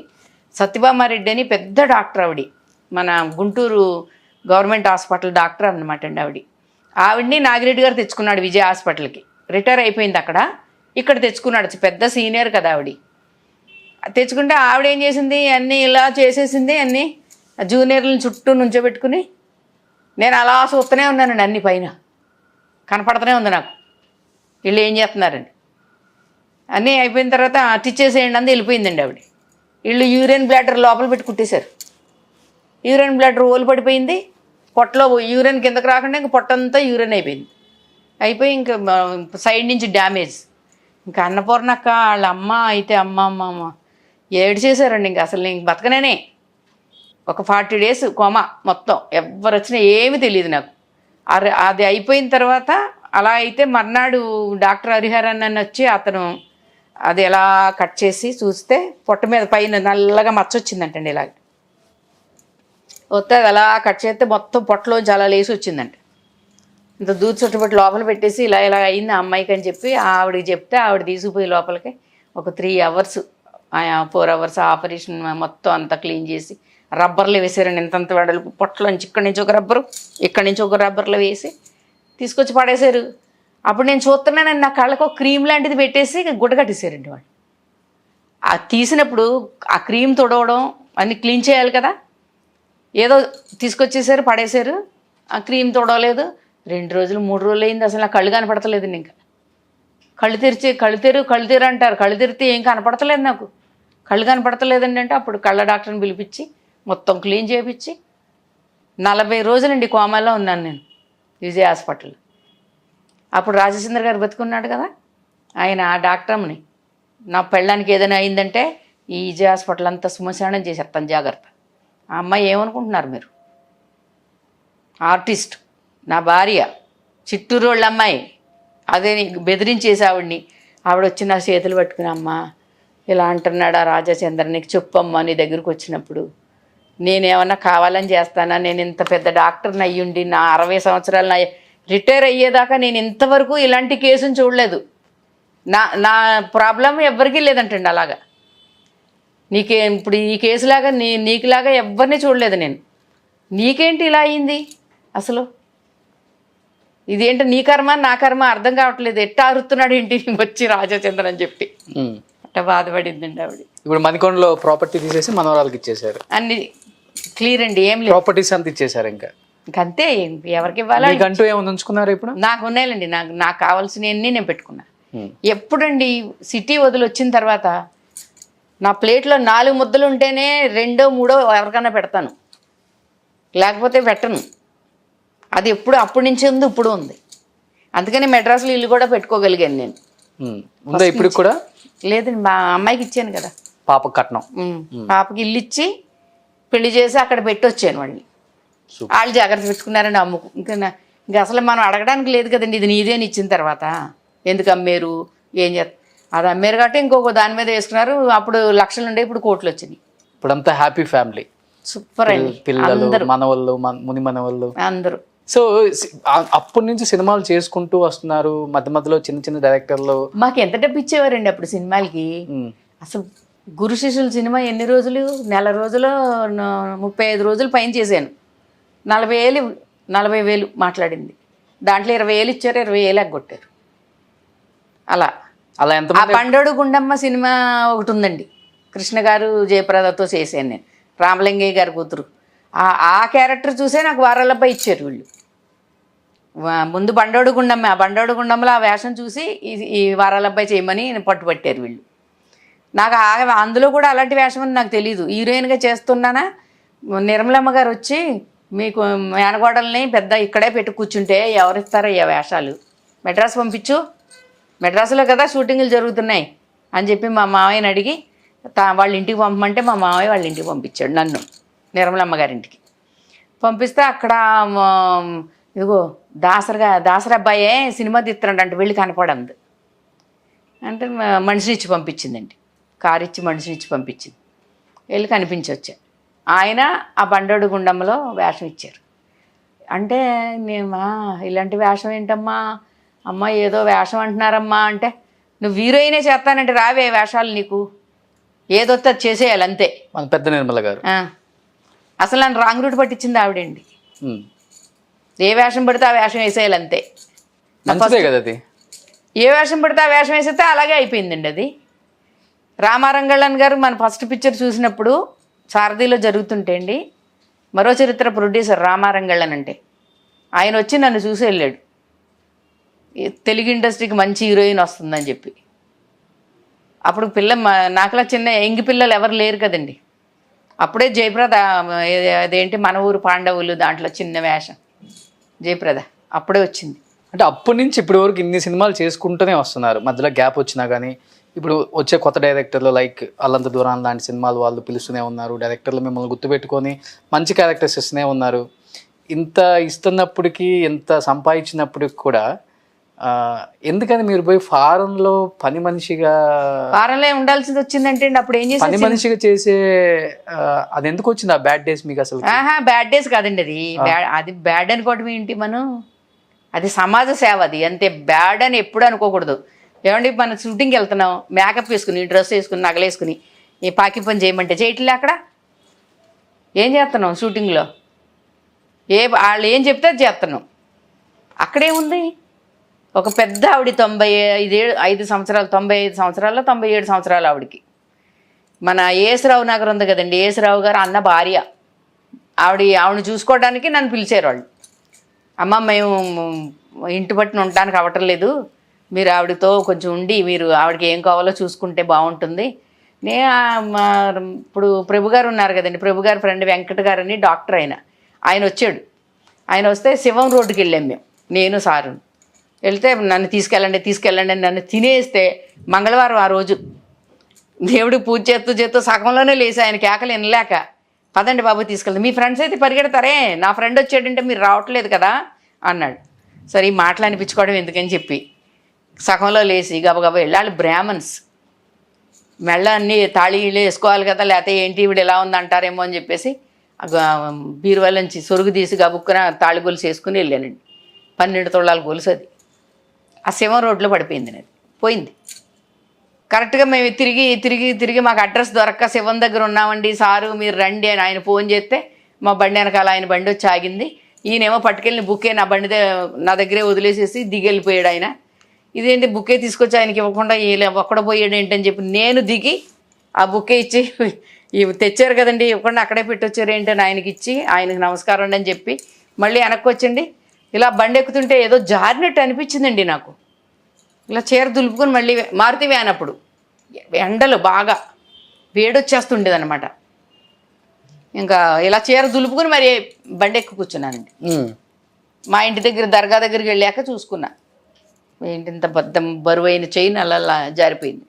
సత్యభామారెడ్డి అని పెద్ద డాక్టర్ ఆవిడ, మన గుంటూరు గవర్నమెంట్ హాస్పిటల్ డాక్టర్ అన్నమాట అండి ఆవిడ్ని నాగిరెడ్డి గారు తెచ్చుకున్నాడు విజయ హాస్పిటల్కి. రిటైర్ అయిపోయింది అక్కడ, ఇక్కడ తెచ్చుకున్నాడు, పెద్ద సీనియర్ కదా ఆవిడ. తెచ్చుకుంటే ఆవిడ ఏం చేసింది, అన్నీ ఇలా చేసేసింది, అన్నీ జూనియర్లను చుట్టూ నుంచోబెట్టుకుని నేను అలా చూస్తూనే ఉన్నానండి. అన్ని పైన కనపడుతూనే ఉంది నాకు, వీళ్ళు ఏం చేస్తున్నారండి. అన్నీ అయిపోయిన తర్వాత టిచ్చేసేయండి అంది వెళ్ళిపోయిందండి ఆవిడ. వీళ్ళు యూరిన్ బ్లాడర్ లోపల పెట్టి కుట్టేశారు. యూరిన్ బ్లాడర్ ఓలు పడిపోయింది, పొట్టలో యూరిన్ కిందకు రాకుండా ఇంకా పొట్టంతా యూరిన్ అయిపోయి ఇంకా సైడ్ నుంచి డ్యామేజ్. ఇంకా అన్నపూర్ణక్క వాళ్ళ అమ్మ అయితే అమ్మ ఏడు చేశారండి. ఇంకా అసలు నేను బతకనేనే. ఒక 40 days కోమా మొత్తం. ఎవరు వచ్చినా ఏమీ తెలియదు నాకు. అది అయిపోయిన తర్వాత అలా అయితే మర్నాడు డాక్టర్ హరిహరన్ అని వచ్చి అతను అది ఎలా కట్ చేసి చూస్తే పొట్ట మీద పైన నల్లగా మచ్చ వచ్చిందంటండి. ఇలాగ వస్తే అది అలా కట్ చేస్తే మొత్తం పొట్టలోంచి అలా లేసి వచ్చిందంట. ఇంత దూది చుట్టుపట్టి లోపల పెట్టేసి ఇలా ఇలా అయింది ఆ అమ్మాయికి అని చెప్పి ఆవిడకి చెప్తే ఆవిడ తీసుకుపోయి లోపలికి ఒక 3 hours 4 hours ఆపరేషన్ మొత్తం అంతా క్లీన్ చేసి రబ్బర్లు వేసారండి. ఇంతంత వెడల్పు పొట్టలోంచి ఇక్కడి నుంచి ఒక రబ్బరు, ఇక్కడి నుంచి ఒక రబ్బర్లు వేసి తీసుకొచ్చి పడేశారు. అప్పుడు నేను చూస్తున్నానండి, నా కళ్ళకు ఒక క్రీమ్ లాంటిది పెట్టేసి గుడ్డ కట్టేశారండి వాళ్ళు. ఆ తీసినప్పుడు ఆ క్రీమ్ తొడవడం అన్నీ క్లీన్ చేయాలి కదా, ఏదో తీసుకొచ్చేసారు పడేశారు. ఆ క్రీమ్ తొడవలేదు. 2 రోజులు 3 రోజులు అయింది. అసలు నా కళ్ళు కనపడతలేదండి. ఇంకా కళ్ళు తెరు అంటారు. కళ్ళు తెరితే ఏం కనపడతలేదు నాకు. కళ్ళు కనపడతలేదండి అంటే అప్పుడు కళ్ళ డాక్టర్ని పిలిపించి మొత్తం క్లీన్ చేయించి 40 రోజులండి కోమాలో ఉన్నాను నేను విజయ హాస్పిటల్. అప్పుడు రాజచంద్ర గారు బతుకున్నాడు కదా, ఆయన ఆ డాక్టర్ని నా పెళ్ళానికి ఏదైనా అయిందంటే ఈ విజయ హాస్పిటల్ అంతా శ్మశానం చేసేస్తాను జాగ్రత్త. ఆ అమ్మాయి ఏమనుకుంటున్నారు మీరు? ఆర్టిస్ట్, నా భార్య, చిట్టూరు వాళ్ళ అమ్మాయి. అదే బెదిరించేసి ఆవిడ వచ్చి నా చేతులు పట్టుకుని, అమ్మ ఇలా అంటున్నాడా రాజచంద్ర, నీకు చెప్పమ్మా, నీ దగ్గరకు వచ్చినప్పుడు నేనేమన్నా కావాలని చేస్తానా? నేను ఇంత పెద్ద డాక్టర్ని అయ్యుండి నా 60 సంవత్సరాలు నా రిటైర్ అయ్యేదాకా నేను ఇంతవరకు ఇలాంటి కేసును చూడలేదు. నా ప్రాబ్లం ఎవ్వరికీ లేదంటండి. అలాగా ఇప్పుడు ఈ కేసులాగా నీకులాగా ఎవరిని చూడలేదు నేను. నీకేంటి ఇలా అయింది అసలు? ఇదేంటి నీ కర్మ నా కర్మ అర్థం కావట్లేదు. ఎట్టా అరుతున్నాడు ఏంటి వచ్చి రాజచంద్ర అని చెప్పి అట్లా బాధపడిందండి ఆవిడ. ఇప్పుడు మణికొండలో ప్రాపర్టీ తీసేసి మనవరాలకి ఇచ్చేసారు. అన్ని క్లియర్ అండి, ఏం లేదు. ప్రాపర్టీస్ అంతా ఇచ్చేసారు. ఇంకా అంతే, ఎవరికి ఇవ్వాలా? అంటూ ఏమైనా ఉంచుకున్నారు ఇప్పుడు? నాకు ఉన్నాయండి. నాకు కావాల్సినవన్నీ నేను పెట్టుకున్నా. ఎప్పుడండి సిటీ వదిలి వచ్చిన తర్వాత నా ప్లేట్లో 4 ముద్దలు ఉంటేనే 2, 3 ఎవరికైనా పెడతాను, లేకపోతే పెట్టను. అది అప్పటి నుంచి ఉంది, ఇప్పుడు ఉంది. అందుకని మెడ్రాస్లో ఇల్లు కూడా పెట్టుకోగలిగాను నేను. ఉందా ఇప్పుడు కూడా? లేదండి, మా అమ్మాయికి ఇచ్చాను కదా, పాప కట్నం. పాపకి ఇల్లు ఇచ్చి పెళ్లి చేసి అక్కడ పెట్టి వచ్చాను. వాళ్ళు జాగ్రత్త పెట్టుకున్నారని అమ్ముకు. ఇంకా అసలు మనం అడగడానికి లేదు కదండి, ఇది నీదే అని ఇచ్చిన తర్వాత ఎందుకు అమ్మేరు, ఏం చేస్తారు? అది అమ్మేరు కాబట్టి ఇంకొక దాని మీద వేసుకున్నారు. అప్పుడు లక్షలు ఉండే, ఇప్పుడు కోట్లు వచ్చినాయి. ఇప్పుడంతా హ్యాపీ ఫ్యామిలీ, సూపర్ అండి. పిల్లలు, మనవళ్ళు, ముని మనవళ్ళు అందరూ. సో అప్పటి నుంచి సినిమాలు చేసుకుంటూ వస్తున్నారు. మధ్య మధ్యలో చిన్న చిన్న డైరెక్టర్లు. మాకు ఎంత డబ్బు ఇచ్చేవారండి అప్పుడు సినిమాలకి. అసలు గురు శిష్యుల సినిమా ఎన్ని రోజులు, నెల రోజులు, 35 రోజులు పైన చేశాను. 40,000 మాట్లాడింది. దాంట్లో 20,000 ఇచ్చారు, 20,000 ఎగ్గొట్టారు. అలా ఎంత? ఆ బండోడు గుండమ్మ సినిమా ఒకటి ఉందండి, కృష్ణ గారు జయప్రదతో చేశాను నేను, రామలింగయ్య గారి కూతురు. ఆ క్యారెక్టర్ చూసే నాకు వారాలపై ఇచ్చారు వీళ్ళు. ముందు బండోడు గుండమ్మ, ఆ బండోడు గుండమ్మలో ఆ వేషం చూసి ఈ వారాలపై చేయమని పట్టుబట్టారు వీళ్ళు. నాకు అందులో కూడా అలాంటి వేషం అని నాకు తెలీదు. హీరోయిన్గా చేస్తున్నానా, నిర్మలమ్మ గారు వచ్చి మీకు మేనగోడల్ని పెద్ద ఇక్కడే పెట్టి కూర్చుంటే ఎవరిస్తారో ఈ వేషాలు, మెడ్రాస్ పంపించు, మెడ్రాస్లో కదా షూటింగ్లు జరుగుతున్నాయి అని చెప్పి మా మావయ్యని అడిగి వాళ్ళ ఇంటికి పంపమంటే మా మావయ్య వాళ్ళ ఇంటికి పంపించాడు నన్ను, నిర్మలమ్మ గారింటికి పంపిస్తే అక్కడ ఇదిగో దాసరి అబ్బాయే సినిమా తీస్తున్నాడు అంటే వెళ్ళి కనపడంది అంటే మనిషిని ఇచ్చి పంపించిందండి, కారు ఇచ్చి మనిషిని ఇచ్చి పంపించింది. వెళ్ళి కనిపించొచ్చా. ఆయన ఆ బండోడు గుండమ్మలో వేషం ఇచ్చారు. అంటే నేను ఇలాంటి వేషం ఏంటమ్మా, అమ్మ ఏదో వేషం అంటున్నారమ్మా అంటే, నువ్వు హీరోయినే చేస్తానంటే రావే వేషాలు, నీకు ఏదొస్తే అది చేసేయాలి అంతే. మన పెద్ద నిర్మల గారు అసలు నన్ను రాంగ్ రూట్ పట్టించింది ఆవిడండి. ఏ వేషం పడితే ఆ వేషం వేసేయాలి అంతే. ఏ వేషం పడితే ఆ వేషం వేసేస్తే అలాగే అయిపోయిందండి అది. రామారంగళ్ళన్ గారు మన ఫస్ట్ పిక్చర్ చూసినప్పుడు సారథిలో జరుగుతుంటే అండి, మరో చరిత్ర ప్రొడ్యూసర్ రామారంగళ్ళన్ అంటే ఆయన వచ్చి నన్ను చూసి వెళ్ళాడు, తెలుగు ఇండస్ట్రీకి మంచి హీరోయిన్ వస్తుందని చెప్పి. అప్పుడు నాకులా చిన్న ఎంగి పిల్లలు ఎవరు లేరు కదండి. అప్పుడే జయప్రద, అదేంటి మన ఊరు పాండవులు దాంట్లో చిన్న వేషం, జయప్రద అప్పుడే వచ్చింది. అంటే అప్పటి నుంచి ఇప్పటి వరకు ఇన్ని సినిమాలు చేసుకుంటూనే వస్తున్నారు. మధ్యలో గ్యాప్ వచ్చినా కానీ ఇప్పుడు వచ్చే కొత్త డైరెక్టర్లు లైక్ అల్లంత దూరం లాంటి సినిమాలు వాళ్ళు పిలుస్తూనే ఉన్నారు, డైరెక్టర్లు మిమ్మల్ని గుర్తుపెట్టుకొని మంచి క్యారెక్టర్స్ ఇస్తూనే ఉన్నారు. ఇంత ఇస్తున్నప్పటికీ, ఇంత సంపాదించినప్పటికి కూడా ఎందుకని మీరు పోయి ఫారెన్లో పని మనిషిగా ఫారెన్లో ఉండాల్సింది వచ్చిందంటే అప్పుడు ఏం చేసి పని మనిషిగా చేసే అది ఎందుకు వచ్చింది ఆ బ్యాడ్ డేస్ మీకు అసలు? బ్యాడ్ డేస్ కాదండి, అది బ్యాడ్ అనుకోవటం ఏంటి, మనం అది సమాజ సేవ, అది అంతే. బ్యాడ్ అని ఎప్పుడు అనుకోకూడదు. ఏమండి మనం షూటింగ్కి వెళ్తున్నాం, మేకప్ వేసుకుని, డ్రెస్ వేసుకుని, నగలేసుకుని, ఈ పాకి పని చేయమంటే చేయట్లే. అక్కడ ఏం చేస్తున్నాం షూటింగ్లో? వాళ్ళు ఏం చెప్తే అది చేస్తున్నాం. అక్కడేముంది? ఒక పెద్ద ఆవిడ 95 సంవత్సరాలు, 95 సంవత్సరాలు, 97 సంవత్సరాలు ఆవిడకి. మన ఏసురావు నగర్ ఉంది కదండి, ఏసురావు గారు అన్న భార్య, ఆవిడని చూసుకోవడానికి నన్ను పిలిచారు వాళ్ళు. అమ్మ మేము ఇంటి పట్టున ఉండడానికి అవ్వటం లేదు, మీరు ఆవిడతో కొంచెం ఉండి మీరు ఆవిడకి ఏం కావాలో చూసుకుంటే బాగుంటుంది. ఇప్పుడు ప్రభు గారు ఉన్నారు కదండి, ప్రభు గారి ఫ్రెండ్ వెంకట గారు అని డాక్టర్, ఆయన వచ్చాడు. ఆయన వస్తే శివం రోడ్డుకి వెళ్ళాం మేము, నేను సారు. వెళ్తే నన్ను తీసుకెళ్ళండి అని నన్ను తినేస్తే, మంగళవారం ఆ రోజు దేవుడికి పూజ చేస్తూ సగంలోనే లేసి ఆయన కేకలు వినలేక, పదండి బాబు తీసుకెళ్తాం, మీ ఫ్రెండ్స్ అయితే పరిగెడతారే, నా ఫ్రెండ్ వచ్చాడంటే మీరు రావట్లేదు కదా అన్నాడు. సరే ఈ మాటలు అనిపించుకోవడం ఎందుకని చెప్పి సగంలో లేచి గబగబా వెళ్ళాలి. బ్రాహ్మణ్స్ మెళ్ళ అన్నీ తాళీళ్ళు వేసుకోవాలి కదా, లేకపోతే ఏంటి ఇవిడ ఎలా ఉందంటారేమో అని చెప్పేసి బీరువాల నుంచి సొరుగు తీసి గబుక్కున తాళి గొలుసు వేసుకుని వెళ్ళానండి. 12 తులాల గొలుసు అది. ఆ శివం రోడ్లో పడిపోయింది, అది పోయింది. కరెక్ట్గా మేము తిరిగి మాకు అడ్రస్ దొరక్క శివం దగ్గర ఉన్నామండి సారు మీరు రండి అని ఆయన ఫోన్ చేస్తే, మా బండి వెనకాల ఆయన బండి వచ్చి ఆగింది. ఈయనేమో పట్టుకెళ్ళిన బుక్కే నా దగ్గరే వదిలేసేసి దిగి వెళ్ళిపోయాడు ఆయన. ఇదేంటి బుక్కే తీసుకొచ్చి ఆయనకి ఇవ్వకుండా ఒక్కడ పోయాడు ఏంటని చెప్పి నేను దిగి ఆ బుక్కే ఇచ్చి, ఇవి తెచ్చారు కదండి ఇవ్వకుండా అక్కడే పెట్టొచ్చారు ఏంటని ఆయనకి ఇచ్చి, ఆయనకి నమస్కారం అని చెప్పి మళ్ళీ వెనక్కి వచ్చండి. ఇలా బండి ఎక్కుతుంటే ఏదో జారినట్టు అనిపించిందండి నాకు. ఇలా చీర దులుపుకొని మళ్ళీ మారుతి వ్యాన్, అప్పుడు ఎండలు బాగా వేడొచ్చేస్తుండేది అనమాట. ఇంకా ఇలా చీర దులుపుకొని మరి బండి ఎక్కు కూర్చున్నానండి. మా ఇంటి దగ్గర దర్గా దగ్గరికి వెళ్ళాక చూసుకున్నా, ఏంటి ఇంత బరువైన చైన్ అలా జారిపోయింది.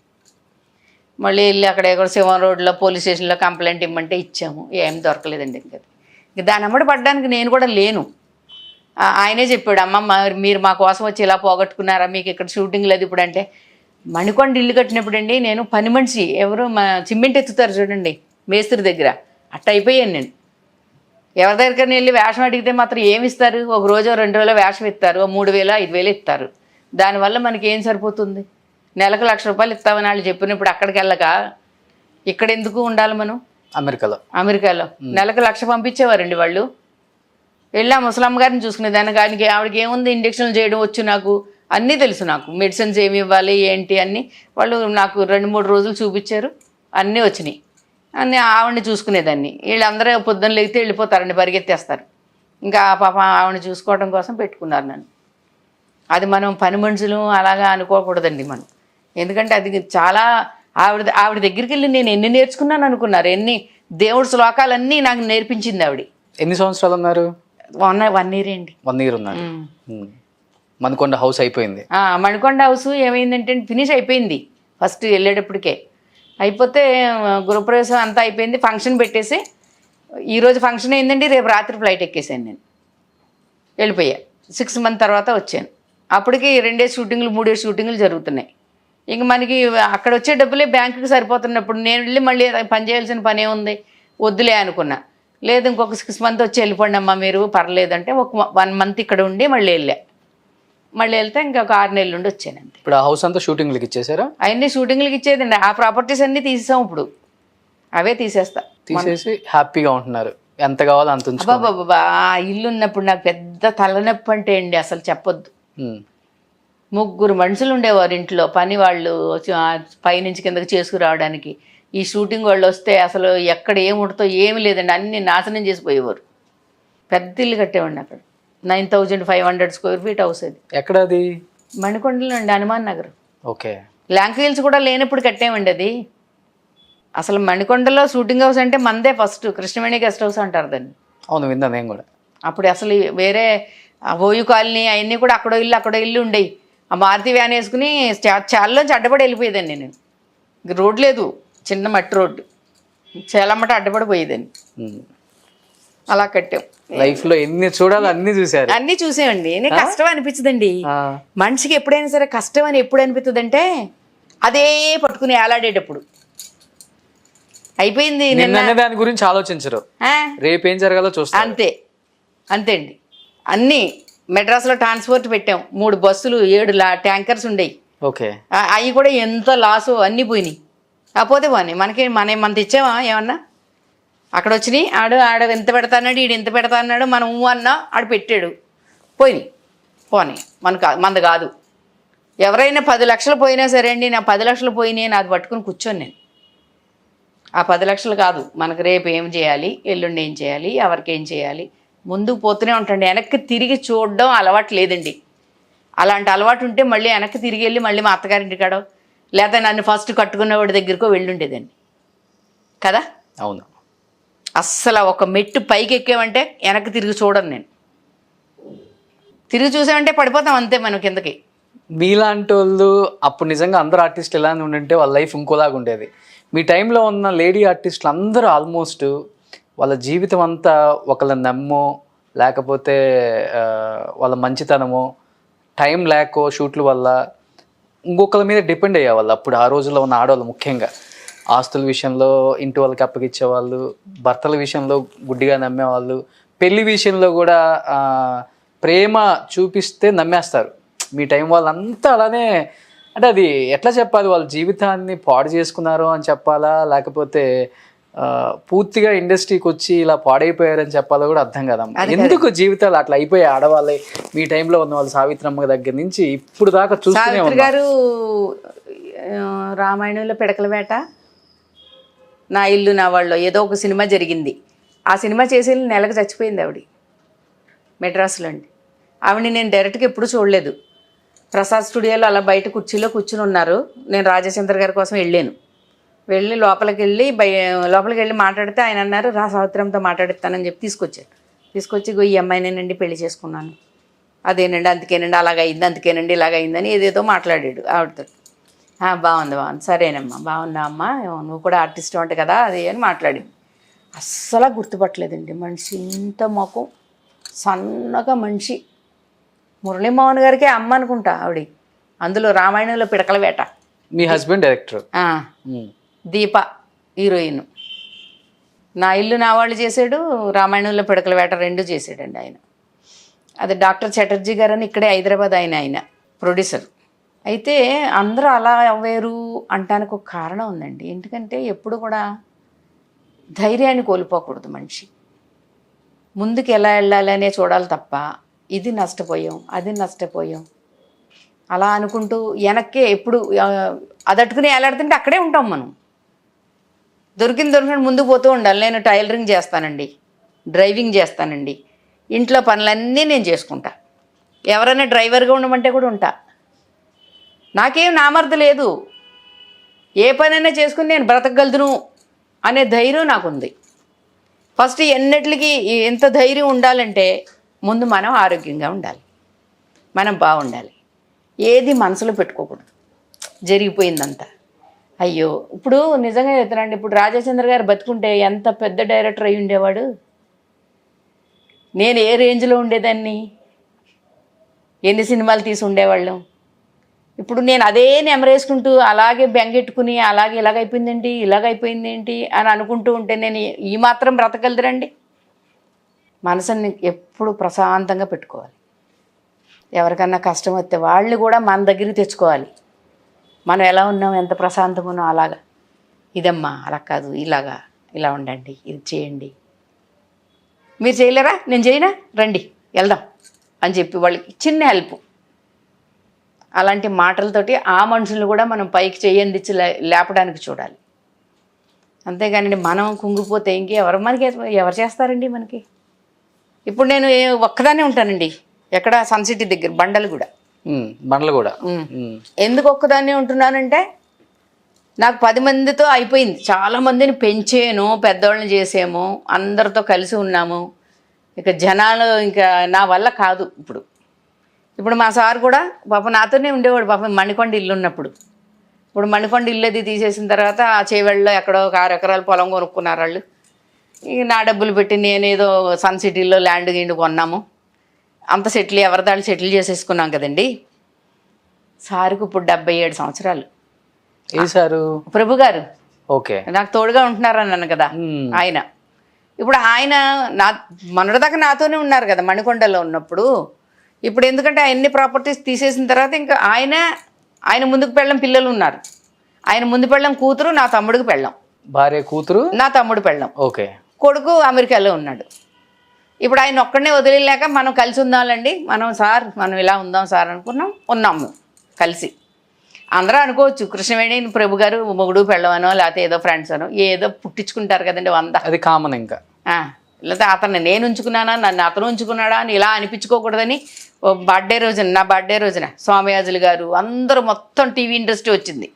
మళ్ళీ వెళ్ళి అక్కడ ఎక్కడ శివం రోడ్లో పోలీస్ స్టేషన్లో కంప్లైంట్ ఇవ్వమంటే ఇచ్చాము, ఏం దొరకలేదండి. ఇంకా దాని అమ్మడి పడ్డానికి నేను కూడా లేను. ఆయనే చెప్పాడు, అమ్మ మీరు మా కోసం వచ్చి ఇలా పోగొట్టుకున్నారా, మీకు ఇక్కడ షూటింగ్ లేదు ఇప్పుడు అంటే. మణికొండ ఇల్లు కట్టినప్పుడు అండి నేను పని మనిషి, ఎవరు మా సిమెంట్ ఎత్తుతారు చూడండి మేస్త్రి దగ్గర, అట్ట అయిపోయాను నేను. ఎవరి దగ్గరికి వెళ్ళి వేషం అడిగితే మాత్రం ఏమి ఇస్తారు, ఒక రోజు 2 రోజులు వేషం ఇస్తారు, 3,000 5,000 ఇస్తారు. దానివల్ల మనకి ఏం సరిపోతుంది? నెలకు ₹1,00,000 ఇస్తామని వాళ్ళు చెప్పినప్పుడు అక్కడికి వెళ్ళక ఇక్కడ ఎందుకు ఉండాలి మనం? అమెరికాలో నెలకు 1,00,000 పంపించేవారండి వాళ్ళు. వెళ్ళా ముసలమ్మ గారిని చూసుకునేదాన్ని, దానికి ఆవిడకి ఏముంది ఇంజక్షన్లు చేయడం వచ్చు, నాకు అన్నీ తెలుసు, నాకు మెడిసిన్స్ ఏమి ఇవ్వాలి ఏంటి అన్నీ వాళ్ళు నాకు 2-3 రోజులు చూపించారు, అన్నీ వచ్చినాయి. అన్నీ ఆవిడని చూసుకునేదాన్ని. వీళ్ళందరూ పొద్దున్న లేగితే వెళ్ళిపోతారండి, పరిగెత్తేస్తారు. ఇంకా పాప ఆవిడని చూసుకోవడం కోసం పెట్టుకున్నారు నన్ను. అది మనం పని మనుషులు అలాగా అనుకోకూడదండి మనం, ఎందుకంటే అది చాలా ఆవిడ దగ్గరికి వెళ్ళి నేను ఎన్ని నేర్చుకున్నాను అనుకున్నారు, ఎన్ని దేవుడి శ్లోకాలన్నీ నాకు నేర్పించింది ఆవిడ. ఎన్ని సంవత్సరాలు ఉన్నారు? 1 year అండి. 1 year ఉన్నారు. మణికొండ హౌస్ అయిపోయింది. మణికొండ హౌస్ ఏమైందంటే ఫినిష్ అయిపోయింది ఫస్ట్ వెళ్ళేటప్పటికే. అయిపోతే గృహప్రవేశం అంతా అయిపోయింది, ఫంక్షన్ పెట్టేసి ఈరోజు ఫంక్షన్ అయిందండి, రేపు రాత్రి ఫ్లైట్ ఎక్కేసాను నేను, వెళ్ళిపోయా. 6 months తర్వాత వచ్చాను. అప్పటికి 2 షూటింగ్లు 3 షూటింగ్లు జరుగుతున్నాయి. ఇంక మనకి అక్కడ వచ్చే డబ్బులే బ్యాంకుకి సరిపోతున్నప్పుడు నేను వెళ్ళి మళ్ళీ పని చేయాల్సిన పనే ఉంది, వద్దులే అనుకున్నా. లేదు ఇంకొక 6 months వచ్చి వెళ్ళిపోండి అమ్మా మీరు పర్లేదంటే ఒక 1 month ఇక్కడ ఉండి మళ్ళీ వెళ్తే ఇంకొక 6 నెలలు ఉండి వచ్చాను అంతే. ఇప్పుడు ఆ హౌస్ అంతా షూటింగ్లకి ఇచ్చేసారా? అవన్నీ షూటింగ్లకి ఇచ్చేదండి. ఆ ప్రాపర్టీస్ అన్నీ తీసేసాం, ఇప్పుడు అవే తీసేసి హ్యాపీగా ఉంటున్నారు, ఎంత కావాలో అంత. బాబా ఆ ఇల్లు ఉన్నప్పుడు నాకు పెద్ద తలనొప్పి అంటే అండి అసలు చెప్పొద్దు. 3 మనుషులు ఉండేవారు ఇంట్లో, పని వాళ్ళు పైనుంచి కిందకి చేసుకురావడానికి. ఈ షూటింగ్ వాళ్ళు వస్తే అసలు ఎక్కడ ఏముంటుందో ఏమి లేదండి, అన్ని నాశనం చేసిపోయేవారు. పెద్ద ఇల్లు కట్టేవాడిని అక్కడ, 9,500 square feet హౌస్. అది ఎక్కడ? అది మణికొండలో అండి, హనుమాన్ నగర్. ఓకే. ల్యాంక్ హిల్స్ కూడా లేనప్పుడు కట్టామండి అది. అసలు మణికొండలో షూటింగ్ హౌస్ అంటే మందే ఫస్ట్, కృష్ణవేణి గెస్ట్ హౌస్ అంటారు దాన్ని. అవును, విన్నాను నేను కూడా. అప్పుడు అసలు వేరే ఓయూ కాలనీ అవన్నీ కూడా అక్కడో ఇల్లు ఉండేవి. ఆ మారుతి వ్యాన్ వేసుకుని చాలాలోంచి అడ్డపడి వెళ్ళిపోయేదాన్ని నేను. ఇంక రోడ్ లేదు, చిన్న మట్టి రోడ్డు, చేలమ్మట అడ్డపడిపోయేదని అలా కట్టాం. లైఫ్లో ఎన్ని చూడాలో అన్ని చూశారు. అన్నీ చూసామండి. నేను కష్టం అనిపించదండి. ఆ, మనిషికి ఎప్పుడైనా సరే కష్టం అని ఎప్పుడు అనిపిస్తుంది అంటే అదే పట్టుకుని ఏలాడేటప్పుడు. అయిపోయింది నిన్న దాని గురించి ఆలోచించరు, ఆ, రేపేం జరగాలో చూస్తారు. అంతే అంతే అండి. అన్నీ మెడ్రాస్లో ట్రాన్స్పోర్ట్ పెట్టాం, 3 బస్సులు, 7 ట్యాంకర్స్ ఉండేవి. ఓకే. అవి కూడా ఎంత లాసు, అన్నీ పోయినాయి. కాకపోతే పోనీ మనకి మనం తెచ్చామా ఏమన్నా? అక్కడ వచ్చినాయి, ఆడ ఎంత పెడతా అన్నాడు, ఈడు ఎంత పెడతా అన్నాడు, మనం అన్నా ఆడు పెట్టాడు, పోనీ మనది కాదు. ఎవరైనా 10 లక్షలు పోయినా సరే అండి, నా 10 లక్షలు పోయినాయి అని అది పట్టుకుని కూర్చొని నేను ఆ 10 లక్షలు కాదు, మనకు రేపు ఏం చేయాలి, ఎల్లుండి ఏం చేయాలి, ఎవరికి ఏం చేయాలి, ముందుకు పోతూనే ఉంటాండి. వెనక్కి తిరిగి చూడడం అలవాటు లేదండి. అలాంటి అలవాటు ఉంటే మళ్ళీ వెనక్కి తిరిగి వెళ్ళి మళ్ళీ మా అత్తగారింటి కాడో లేదా నన్ను ఫస్ట్ కట్టుకున్నవాడి దగ్గరకో వెళ్ళుండేదండి కదా. అవును. అస్సలు ఒక మెట్టు పైకి ఎక్కామంటే వెనక్కి తిరిగి చూడను నేను. తిరిగి చూసామంటే పడిపోతాం అంతే మనం కిందకి. మీలాంటి వాళ్ళు అప్పుడు నిజంగా అందరు ఆర్టిస్టులు ఎలా ఉండింటే వాళ్ళ లైఫ్ ఇంకోలాగా ఉండేది. మీ టైంలో ఉన్న లేడీ ఆర్టిస్టులు అందరూ ఆల్మోస్ట్ వాళ్ళ జీవితం అంతా ఒకళ్ళ నమ్మో లేకపోతే వాళ్ళ మంచితనమో టైం లేకో షూట్ల వల్ల ఇంకొకళ్ళ మీద డిపెండ్ అయ్యేవాళ్ళు. అప్పుడు ఆ రోజుల్లో ఉన్న ఆడవాళ్ళు ముఖ్యంగా ఆస్తుల విషయంలో ఇంటి వాళ్ళకి అప్పగించేవాళ్ళు, భర్తల విషయంలో గుడ్డిగా నమ్మేవాళ్ళు, పెళ్లి విషయంలో కూడా ప్రేమ చూపిస్తే నమ్మేస్తారు. మీ టైం వాళ్ళంతా అలానే, అంటే అది ఎట్లా చెప్పాలి, వాళ్ళ జీవితాన్ని పాడు చేసుకున్నారు అని చెప్పాలా లేకపోతే పూర్తిగా ఇండస్ట్రీకి వచ్చి ఇలా పాడైపోయారని చెప్పాలో కూడా అర్థం కదమ్మా. ఎందుకు జీవితాలు అట్లా అయిపోయాయి ఆడవాళ్ళే? మీ టైంలో ఉన్న వాళ్ళు సావిత్రమ్మ దగ్గర నుంచి ఇప్పుడు దాకా చూస్తూనే ఉన్నారు. గారు రామాయణంలో పిడకల వేట, నా ఇల్లు నా వాళ్ళు ఏదో ఒక సినిమా జరిగింది. ఆ సినిమా చేసి నెలకు చచ్చిపోయింది ఆవిడ మెడ్రాస్లో అండి. ఆవిడని నేను డైరెక్ట్గా ఎప్పుడు చూడలేదు. ప్రసాద్ స్టూడియోలో అలా బయట కుర్చీలో కూర్చుని ఉన్నారు. నేను రాజచంద్ర గారి కోసం వెళ్ళి లోపలికి వెళ్ళి మాట్లాడితే ఆయన అన్నారు, రా సావిత్రంతో మాట్లాడిస్తానని చెప్పి తీసుకొచ్చి ఈ అమ్మాయినేనండి పెళ్లి చేసుకున్నాను, అదేనండి అందుకేనండి అలాగైంది, అందుకేనండి ఇలాగైందని ఏదేదో మాట్లాడాడు ఆవిడతో. బాగుంది సరేనమ్మా, బాగున్నా అమ్మా, నువ్వు కూడా ఆర్టిస్ట్ అంటే కదా అది అని మాట్లాడింది. అస్సలు గుర్తుపట్టలేదండి మనిషి, ఇంత మొఖం సన్నగా మనిషి. మురళీమోహన్ గారికి అమ్మ అనుకుంటా ఆవిడ, అందులో రామాయణంలో పిడకల వేట. మీ హస్బెండ్ డైరెక్టర్? దీప హీరోయిన్. నా ఇల్లు నా వాళ్ళు చేశాడు, రామాయణంలో పిడకల వేట 2 చేశాడండి ఆయన. అది డాక్టర్ చటర్జీ గారు అని ఇక్కడే హైదరాబాద్ ఆయన ప్రొడ్యూసర్. అయితే అందరూ అలా అవ్వేరు అంటానికి ఒక కారణం ఉందండి. ఎందుకంటే ఎప్పుడు కూడా ధైర్యాన్ని కోల్పోకూడదు మనిషి. ముందుకు ఎలా వెళ్ళాలి అనే చూడాలి తప్ప ఇది నష్టపోయాం అది నష్టపోయాం అలా అనుకుంటూ వెనక్కే ఎప్పుడు అదట్టుకుని వేలాడుతుంటే అక్కడే ఉంటాం మనం. దొరికిన ముందుకు పోతూ ఉండాలి. నేను టైలరింగ్ చేస్తానండి, డ్రైవింగ్ చేస్తానండి, ఇంట్లో పనులన్నీ నేను చేసుకుంటా. ఎవరైనా డ్రైవర్గా ఉండమంటే కూడా ఉంటా. నాకేం నామర్థ లేదు, ఏ పనైనా చేసుకుని నేను బ్రతకగలుగును అనే ధైర్యం నాకుంది. ఫస్ట్ ఎన్నట్లకి ఎంత ధైర్యం ఉండాలంటే ముందు మనం ఆరోగ్యంగా ఉండాలి, మనం బాగుండాలి, ఏది మనసులో పెట్టుకోకూడదు. జరిగిపోయిందంతా అయ్యో. ఇప్పుడు నిజంగా చెప్తానండి, ఇప్పుడు రాజచంద్ర గారు బతుకుంటే ఎంత పెద్ద డైరెక్టర్ అయి ఉండేవాడు, నేను ఏ రేంజ్లో ఉండేదాన్ని, ఎన్ని సినిమాలు తీసి ఉండేవాళ్ళం. ఇప్పుడు నేను అదే నెమరేసుకుంటూ అలాగే బెంగెట్టుకుని అలాగే ఇలాగైపోయింది ఏంటి అని అనుకుంటూ ఉంటే నేను ఈ మాత్రం బ్రతకగలదురండి. మనసుని ఎప్పుడు ప్రశాంతంగా పెట్టుకోవాలి. ఎవరికన్నా కష్టం వస్తే వాళ్ళు కూడా మన దగ్గరికి తెచ్చుకోవాలి. మనం ఎలా ఉన్నాం, ఎంత ప్రశాంతంగా ఉన్నాం, అలాగా ఇదమ్మా అలా కాదు, ఇలా ఉండండి, ఇది చేయండి, మీరు చేయలేరా నేను చేయనా, రండి వెళ్దాం అని చెప్పి వాళ్ళకి చిన్న హెల్ప్. అలాంటి మాటలతోటి ఆ మనుషులను కూడా మనం పైకి చేయందించి లేపడానికి చూడాలి. అంతేగాని మనం కుంగిపోతే ఎవరు చేస్తారండి మనకి. ఇప్పుడు నేను ఒక్కదానే ఉంటానండి, ఎక్కడ సన్ సిటీ దగ్గర బండలు కూడా. ఎందుకు ఒక్కదాన్నే ఉంటున్నానంటే నాకు 10 మందితో అయిపోయింది. చాలామందిని పెంచాను, పెద్దవాళ్ళని చేసాము, అందరితో కలిసి ఉన్నాము. ఇక జనాలు ఇంకా నా వల్ల కాదు. ఇప్పుడు మా సార్ కూడా పాపం నాతోనే ఉండేవాడు. పాపం మణికొండ ఇల్లు ఉన్నప్పుడు ఇప్పుడు మణికొండ ఇల్లు అది తీసేసిన తర్వాత ఆ చేవెళ్ళలో ఎక్కడో ఒక 6 ఎకరాల పొలం కొనుక్కున్నారు వాళ్ళు. ఇక నా డబ్బులు పెట్టి నేనేదో సన్ సిటీలో ల్యాండ్ గిండు కొన్నాము, అంత సెటిల్ ఎవరిదాళ్ళు సెటిల్ చేసేసుకున్నాం కదండి. సార్కి ఇప్పుడు 77 సంవత్సరాలు. ఏ సారు? ప్రభు గారు ఓకే. నాకు తోడుగా ఉంటున్నారన్నాను కదా ఆయన. ఇప్పుడు ఆయన నా మొన్నటిదాకా నాతోనే ఉన్నారు కదా మణికొండలో ఉన్నప్పుడు. ఇప్పుడు ఎందుకంటే అన్ని ప్రాపర్టీస్ తీసేసిన తర్వాత ఇంకా ఆయన ముందుకు పెళ్ళం పిల్లలు ఉన్నారు. ఆయన ముందు పెళ్ళం కూతురు, నా తమ్ముడికి పెళ్ళం, భార్య కూతురు, నా తమ్ముడు పెళ్ళం, ఓకే, కొడుకు అమెరికాలో ఉన్నాడు. ఇప్పుడు ఆయన ఒక్కడనే వదిలేక మనం కలిసి ఉందాలండి, మనం ఇలా ఉందాం సార్ ఉన్నాము కలిసి. అందరూ అనుకోవచ్చు కృష్ణవేణి ప్రభు గారు మొగుడు పెళ్ళవనో లేకపోతే ఏదో ఫ్రెండ్స్ అనో ఏదో పుట్టించుకుంటారు కదండి 100. అది కామన్. ఇంకా లేకపోతే అతన్ని నేను ఉంచుకున్నానా, నన్ను అతను ఉంచుకున్నాడా అని ఇలా అనిపించుకోకూడదని నా బర్త్డే రోజున స్వామియాజులు గారు అందరూ మొత్తం టీవీ ఇండస్ట్రీ వచ్చింది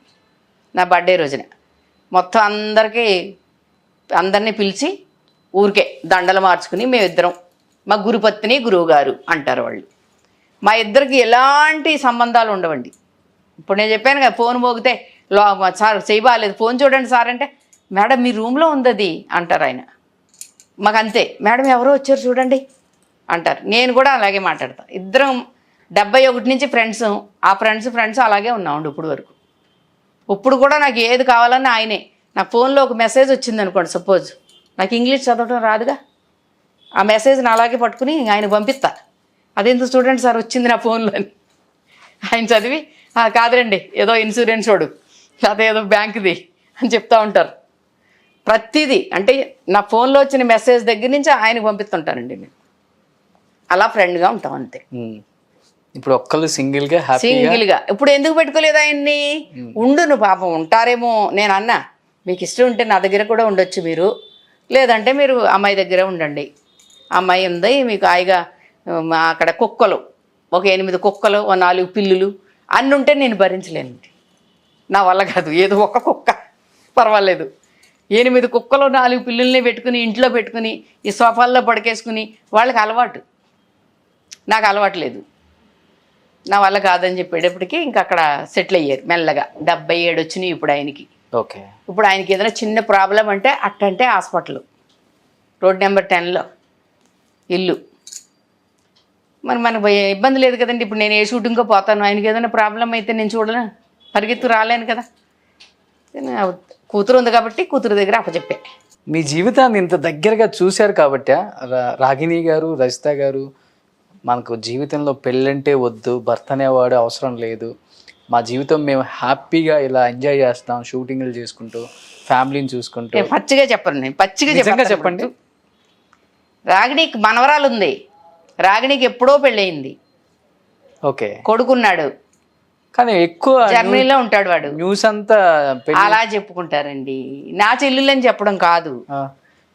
నా బర్త్డే రోజున. మొత్తం అందరినీ పిలిచి ఊరికే దండలు మార్చుకుని మేమిద్దరం, మా గురుపత్ని గురువు గారు అంటారు వాళ్ళు. మా ఇద్దరికి ఎలాంటి సంబంధాలు ఉండవండి. ఇప్పుడు నేను చెప్పాను కదా, ఫోన్ మోగితే సార్ చేయబాలేదు, ఫోన్ చూడండి సార్ అంటే, మేడం మీ రూమ్లో ఉంది అది అంటారు ఆయన. మాకు అంతే, మేడం ఎవరో వచ్చారు చూడండి అంటారు. నేను కూడా అలాగే మాట్లాడతాను. ఇద్దరం 71 నుంచి ఫ్రెండ్స్, ఆ ఫ్రెండ్స్ అలాగే ఉన్నామండి ఇప్పుడు వరకు. ఇప్పుడు కూడా నాకు ఏది కావాలన్నా ఆయనే. నా ఫోన్లో ఒక మెసేజ్ వచ్చింది అనుకోండి, సపోజ్ నాకు ఇంగ్లీష్ చదవడం రాదుగా, ఆ మెసేజ్ని అలాగే పట్టుకుని ఆయన పంపిస్తా. అదేందుకు చూడండి సార్ వచ్చింది నా ఫోన్లో అని. ఆయన చదివి కాదురండి ఏదో ఇన్సూరెన్స్ వాడు లేదా ఏదో బ్యాంకుది అని చెప్తా ఉంటారు. ప్రతిదీ అంటే నా ఫోన్లో వచ్చిన మెసేజ్ దగ్గర నుంచి ఆయనకు పంపిస్తుంటానండి నేను. అలా ఫ్రెండ్గా ఉంటాం అంతే. ఇప్పుడు ఒక్కళ్ళు సింగిల్గా ఇప్పుడు ఎందుకు పెట్టుకోలేదు ఆయన్ని? ఉండును పాపం ఉంటారేమో. నేను అన్నా మీకు ఇష్టం ఉంటే నా దగ్గర కూడా ఉండొచ్చు మీరు, లేదంటే మీరు అమ్మాయి దగ్గర ఉండండి. అమ్మాయి ఉంది మీకు హాయిగా, అక్కడ కుక్కలు ఒక 8 కుక్కలు, 4 పిల్లులు అన్నీ ఉంటే నేను భరించలేనండి, నా వల్ల కాదు. ఏదో ఒక కుక్క పర్వాలేదు, 8 కుక్కలు 4 పిల్లుల్ని పెట్టుకుని ఇంట్లో పెట్టుకుని ఈ సోఫాల్లో పడకేసుకుని వాళ్ళకి అలవాటు, నాకు అలవాటు లేదు, నా వల్ల కాదని చెప్పేటప్పటికి ఇంకా అక్కడ సెటిల్ అయ్యారు మెల్లగా. 77 వచ్చినాయి ఇప్పుడు ఆయనకి. ఓకే. ఇప్పుడు ఆయనకి ఏదైనా చిన్న ప్రాబ్లం అంటే అట్టంటే హాస్పిటల్, రోడ్ నెంబర్ 10లో ఇల్లు. మనకు ఇబ్బంది లేదు కదండి. ఇప్పుడు నేను ఏ షూటింగ్కో పోతాను, ఆయనకి ఏదైనా ప్రాబ్లం అయితే నేను చూడలేను, పరిగెత్తు రాలేను కదా. కూతురు ఉంది కాబట్టి కూతురు దగ్గర అప్పచెప్పే. మీ జీవితాన్ని ఇంత దగ్గరగా చూశారు కాబట్టి రాగిణి గారు, రజిత గారు, మనకు జీవితంలో పెళ్ళంటే వద్దు, భర్త అనేవాడు అవసరం లేదు, మా జీవితం మేము హ్యాపీగా ఇలా ఎంజాయ్ చేస్తాం, షూటింగ్లు చేసుకుంటూ ఫ్యామిలీని చూసుకుంటూ. పచ్చిగా చెప్పండి, నేను పచ్చిగా చెప్పండి. రాగిణికి మనవరాలు ఉంది, రాగిణికి ఎప్పుడో పెళ్ళయింది, ఓకే, కొడుకున్నాడు, కానీ ఎక్కువ జర్మనీలో ఉంటాడు వాడు. న్యూస్ అంతా అలా చెప్పుకుంటారండి. నా చెల్లెలని చెప్పడం కాదు,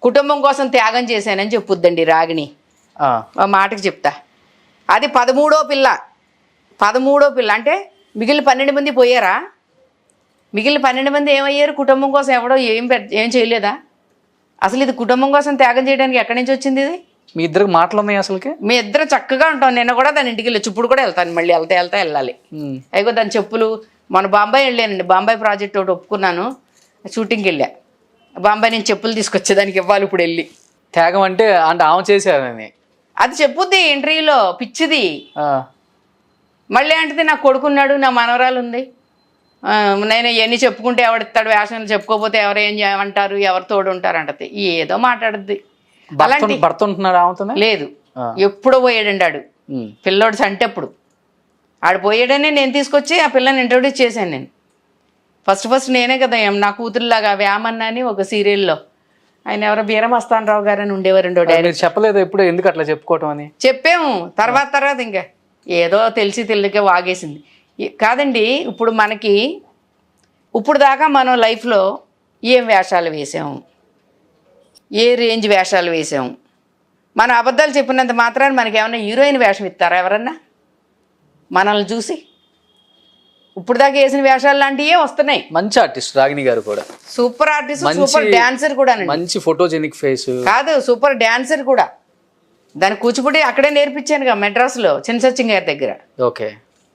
కుటుంబం కోసం త్యాగం చేశానని చెప్పుద్దండి రాగిణి. మాటకి చెప్తా, అది 13వ పిల్ల అంటే మిగిలిన 12 మంది పోయారా? మిగిలిన 12 మంది ఏమయ్యారు? కుటుంబం కోసం ఎవడో ఏం చేయలేదా? అసలు ఇది కుటుంబం కోసం త్యాగం చేయడానికి ఎక్కడి నుంచి వచ్చింది ఇది? మీ ఇద్దరికి మాటలు ఉన్నాయి అసలుకి? మీ ఇద్దరు చక్కగా ఉంటాం. నిన్న కూడా దాని ఇంటికి వెళ్ళి ఇప్పుడు కూడా వెళ్తాను, మళ్ళీ వెళ్ళాలి. అయిగో దాని చెప్పులు, మన బాంబాయి వెళ్ళానండి, బాంబాయి ప్రాజెక్ట్ ఒకటి ఒప్పుకున్నాను, షూటింగ్కి వెళ్ళా. బాంబాయి నేను చెప్పులు తీసుకొచ్చేదానికి ఇవ్వాలి ఇప్పుడు వెళ్ళి. త్యాగం అంటే ఆమె చేశారని అది చెప్పుద్ది ఇంటర్వ్యూలో, పిచ్చిది. మళ్ళీ అంటే నాకు కొడుకున్నాడు, నా మనవరాలు ఉంది, నేను ఇవన్నీ చెప్పుకుంటే ఎవడిస్తాడు, వేషాలు చెప్పుకోకపోతే ఎవరు ఏం చేయమంటారు, ఎవరు తోడు ఉంటారు అంటది, ఏదో మాట్లాడుద్ది. అలాంటి భర్త ఉంటున్నాడు ఆమెతోనే? లేదు, ఎప్పుడో పోయాడండి ఆడు, పిల్లోడు సంటెప్పుడు ఆడు పోయాడనే నేను తీసుకొచ్చి ఆ పిల్లని ఇంట్రొడ్యూస్ చేశాను. నేను ఫస్ట్ నేనే కదా, నా కూతురులాగా వేమన్న అని ఒక సీరియల్లో ఆయన ఎవరో బీరమస్తాన్ రావు గారు అని ఉండేవారు డైరెక్ట్. చెప్పలేదు ఎప్పుడు, ఎందుకు అట్లా చెప్పుకోవటం అని? చెప్పాము తర్వాత ఇంకా ఏదో తెలియక వాగేసింది. కాదండి, ఇప్పుడు దాకా మనం లైఫ్లో ఏం వేషాలు వేసాము, ఏ రేంజ్ వేషాలు వేసాము, మనం అబద్ధాలు చెప్పినంత మాత్రాన్ని మనకి ఏమన్నా హీరోయిన్ వేషం ఇస్తారా ఎవరన్నా మనల్ని చూసి? ఇప్పుడు దాకా వేసిన వేషాలు లాంటివే వస్తున్నాయి. మంచి ఆర్టిస్ట్ రాగిణి గారు కూడా, సూపర్ ఆర్టిస్ట్, సూపర్ డాన్సర్ కూడా, మంచి ఫోటోజెనిక్ ఫేస్ కాదు, సూపర్ డాన్సర్ కూడా. దాని కూచిపూడి అక్కడే నేర్పించానుగా మెడ్రాస్లో చిన్న సచిన్ గారి దగ్గర. ఓకే,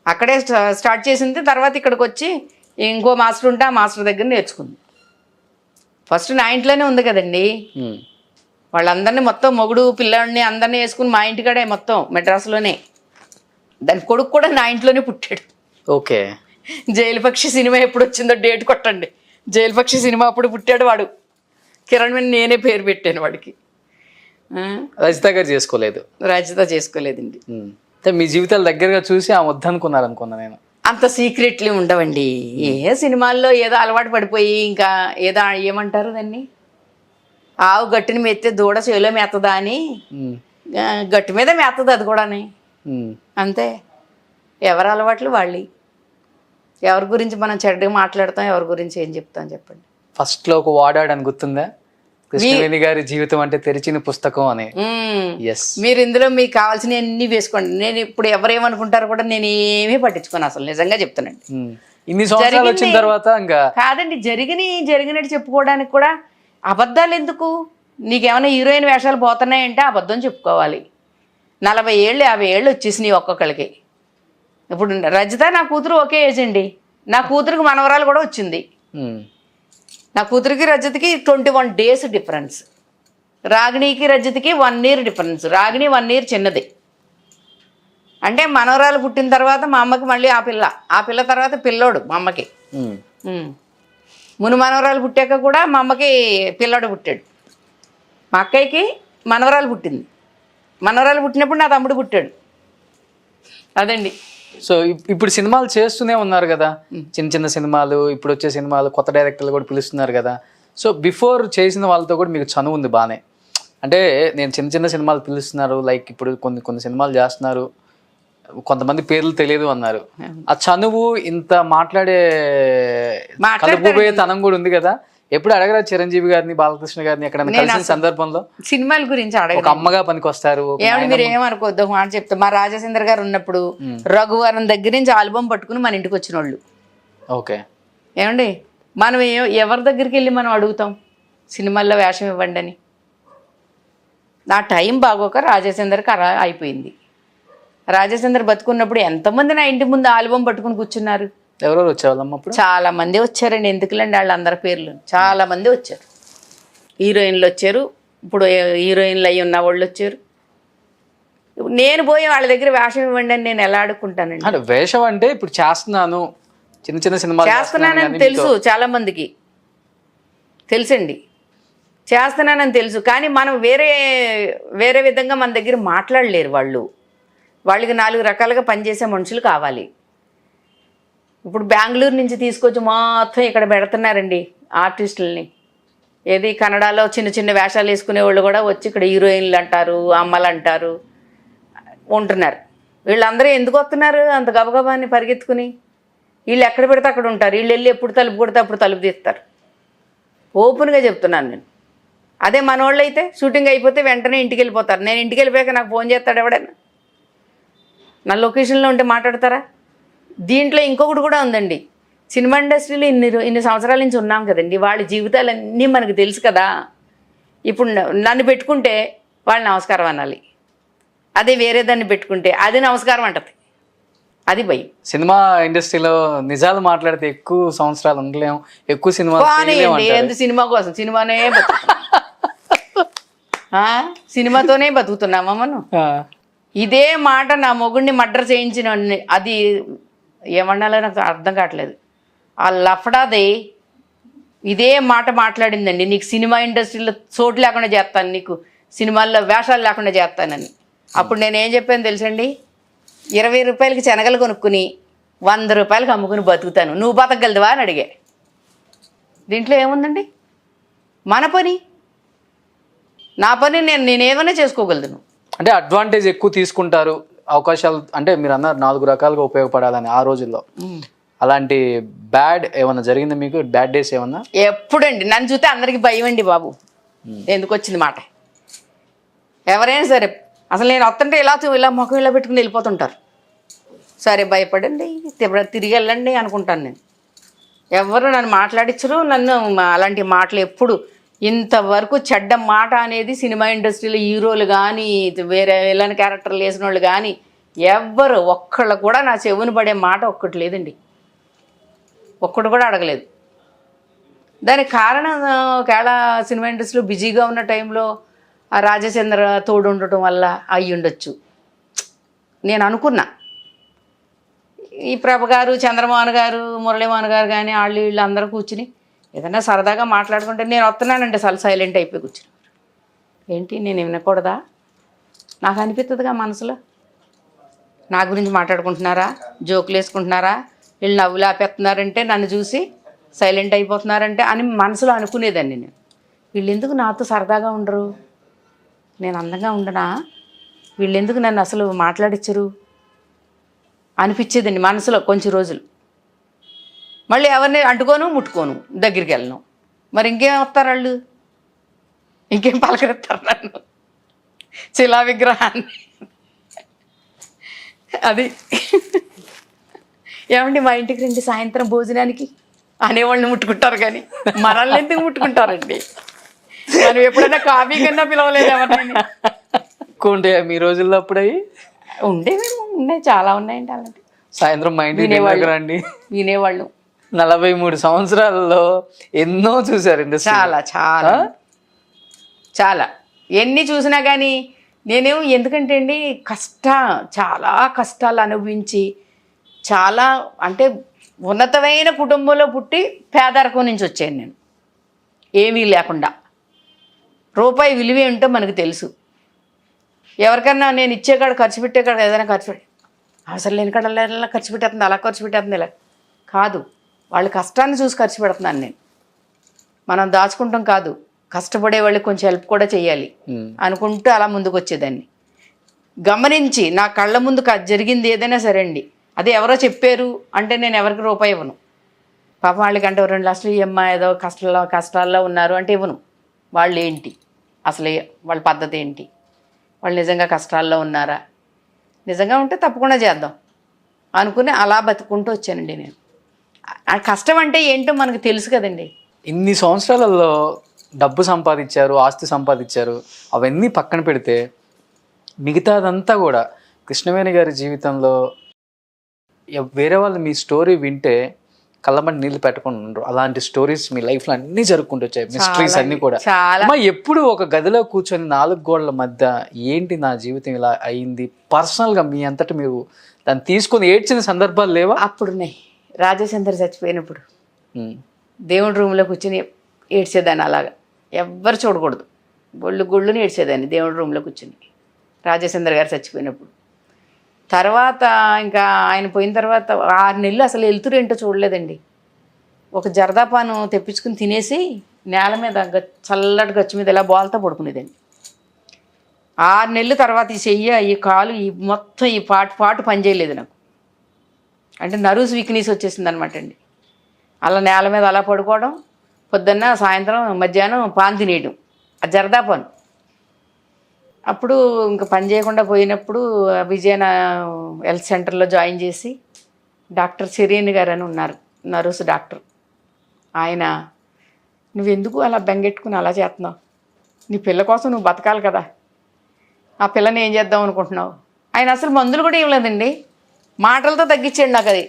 అక్కడే స్టార్ట్ చేసింది. తర్వాత ఇక్కడికి వచ్చి ఇంకో మాస్టర్ ఉంటే ఆ మాస్టర్ దగ్గర నేర్చుకుంది. ఫస్ట్ నా ఇంట్లోనే ఉంది కదండి. వాళ్ళందరినీ మొత్తం మొగుడు పిల్లాడిని అందరినీ వేసుకుని మా ఇంటికాడే మొత్తం మెడ్రాస్లోనే. దాని కొడుకు కూడా నా ఇంట్లోనే పుట్టాడు. ఓకే. జైలు పక్షి సినిమా ఎప్పుడు వచ్చిందో డేట్ కొట్టండి. జైలు పక్షి సినిమా అప్పుడు పుట్టాడు వాడు. కిరణ్ మీద నేనే పేరు పెట్టాను వాడికి. రజిత గారు చేసుకోలేదు. రజిత చేసుకోలేదండి. అంటే మీ జీవితాలు దగ్గరగా చూసి ఆ వద్దనుకున్నారు అనుకున్నా నేను. అంత సీక్రెట్లీ ఉండవండి. ఏ సినిమాల్లో ఏదో అలవాటు పడిపోయి ఇంకా ఏదో ఏమంటారు దాన్ని, ఆవు గట్టుని మెత్తే దూడ చేలో మెత్తదా అని గట్టు మీద మెత్తది అది కూడాని. అంతే, ఎవరి అలవాట్లు వాళ్ళు. ఎవరి గురించి మనం చెడ్డగా మాట్లాడతాం, ఎవరి గురించి ఏం చెప్తాం చెప్పండి. ఫస్ట్ లో ఒక వాడాడని గుర్తుందా, కృష్ణవేణి గారి జీవితం అంటే తెరిచిన పుస్తకం అని. మీరు ఇందులో మీకు కావాల్సిన అన్ని వేసుకోండి. నేను ఇప్పుడు ఎవరేమనుకుంటారో కూడా నేను ఏమీ పట్టించుకోను అసలు, నిజంగా చెప్తానండి. ఇన్ని సంవత్సరాలు వచ్చిన తర్వాత ఇంకా కాదండి, జరిగినట్టు చెప్పుకోవడానికి కూడా అబద్ధాలు ఎందుకు? నీకేమైనా హీరోయిన్ వేషాలు పోతున్నాయంటే అబద్ధం చెప్పుకోవాలి. 40 ఏళ్ళు 50 ఏళ్ళు వచ్చేసినాయి ఒక్కొక్కరికి. ఇప్పుడు రజిత నా కూతురు ఒకే ఏజ్ అండి. నా కూతురికి మనవరాలు కూడా వచ్చింది. నా కూతురికి రజతికి 21 days డిఫరెన్స్. రాగిణికి రజతికి 1 year డిఫరెన్స్. రాగిణి 1 year చిన్నది. అంటే మనవరాలు పుట్టిన తర్వాత మా అమ్మకి మళ్ళీ ఆ పిల్ల తర్వాత పిల్లోడు మా అమ్మకి. మును మనవరాలు పుట్టాక కూడా మా అమ్మకి పిల్లోడు పుట్టాడు. మా అక్కయ్యకి మనవరాలు పుట్టింది. మనవరాలు పుట్టినప్పుడు నా తమ్ముడు పుట్టాడు. అదండి. సో ఇప్పుడు సినిమాలు చేస్తూనే ఉన్నారు కదా, చిన్న చిన్న సినిమాలు, ఇప్పుడు వచ్చే సినిమాలు, కొత్త డైరెక్టర్లు కూడా పిలుస్తున్నారు కదా. సో బిఫోర్ చేసిన వాళ్ళతో కూడా మీకు చనువు ఉంది బాగానే. అంటే నేను చిన్న చిన్న సినిమాలు పిలుస్తున్నారు, లైక్ ఇప్పుడు కొన్ని సినిమాలు చేస్తున్నారు, కొంతమంది పేర్లు తెలియదు అన్నారు. ఆ చనువు ఇంత మాట్లాడే కలుపుపోయే తనం కూడా ఉంది కదా. ఎప్పుడు అడగరా చిరంజీవి గారిని, బాలకృష్ణ గారిని ఎక్కడైనా కలిసిన సందర్భంలో? సినిమాల గురించి అడగ, ఒక అమ్మగా పనికి వస్తారు. మీరు ఏమనుకోద్దు మాట చెప్తా. మా రాజశేఖర్ గారు ఉన్నప్పుడు రఘువరం దగ్గర నుంచి ఆల్బమ్ పట్టుకుని మన ఇంటికి వచ్చిన వాళ్ళు. ఓకే. ఏమండి, మనం ఎవరి దగ్గరికి వెళ్ళి మనం అడుగుతాం సినిమాల్లో వేషం ఇవ్వండి అని? నా టైం బాగోక రాజశేఖర్కి అలా అయిపోయింది. రాజశేఖర్ బతుకున్నప్పుడు ఎంతమంది నా ఇంటి ముందు ఆల్బమ్ పట్టుకుని కూర్చున్నారు. ఎవరెవరు వచ్చేవాళ్ళమ్మ అప్పుడు? చాలా మంది వచ్చారండి. ఎందుకులండి వాళ్ళందరి పేర్లు, చాలా మంది వచ్చారు. హీరోయిన్లు వచ్చారు, ఇప్పుడు హీరోయిన్లు అయ్యి ఉన్న వాళ్ళు వచ్చారు. నేను పోయి వాళ్ళ దగ్గర వేషం ఇవ్వండి అని నేను ఎలా అడుక్కుంటానండి? అంటే వేషం అంటే ఇప్పుడు చేస్తున్నాను, చిన్న చిన్న సినిమాలు చేస్తున్నానని తెలుసు, చాలా మందికి తెలుసండి, చేస్తున్నానని తెలుసు. కానీ మనం వేరే విధంగా మన దగ్గర మాట్లాడలేరు. వాళ్ళకి 4 రకాలుగా పనిచేసే మనుషులు కావాలి. ఇప్పుడు బెంగళూరు నుంచి తీసుకొచ్చి మొత్తం ఇక్కడ పెడుతున్నారండి ఆర్టిస్టులని. ఏది కన్నడలో చిన్న చిన్న వేషాలు వేసుకునే వాళ్ళు కూడా వచ్చి ఇక్కడ హీరోయిన్లు అంటారు, అమ్మలు అంటారు ఉంటున్నారు. వీళ్ళందరూ ఎందుకు వస్తున్నారు అంత గబగబాన్ని పరిగెత్తుకుని? వీళ్ళు ఎక్కడ పెడితే అక్కడ ఉంటారు. వీళ్ళు వెళ్ళి ఎప్పుడు తలుపు కొడితే అప్పుడు తలుపు తీస్తారు. ఓపెన్గా చెప్తున్నాను నేను. అదే మనోళ్ళు అయితే షూటింగ్ అయిపోతే వెంటనే ఇంటికి వెళ్ళిపోతారు. నేను ఇంటికి వెళ్ళిపోయాక నాకు ఫోన్ చేస్తాడు ఎవడైనా? నా లొకేషన్లో ఉంటే మాట్లాడతారా? దీంట్లో ఇంకొకటి కూడా ఉందండి. సినిమా ఇండస్ట్రీలో ఇన్ని సంవత్సరాల నుంచి ఉన్నాం కదండి, వాళ్ళ జీవితాలన్నీ మనకు తెలుసు కదా. ఇప్పుడు నన్ను పెట్టుకుంటే వాళ్ళు నమస్కారం అనాలి, అదే వేరే దాన్ని పెట్టుకుంటే అది నమస్కారం అంటది. అది భయం. సినిమా ఇండస్ట్రీలో నిజాలు మాట్లాడితే ఎక్కువ సంవత్సరాలు ఉండలేము, ఎక్కువ సినిమా ఎందుకు సినిమా కోసం సినిమానే సినిమాతోనే బతుకుతున్నామా మనం? ఇదే మాట నా మొగుడిని మర్డర్ చేయించిన అది ఏమన్నాలో నాకు అర్థం కావట్లేదు. ఆ లఫడాది ఇదే మాట మాట్లాడిందండి, నీకు సినిమా ఇండస్ట్రీలో చోటు లేకుండా చేస్తాను, నీకు సినిమాల్లో వేషాలు లేకుండా చేస్తానని. అప్పుడు నేను ఏం చెప్పాను తెలుసండి? 20 రూపాయలకి శనగలు కొనుక్కుని 100 రూపాయలకి అమ్ముకుని బతుకుతాను, నువ్వు బతకగలదువా అని అడిగా. దీంట్లో ఏముందండి? మన పని, నా పని నేనేమైనా చేసుకోగలను. అంటే అడ్వాంటేజ్ ఎక్కువ తీసుకుంటారు, అవకాశాలు అంటే మీరు అన్నారు 4 రకాలుగా ఉపయోగపడాలని ఆ రోజుల్లో. అలాంటి బ్యాడ్ ఏమన్నా జరిగిందా మీకు? బ్యాడ్ డేస్ ఏమన్నా? ఎప్పుడండి నన్ను చూస్తే అందరికి భయం అండి బాబు. ఎందుకు వచ్చింది మాట? ఎవరైనా సరే అసలు నేను వస్తుంటే ఇలా మొఖం ఇలా పెట్టుకుని వెళ్ళిపోతుంటారు. సరే భయపడండి, తిరిగి వెళ్ళండి అనుకుంటాను నేను. ఎవరు నన్ను మాట్లాడించరు. నన్ను అలాంటి మాటలు ఎప్పుడు ఇంతవరకు చెడ్డ మాట అనేది సినిమా ఇండస్ట్రీలో హీరోలు కానీ వేరే విలన్ క్యారెక్టర్లు వేసిన వాళ్ళు కానీ ఎవ్వరు ఒక్కళ్ళు కూడా నా చెవుని పడే మాట ఒక్కటి లేదండి. ఒక్కడు కూడా అడగలేదు. దానికి కారణం ఒకవేళ సినిమా ఇండస్ట్రీలో బిజీగా ఉన్న టైంలో ఆ రాజచంద్ర తోడు ఉండటం వల్ల అయ్యి ఉండొచ్చు నేను అనుకున్నా. ఈ ప్రభ గారు, చంద్రమోహన్ గారు, మురళీమోహన్ గారు కానీ వీళ్ళు అందరూ కూర్చుని ఏదైనా సరదాగా మాట్లాడుకుంటే నేను వస్తున్నానంటే చాలా సైలెంట్ అయిపోయి కూర్చుని, ఏంటి నేను వినకూడదా? నాకు అనిపిస్తుందిగా మనసులో, నా గురించి మాట్లాడుకుంటున్నారా, జోకులు వేసుకుంటున్నారా, వీళ్ళు నవ్వులు ఆపేస్తున్నారంటే, నన్ను చూసి సైలెంట్ అయిపోతున్నారంటే అని మనసులో అనుకునేదాన్ని నేను. వీళ్ళు ఎందుకు నాతో సరదాగా ఉండరు, నేను అందంగా ఉండనా, వీళ్ళు ఎందుకు నన్ను అసలు మాట్లాడించరు అనిపించేదండి మనసులో కొంచెం రోజులు. మళ్ళీ ఎవరిని అంటుకోను, ముట్టుకోను, దగ్గరికి వెళ్ళను. మరి ఇంకేం వస్తారు వాళ్ళు, ఇంకేం పలకరిస్తారు నన్ను, శిలా విగ్రహాన్ని. అది ఏమండి మా ఇంటికి రండి సాయంత్రం భోజనానికి అనేవాళ్ళని ముట్టుకుంటారు కానీ మనల్ని ఎందుకు ముట్టుకుంటారండి? మనం ఎప్పుడైనా కాఫీ కన్నా పిలవలేదు ఎవరిని. ఉంటే మీ రోజుల్లో అప్పుడయ్యి ఉండేవేమో, ఉన్నాయి, చాలా ఉన్నాయండి అలాంటి. సాయంత్రం మా ఇంటికి రండి వినేవాళ్ళు. 43 సంవత్సరాలలో ఎన్నో చూసారండి. చాలా చాలా చాలా ఎన్ని చూసినా కానీ నేనేమో ఎందుకంటే అండి చాలా కష్టాలు అనుభవించి, చాలా అంటే ఉన్నతమైన కుటుంబంలో పుట్టి పేదరికం నుంచి వచ్చాను నేను. ఏమీ లేకుండా రూపాయి విలువ ఏంటో మనకు తెలుసు. ఎవరికన్నా నేను ఇచ్చేకాడ ఖర్చు పెట్టేకాడ ఏదైనా ఖర్చు పెట్టి అవసరం లేని కాడ ఎలా ఖర్చు పెట్టేస్తుంది, అలా ఖర్చు పెట్టేస్తుంది, ఇలా కాదు. వాళ్ళ కష్టాన్ని చూసి ఖర్చు పెడుతున్నాను నేను. మనం దాచుకుంటాం కాదు, కష్టపడే వాళ్ళకి కొంచెం హెల్ప్ కూడా చేయాలి అనుకుంటూ అలా ముందుకు వచ్చేదాన్ని. గమనించి నా కళ్ళ ముందు జరిగింది ఏదైనా సరే అండి, అదే ఎవరో చెప్పారు అంటే నేను ఎవరికి రూపాయి ఇవ్వను. పాపం వాళ్ళకంటే 2 లక్షలు ఇవ్వమ్మా, ఏదో కష్టాల్లో ఉన్నారు అంటే ఇవ్వను. వాళ్ళు ఏంటి అసలు, వాళ్ళ పద్ధతి ఏంటి, వాళ్ళు నిజంగా కష్టాల్లో ఉన్నారా, నిజంగా ఉంటే తప్పకుండా చేద్దాం అనుకుని అలా బతుకుంటూ వచ్చానండి నేను. ఆ కష్టం అంటే ఏంటో మనకు తెలుసు కదండి. ఇన్ని సంవత్సరాలలో డబ్బు సంపాదించారు, ఆస్తి సంపాదించారు, అవన్నీ పక్కన పెడితే మిగతాదంతా కూడా కృష్ణవేణి గారి జీవితంలో వేరే వాళ్ళు మీ స్టోరీ వింటే కళ్ళమంటి నీళ్ళు పెట్టుకుని ఉండరు. అలాంటి స్టోరీస్ మీ లైఫ్లో అన్నీ జరుపుకుంటూ వచ్చాయి, మిస్టరీస్ అన్నీ కూడా. అమ్మా ఎప్పుడు ఒక గదిలో కూర్చొని 4 గోడల మధ్య ఏంటి నా జీవితం ఇలా అయింది పర్సనల్గా మీ అంతటి మీరు దాన్ని తీసుకొని ఏడ్చిన సందర్భాలు లేవా? అప్పుడున్నాయి. రాజచంద్ర చచ్చిపోయినప్పుడు దేవుడి రూమ్లో కూర్చొని ఏడ్చేదాన్ని. అలాగా ఎవ్వరు చూడకూడదు, గుళ్ళుని ఏడ్చేదాన్ని దేవుడి రూమ్లో కూర్చొని రాజచంద్ర గారు చచ్చిపోయినప్పుడు. తర్వాత ఇంకా ఆయన పోయిన తర్వాత 6 నెలలు అసలు వెళ్తురేంటో చూడలేదండి. ఒక జరదాపాను తెప్పించుకుని తినేసి నేల మీద చల్లటి గచ్చు మీద ఇలా బోల్తా పడుకునేదండి. 6 నెలల తర్వాత ఈ చెయ్యి, ఈ కాలు, ఈ మొత్తం ఈ పాటు పనిచేయలేదు నాకు. అంటే నర్వ్స్ వీక్నెస్ వచ్చేసింది అనమాట అండి. అలా నేల మీద అలా పడుకోవడం, పొద్దున్న సాయంత్రం మధ్యాహ్నం పాలు తినేయడం, ఆ జరదాపాను. అప్పుడు ఇంకా పని చేయకుండా పోయినప్పుడు విజయన హెల్త్ సెంటర్లో జాయిన్ చేసి డాక్టర్ సిరియన్ గారు అని ఉన్నారు, నర్వ్స్ డాక్టర్. ఆయన, నువ్వెందుకు అలా బెంగెట్టుకుని అలా చేస్తున్నావు, నీ పిల్ల కోసం నువ్వు బతకాలి కదా, ఆ పిల్లని ఏం చేద్దాం అనుకుంటున్నావు. ఆయన అసలు మందులు కూడా ఇవ్వలేదండి, మాటలతో తగ్గించాడు నాకు. అది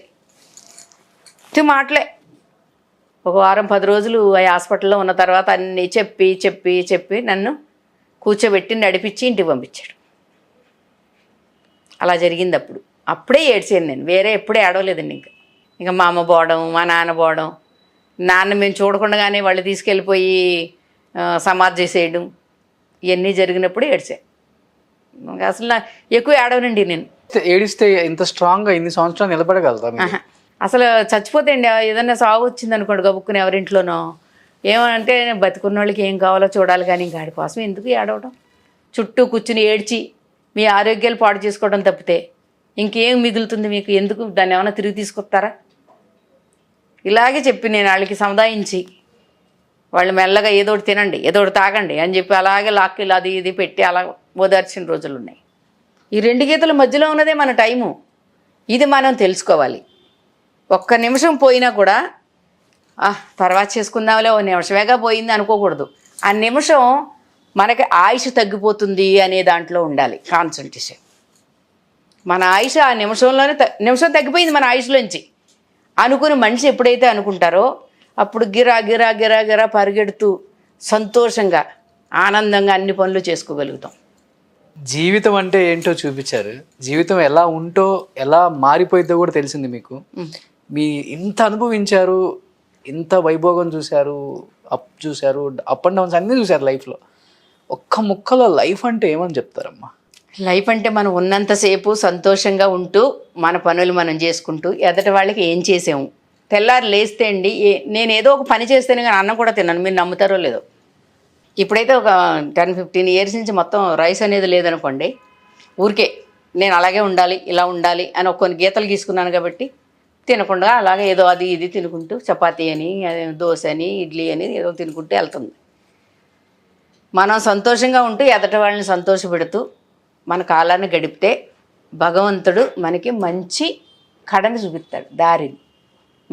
మాటలే. ఒక వారం 10 రోజులు ఆ హాస్పిటల్లో ఉన్న తర్వాత అన్నీ చెప్పి నన్ను కూర్చోబెట్టి నడిపించి ఇంటికి పంపించాడు. అలా జరిగింది. అప్పుడే ఏడ్చాను నేను, వేరే ఎప్పుడూ ఏడవలేదండి. ఇంకా మా అమ్మ పోవడం, మా నాన్న పోవడం, నాన్న మేము చూడకుండానే వాళ్ళు తీసుకెళ్ళిపోయి సమాధి చేసేయడం, ఇవన్నీ జరిగినప్పుడు ఏడ్చాను. అసలు ఎక్కువ ఏడవనండి నేను. ఏడిస్తే ఇంత స్ట్రాంగ్గా ఇన్ని సంవత్సరాలు నిలబడగలుగుతా? అసలు చచ్చిపోతే అండి, ఏదన్నా సాగు వచ్చింది అనుకోండి గబుక్కుని ఎవరింట్లోనో, ఏమంటే బతుకున్న వాళ్ళకి ఏం కావాలో చూడాలి కానీ గాడి కోసం ఎందుకు ఏడవడం, చుట్టూ కూర్చుని ఏడ్చి మీ ఆరోగ్యాలు పాడు చేసుకోవడం తప్పితే ఇంకేం మిగులుతుంది మీకు? ఎందుకు దాన్ని ఏమైనా తిరిగి తీసుకొస్తారా? ఇలాగే చెప్పి నేను వాళ్ళకి సముదాయించి, వాళ్ళు మెల్లగా ఏదోటి తినండి, ఏదోటి తాగండి అని చెప్పి అలాగే లాక్కిలు అది ఇది పెట్టి అలా ఓదార్చిన రోజులు ఉన్నాయి. ఈ 2 గీతల మధ్యలో ఉన్నదే మన టైము. ఇది మనం తెలుసుకోవాలి. ఒక్క నిమిషం పోయినా కూడా తర్వాత చేసుకుందాంలే, ఓ నిమిషమేగా పోయింది అనుకోకూడదు. ఆ నిమిషం మనకి ఆయుష్ తగ్గిపోతుంది అనే దాంట్లో ఉండాలి కాన్సంట్రేషన్. మన ఆయుష్ ఆ నిమిషంలోనే నిమిషం తగ్గిపోయింది మన ఆయుష్లోంచి. అనుకుని మనిషి ఎప్పుడైతే అనుకుంటారో అప్పుడు గిరా గిరా గిరా గిరా పరిగెడుతూ సంతోషంగా ఆనందంగా అన్ని పనులు చేసుకోగలుగుతాం. జీవితం అంటే ఏంటో చూపించారు. జీవితం ఎలా ఉంటో ఎలా మారిపోయిద్దో కూడా తెలిసింది మీకు. మీ ఇంత అనుభవించారు, ఇంత వైభోగం చూశారు, అప్ అండ్ డౌన్స్ అన్నీ చూశారు లైఫ్లో. ఒక్క ముక్కలో లైఫ్ అంటే ఏమని చెప్తారమ్మా? లైఫ్ అంటే మనం ఉన్నంతసేపు సంతోషంగా ఉంటూ మన పనులు మనం చేసుకుంటూ ఎదటి వాళ్ళకి ఏం చేసాము. తెల్లారు లేస్తే అండి నేను ఏదో ఒక పని చేస్తేనే కానీ అన్నం కూడా తిన్నాను. మీరు నమ్ముతారో లేదో. ఇప్పుడైతే ఒక 10-15 ఇయర్స్ నుంచి మొత్తం రైస్ అనేది లేదనుకోండి, ఊరికే నేను అలాగే ఉండాలి ఇలా ఉండాలి అని కొన్ని గీతలు గీసుకున్నాను కాబట్టి తినకుండా అలాగే ఏదో అది ఇది తినుకుంటూ చపాతీ అని దోశ అని ఇడ్లీ అని ఏదో తినుకుంటూ వెళ్తుంది. మనం సంతోషంగా ఉంటూ ఎదటి వాళ్ళని సంతోషపెడుతూ మన కాలాన్ని గడిపితే భగవంతుడు మనకి మంచి కడని చూపిస్తాడు,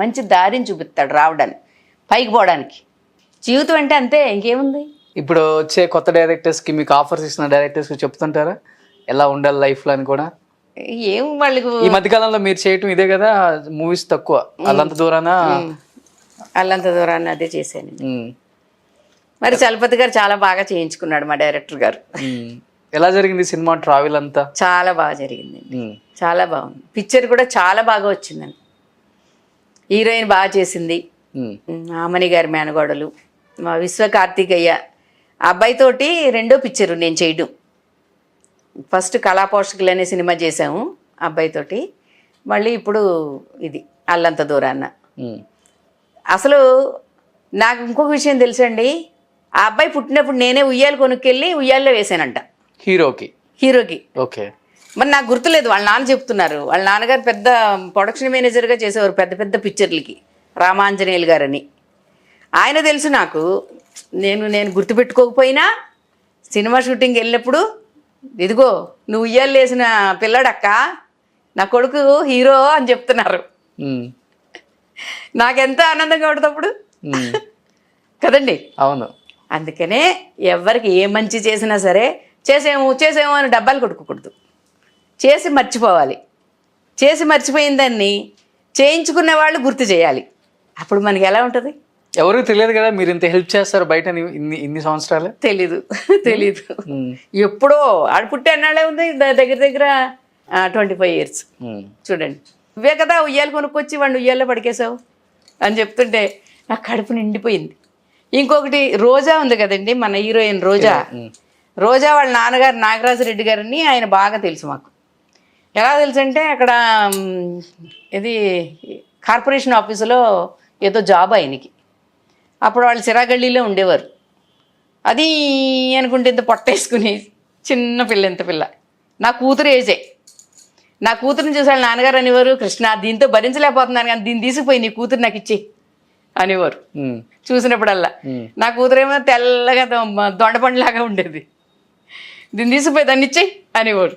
మంచి దారిని చూపిస్తాడు రావడానికి, పైకి పోవడానికి. జీవితం అంటే అంతే, ఇంకేముంది. ఇప్పుడు వచ్చే కొత్త డైరెక్టర్స్కి మీకు ఆఫర్స్ ఇస్తున్న డైరెక్టర్స్కి చెప్తుంటారా ఎలా ఉండాలి లైఫ్లో అని కూడా? ఏం వాళ్ళకు ఈ మధ్యకాలంలో మీరు చేయటం ఇదే కదా, మూవీస్ తక్కువ, అల్లంత దూరాన అదే చేశాను. మరి చలపతి గారు చాలా బాగా చేయించుకున్నాడు మా డైరెక్టర్ గారు. ఎలా జరిగింది సినిమా ట్రావెల్ అంతా? చాలా బాగా జరిగిందండి, చాలా బాగుంది. పిక్చర్ కూడా చాలా బాగా వచ్చిందండి. హీరోయిన్ బాగా చేసింది, ఆమని గారి మేనగోడలు, మా విశ్వ కార్తికయ్య అబ్బాయితోటి రెండో పిక్చరు నేను చేయడం. ఫస్ట్ కళాపోషకులు అనే సినిమా చేసాము అబ్బాయితోటి, మళ్ళీ ఇప్పుడు ఇది అల్లంత దూరాన్న. అసలు నాకు ఇంకొక విషయం తెలుసండి, ఆ అబ్బాయి పుట్టినప్పుడు నేనే ఉయ్యాలు కొనుక్కెళ్ళి ఉయ్యాల్లో వేసానంట హీరోకి. ఓకే. మరి నాకు గుర్తులేదు, వాళ్ళ నాన్న చెప్తున్నారు. వాళ్ళ నాన్నగారు పెద్ద ప్రొడక్షన్ మేనేజర్గా చేసేవారు పెద్ద పెద్ద పిక్చర్లకి, రామాంజనేయులు గారని. ఆయన తెలుసు నాకు. నేను గుర్తుపెట్టుకోకపోయినా సినిమా షూటింగ్ వెళ్ళినప్పుడు, ఇదిగో నువ్వు ఉయ్యాలు వేసిన పిల్లాడక్క, నా కొడుకు హీరో అని చెప్తున్నారు. నాకెంత ఆనందంగా ఉంటుందప్పుడు కదండి. అవును. అందుకనే ఎవరికి ఏ మంచి చేసినా సరే చేసేమో అని డబ్బాలు కొట్టుకోకూడదు, చేసి మర్చిపోవాలి. చేసి మర్చిపోయిన దాన్ని చేయించుకున్న వాళ్ళు గుర్తు చేయాలి. అప్పుడు మనకి ఎలా ఉంటుంది? ఎవరికి తెలియదు కదా మీరు ఇంత హెల్ప్ చేస్తారు బయట ఇన్ని సంవత్సరాలు. తెలీదు. ఎప్పుడో ఆడు పుట్టి అన్నాడే ఉంది, దగ్గర 25 ఇయర్స్. చూడండి, ఇవే కదా ఉయ్యాలు కొనుక్కొచ్చి వాడిని ఉయ్యాల్లో పడికేసావు అని చెప్తుంటే నాకు కడుపు నిండిపోయింది. ఇంకొకటి రోజా ఉంది కదండి, మన హీరోయిన్ రోజా వాళ్ళ నాన్నగారు నాగరాజరెడ్డి గారిని ఆయన బాగా తెలుసు మాకు. ఎలా తెలుసు అంటే అక్కడ ఇది కార్పొరేషన్ ఆఫీసులో ఏదో జాబ్ ఆయనకి. అప్పుడు వాళ్ళు సిరాగల్లీలో ఉండేవారు. అది అనుకుంటే ఇంత పొట్టేసుకుని చిన్న పిల్ల, ఇంత పిల్ల, నా కూతురు ఏజే. నా కూతురుని చూసి వాళ్ళ నాన్నగారు అనేవారు, కృష్ణ దీంతో భరించలేకపోతున్నాను కానీ దీన్ని తీసుకుపోయి నీ కూతురు నాకు ఇచ్చి అనేవారు చూసినప్పుడల్లా. నా కూతురేమో తెల్లగా దొండపండులాగా ఉండేది, దీన్ని తీసుకుపోయి దాన్ని ఇచ్చేయి అనేవారు.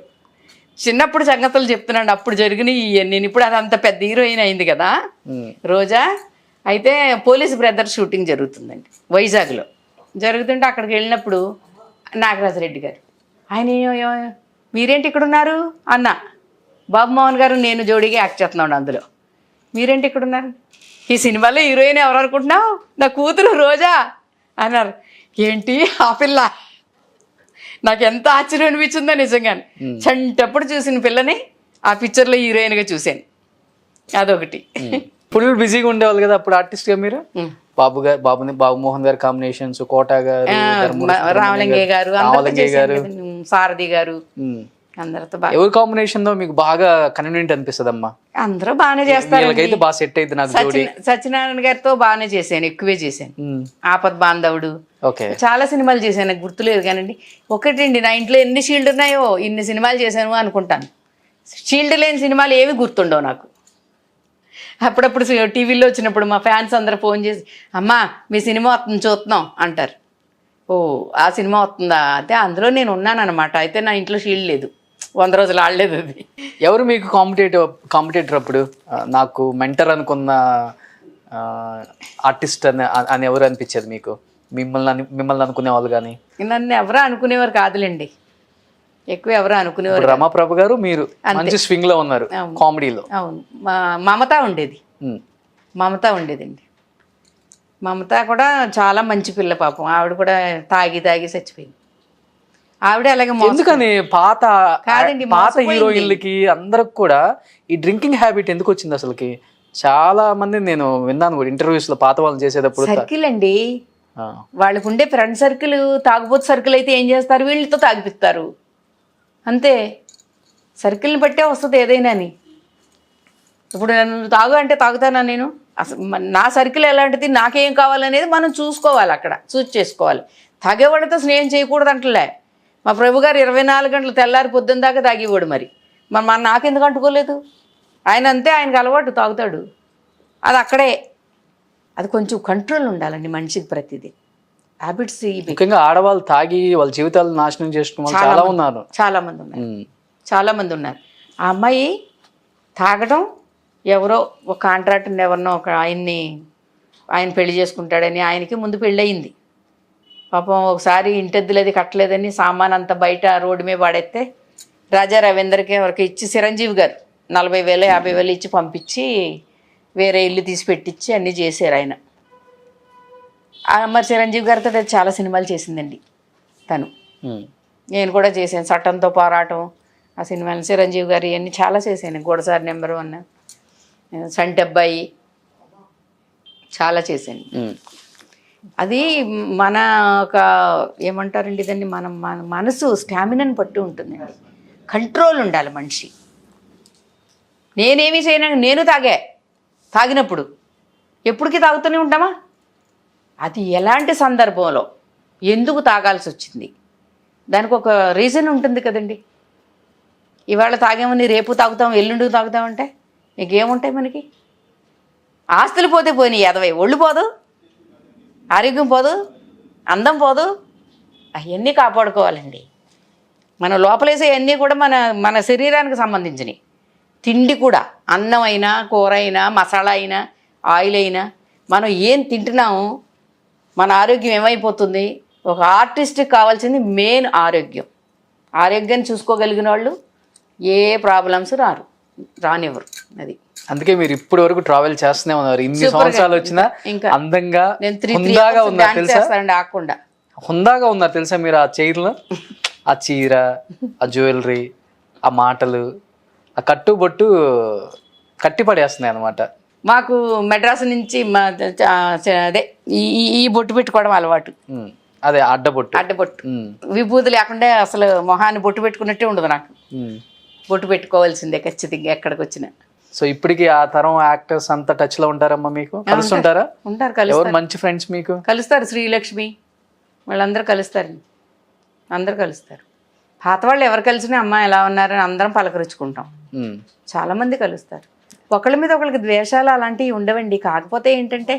చిన్నప్పుడు సంగతులు చెప్తున్నాడు, అప్పుడు జరిగినాయి ఇవన్నీ. ఇప్పుడు అది అంత పెద్ద హీరోయిన్ అయింది కదా రోజా. అయితే పోలీస్ బ్రదర్ షూటింగ్ జరుగుతుందండి వైజాగ్లో. జరుగుతుంటే అక్కడికి వెళ్ళినప్పుడు నాగరాజరెడ్డి గారు ఆయన, మీరేంటి ఇక్కడ ఉన్నారు అన్న. బాబు మోహన్ గారు నేను జోడీగా యాక్ట్ చేస్తున్నాడు అందులో. మీరేంటి ఇక్కడ ఉన్నారు? ఈ సినిమాలో హీరోయిన్ ఎవరు అనుకుంటున్నావు? నా కూతురు రోజా అన్నారు. ఏంటి ఆ పిల్ల? నాకు ఎంత ఆశ్చర్యం అనిపించిందో నిజంగానే. చంటప్పుడు చూసిన పిల్లని ఆ పిక్చర్లో హీరోయిన్గా చూశాను. అదొకటి. ఫుల్ బిజీగా ఉండేవాళ్ళు కదా అప్పుడు ఆర్టిస్ట్గా మీరు. బాబు మోహన్ గారు కాంబినేషన్స్, కోట గారు, రామలింగయ్య గారు, సారథి గారు, అందరితో బాగా. ఎవరి కాంబినేషన్ లో మీకు బాగా కన్వీనియంట్ అనిపిస్తుంది అమ్మా? అందరూ బాగానే చేస్తారు. బాగా సెట్ అయింది నాకు. సత్యనారాయణ గారితో బాగానే చేశాను, ఎక్కువే చేశాను. ఆపద్ బాంధవుడు చాలా సినిమాలు చేశాను, నాకు గుర్తులేదు కానండి. ఒకటండి, నా ఇంట్లో ఎన్ని షీల్డ్ ఉన్నాయో ఇన్ని సినిమాలు చేశాను అనుకుంటాను. షీల్డ్ లేని సినిమాలు ఏవి గుర్తుండవు నాకు. అప్పుడప్పుడు టీవీలో వచ్చినప్పుడు మా ఫ్యాన్స్ అందరూ ఫోన్ చేసి, అమ్మా మీ సినిమా వస్తుంది చూస్తున్నాం అంటారు. ఓ ఆ సినిమా వస్తుందా? అయితే అందులో నేను ఉన్నాను అనమాట. అయితే నా ఇంట్లో షీల్డ్ లేదు, 100 రోజులు ఆడలేదు అది. ఎవరు మీకు కాంపిటేటర్ అప్పుడు? నాకు మెంటర్ అనుకున్న ఆర్టిస్ట్ అని ఎవరు అనిపించేది మీకు? మిమ్మల్ని అనుకునే వాళ్ళు కానీ? నన్ను ఎవరు అనుకునేవారు కాదులేండి, ఎక్కువ ఎవరు అనుకునేవారు. రమాప్రభు గారు మీరు మంచి స్వింగ్ లో ఉన్నారు కామెడీలో. అవును, మమత ఉండేది. మమత ఉండేదండి. మమత కూడా చాలా మంచి పిల్ల పాపం. ఆవిడ కూడా తాగి చచ్చిపోయింది. ఆవిడ అలాగే ఎందుకని పాత కాదండి, పాత మోసపోయింది. హీరోయిన్లకి అందరికి కూడా ఈ డ్రింకింగ్ హ్యాబిట్ ఎందుకు వచ్చింది అసలుకి? చాలా మంది నేను విన్నాను కూడా ఇంటర్వ్యూస్ లో పాత వాళ్ళని చేసేటప్పుడు. సర్కిల్ అండి, ఆ, వాళ్ళకు ఉండే ఫ్రెండ్ సర్కిల్ తాగుబోతు సర్కిల్ అయితే ఏం చేస్తారు, వీళ్ళతో తాగిపిస్తారు అంతే. సర్కిల్ని బట్టే వస్తుంది ఏదైనాని. ఇప్పుడు నన్ను తాగు అంటే తాగుతానా నేను? అసలు నా సర్కిల్ ఎలాంటిది, నాకేం కావాలనేది మనం చూసుకోవాలి, అక్కడ చూస్ చేసుకోవాలి. తాగేవాడితో స్నేహం చేయకూడదు అంటలే. మా ప్రభు గారు 24 గంటలు తెల్లారి పొద్దున్న దాకా తాగేవాడు. మరి మన నాకెందుకు అంటుకోలేదు? ఆయన అంతే, ఆయనకు అలవాటు, తాగుతాడు. అది అక్కడే. అది కొంచెం కంట్రోల్ ఉండాలండి మనిషికి ప్రతిదీ. హ్యాబిట్స్ ఇవి ముఖ్యంగా ఆడవాళ్ళు తాగి వాళ్ళ జీవితాలు నాశనం చేసుకున్న వాళ్ళు చాలా ఉన్నారు. చాలామంది ఉన్నారు, చాలామంది ఉన్నారు. ఆ అమ్మాయి తాగడం, ఎవరో ఒక కాంట్రాక్టర్ని ఎవరినో ఒక ఆయన పెళ్లి చేసుకుంటాడని ఆయనకి ముందు పెళ్ళయింది. పాపం ఒకసారి ఇంటెద్దులు అది కట్టలేదని సామాన్ అంతా బయట రోడ్డు మీద పడేస్తే రాజా రవీందర్కి ఎవరికి ఇచ్చి, చిరంజీవి గారు 40,000 50,000 ఇచ్చి పంపించి వేరే ఇల్లు తీసి పెట్టించి అన్నీ చేశారు ఆయన. మరి చిరంజీవి గారితో చాలా సినిమాలు చేసిందండి తను. నేను కూడా చేశాను, చట్టంతో పోరాటం, ఆ సినిమాలు చిరంజీవి గారు ఇవన్నీ చాలా చేశాను. గూడసారి నెంబర్ 1, సంటి అబ్బాయి, చాలా చేశాను. అది మన ఒక ఏమంటారండి దాన్ని, మన మనసు స్టామినాని పట్టు ఉంటుందండి. కంట్రోల్ ఉండాలి మనిషి. నేనేమీ చేయను, నేను తాగినప్పుడు ఎప్పటికీ తాగుతూనే ఉంటామా? అది ఎలాంటి సందర్భంలో ఎందుకు తాగాల్సి వచ్చింది, దానికి ఒక రీజన్ ఉంటుంది కదండి. ఇవాళ తాగామని రేపు తాగుతాం, ఎల్లుండికి తాగుతామంటే ఇంకేముంటాయి మనకి? ఆస్తులు పోతే పోయినాయి, ఎదవై ఒళ్ళు పోదు, ఆరోగ్యం పోదు, అందం పోదు. అవన్నీ కాపాడుకోవాలండి. మన లోపలేసే అన్నీ కూడా మన శరీరానికి సంబంధించినవి. తిండి కూడా, అన్నం అయినా, కూర అయినా, మసాలా అయినా, ఆయిల్ అయినా, మనం ఏం తింటున్నాము, మన ఆరోగ్యం ఏమైపోతుంది. ఒక ఆర్టిస్ట్కి కావాల్సింది మెయిన్ ఆరోగ్యం. ఆరోగ్యాన్ని చూసుకోగలిగిన వాళ్ళు ఏ ప్రాబ్లమ్స్ రానివ్వరు. అది అందుకే మీరు ఇప్పటి వరకు ట్రావెల్ చేస్తూనే ఉన్నారు. ఇన్ని సంవత్సరాలు వచ్చినా ఇంకా అందంగా నేను 3 హుందాగా ఉన్నారు తెలుసా? ఆకుండా హుందాగా ఉన్నారు తెలుసా మీరు? ఆ చైర్లో ఆ చీర, ఆ జ్యువెలరీ, ఆ మాటలు, ఆ కట్టుబొట్టు కట్టి పడేస్తున్నాయి అనమాట. మాకు మెడ్రాస్ నుంచి అదే ఈ బొట్టు పెట్టుకోవడం అలవాటు. అదే అడ్డబొట్టు. విభూతి లేకుండా అసలు మొహాన్ని బొట్టు పెట్టుకున్నట్టే ఉండదు నాకు. బొట్టు పెట్టుకోవాల్సిందే ఖచ్చితంగా ఎక్కడికి వచ్చినా. సో ఇప్పటికి ఆ తరం యాక్టర్స్ అంతా టచ్ లో ఉంటారమ్మా? మీకు కలుస్తుంటారా? ఉంటారు, ఎవరు మంచి ఫ్రెండ్స్ మీకు? కలుస్తారు. శ్రీలక్ష్మి వాళ్ళందరూ కలుస్తారు, అందరు కలుస్తారు. పాత వాళ్ళు ఎవరు కలిసినా అమ్మ ఎలా ఉన్నారని అందరం పలకరించుకుంటాం. చాలా మంది కలుస్తారు. ఒకళ్ళ మీద ఒకళ్ళకి ద్వేషాలు అలాంటివి ఉండవండి. కాకపోతే ఏంటంటే